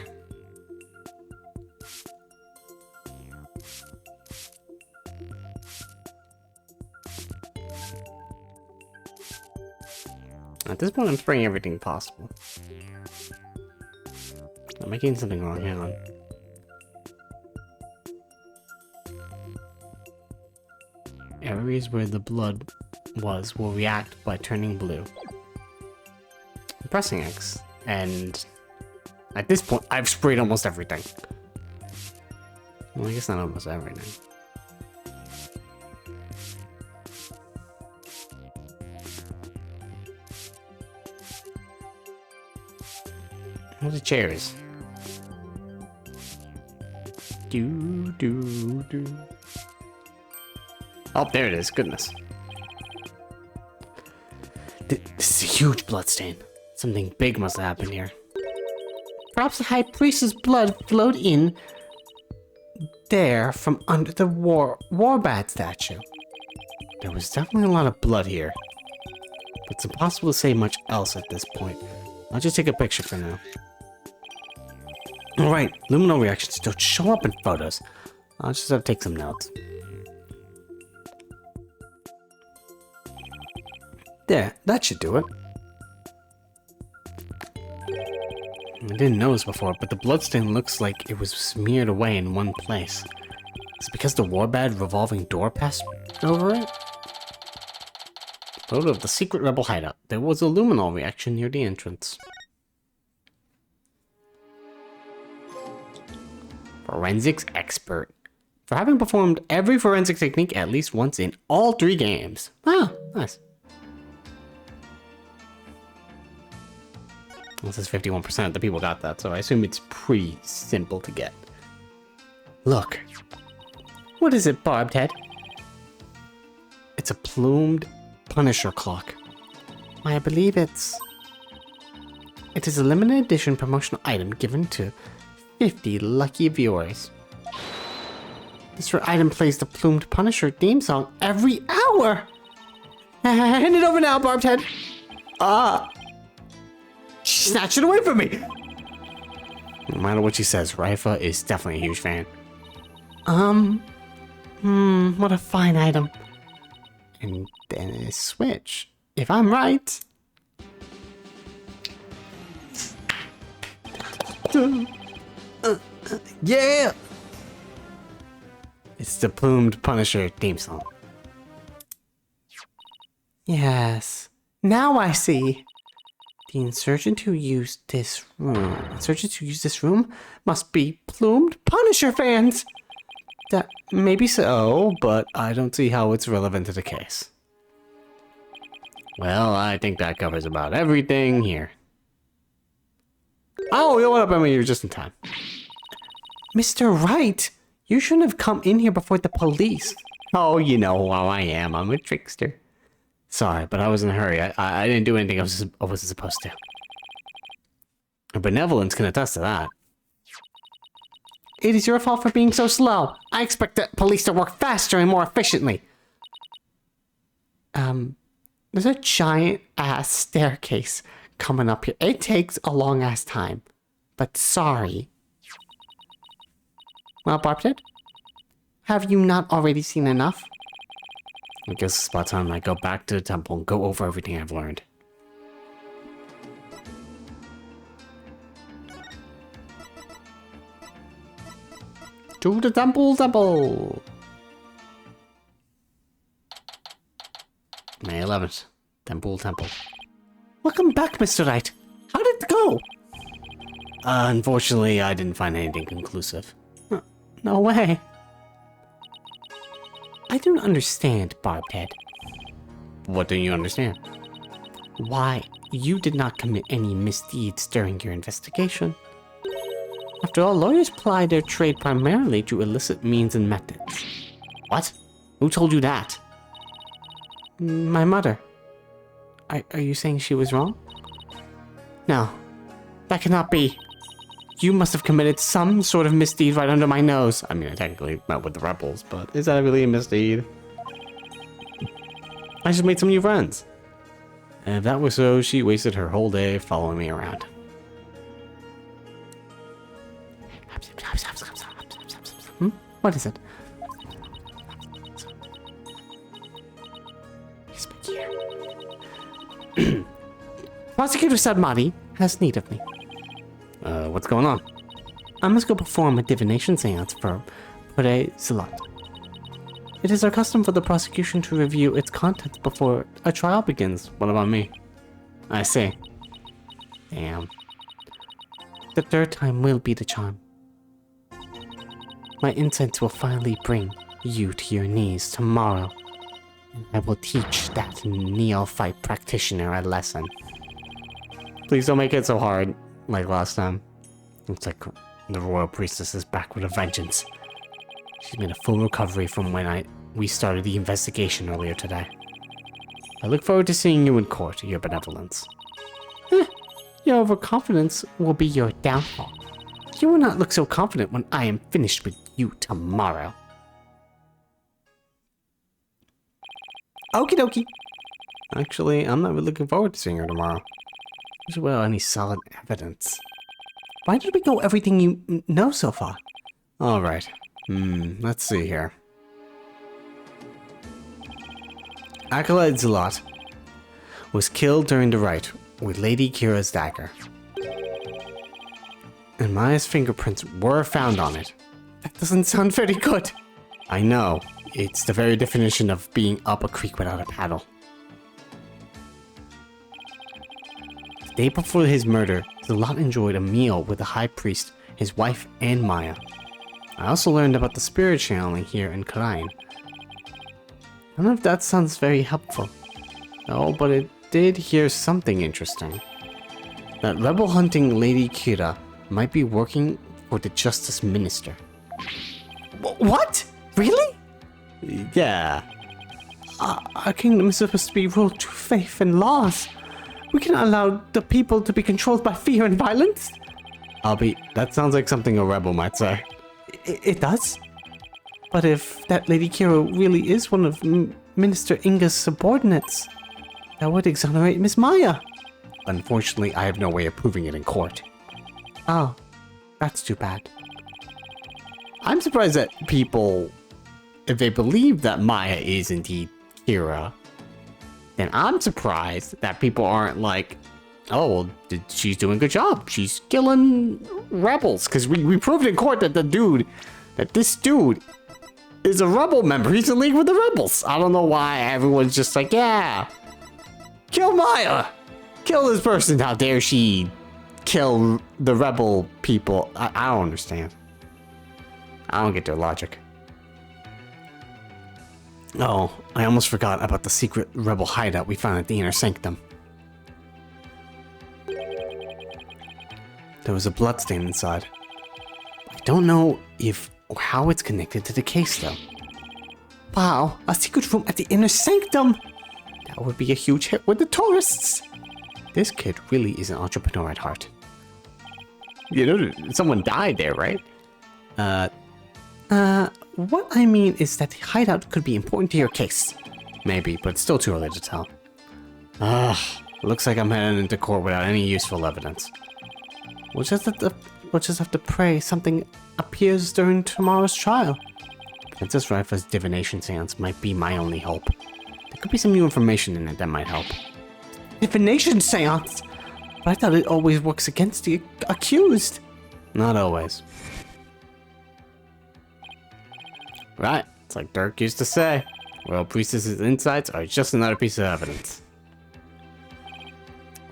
At this point, I'm spraying everything possible. I'm making something wrong. Hang on. Areas where the blood was will react by turning blue. I'm pressing X, and at this point, I've sprayed almost everything. Well, I guess not almost everything. What are the chairs? Do. Oh, there it is. Goodness. This is a huge bloodstain. Something big must have happened here. Perhaps the High Priestess blood flowed in there from under the Warbat statue. There was definitely a lot of blood here. It's impossible to say much else at this point. I'll just take a picture for now. Alright, luminol reactions don't show up in photos. I'll just have to take some notes. There, that should do it. I didn't notice before, but the bloodstain looks like it was smeared away in one place. Is it because the Warbad revolving door passed over it? Photo of the secret rebel hideout. There was a luminol reaction near the entrance. Forensics expert. For having performed every forensic technique at least once in all 3 games. Ah, nice. This is 51% of the people got that, so I assume it's pretty simple to get. Look. What is it, Barbed Head? It's a plumed Punisher clock. I believe it is a limited edition promotional item given to 50 lucky viewers. This rare item plays the plumed Punisher theme song every hour. Hand it over now, Barbed Head. She snatched it away from me! No matter what she says, Raifa is definitely a huge fan. What a fine item. And then a switch. If I'm right. Yeah! It's the plumed Punisher theme song. Yes. Now I see. The insurgents who use this room must be plumed Punisher fans. That may be so, but I don't see how it's relevant to the case. Well, I think that covers about everything here. Oh, yo, what up, Emily? You're just in time. Mr. Wright, you shouldn't have come in here before the police. Oh, you know how I am. I'm a trickster. Sorry, but I was in a hurry. I didn't do anything I wasn't supposed to. Benevolence can attest to that. It is your fault for being so slow. I expect the police to work faster and more efficiently. There's a giant-ass staircase coming up here. It takes a long-ass time. But sorry. Well, Barbed, have you not already seen enough? I guess it's about time I go back to the temple and go over everything I've learned. To the temple. May 11th. Temple. Welcome back, Mr. Wright. How did it go? Unfortunately, I didn't find anything conclusive. No way. I don't understand, Barbed Head. What don't you understand? Why you did not commit any misdeeds during your investigation. After all, lawyers ply their trade primarily to illicit means and methods. What? Who told you that? My mother. Are you saying she was wrong? No, that cannot be. You must have committed some sort of misdeed right under my nose. I mean, I technically met with the rebels, but is that really a misdeed? I just made some new friends. And if that was so, she wasted her whole day following me around. What is it? He's back here. Prosecutor Sadmati has need of me. What's going on? I must go perform a divination seance for Pure Salat. It is our custom for the prosecution to review its contents before a trial begins. What about me? I see. Damn. The third time will be the charm. My incense will finally bring you to your knees tomorrow. And I will teach that neophyte practitioner a lesson. Please don't make it so hard, like last time. Looks like the royal priestess is back with a vengeance. She's made a full recovery from when we started the investigation earlier today. I look forward to seeing you in court, your benevolence. Your overconfidence will be your downfall. You will not look so confident when I am finished with you tomorrow. Okie dokie. Actually, I'm not really looking forward to seeing her tomorrow. As well, any solid evidence. Why did we go everything you know so far? Alright. Let's see here. Acolyte Zalat was killed during the rite with Lady Kira's dagger. And Maya's fingerprints were found on it. That doesn't sound very good. I know. It's the very definition of being up a creek without a paddle. The day before his murder, Zalat enjoyed a meal with the high priest, his wife, and Maya. I also learned about the spirit channeling here in Karain. None of that sounds very helpful. Oh, but it did hear something interesting. That rebel hunting Lady Kira might be working for the Justice Minister. What? Really? Yeah. Our kingdom is supposed to be ruled through faith and laws. We cannot allow the people to be controlled by fear and violence. That sounds like something a rebel might say. It does? But if that Lady Kira really is one of Minister Inga's subordinates, that would exonerate Miss Maya. Unfortunately, I have no way of proving it in court. Oh, that's too bad. I'm surprised that people, if they believe that Maya is indeed Kira, then I'm surprised that people aren't like, oh, well, she's doing a good job. She's killing rebels. Because we proved in court that this dude is a rebel member. He's in league with the rebels. I don't know why everyone's just like, yeah, kill Maya. Kill this person. How dare she kill the rebel people? I don't understand. I don't get their logic. Oh, I almost forgot about the secret rebel hideout we found at the Inner Sanctum. There was a bloodstain inside. I don't know if or how it's connected to the case, though. Wow, a secret room at the Inner Sanctum! That would be a huge hit with the tourists! This kid really is an entrepreneur at heart. You know, someone died there, right? What I mean is that the hideout could be important to your case. Maybe, but it's still too early to tell. Looks like I'm heading into court without any useful evidence. We'll just have to pray something appears during tomorrow's trial. Princess Raifa's divination seance might be my only hope. There could be some new information in it that might help. Divination seance? But I thought it always works against the accused. Not always. Right. It's like Dirk used to say. Royal Priestess's insights are just another piece of evidence.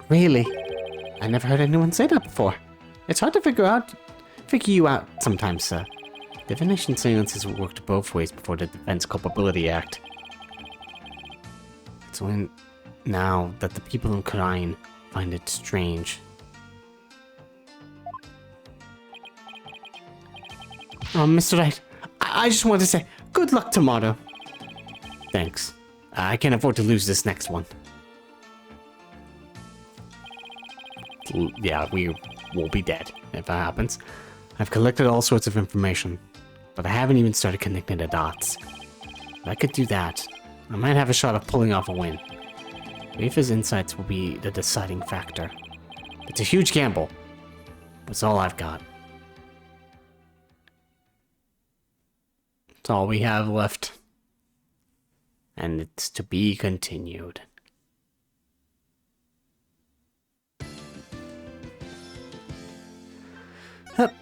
Really? I never heard anyone say that before. It's hard to figure you out sometimes, sir. Divination seances worked both ways before the Defense Culpability Act. It's only now that the people in Karain find it strange. Oh, Mr. Wright, I just wanted to say good luck tomorrow. Thanks. I can't afford to lose this next one. Yeah, we will be dead if that happens. I've collected all sorts of information, but I haven't even started connecting the dots. If I could do that, I might have a shot of pulling off a win. Rafa's insights will be the deciding factor. It's a huge gamble, but it's all I've got. It's all we have left. And it's to be continued.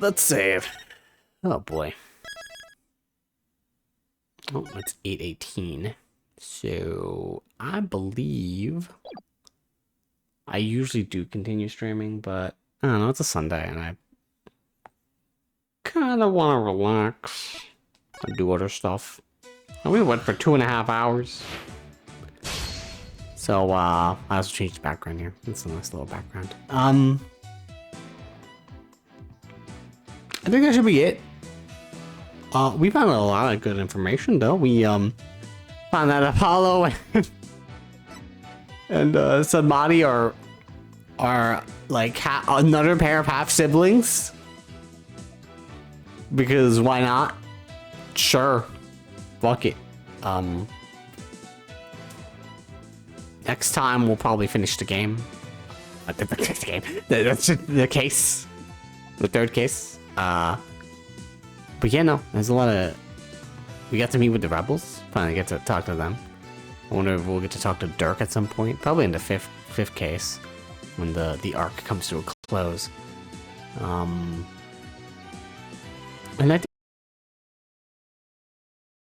Let's save. Oh boy. Oh, it's 8:18. So I believe I usually do continue streaming, but I don't know, it's a Sunday and I kind of want to relax and do other stuff. And we went for 2.5 hours. So I also changed the background here. It's a nice little background. I think that should be it. We found a lot of good information though. We found that Apollo and Sadmati are like another pair of half siblings. Because why not? Sure. Fuck it. Next time we'll probably finish the game. The case. The third case. But yeah, no, there's a lot of... We got to meet with the rebels. Finally get to talk to them. I wonder if we'll get to talk to Dirk at some point. Probably in the fifth case. When the arc comes to a close. And I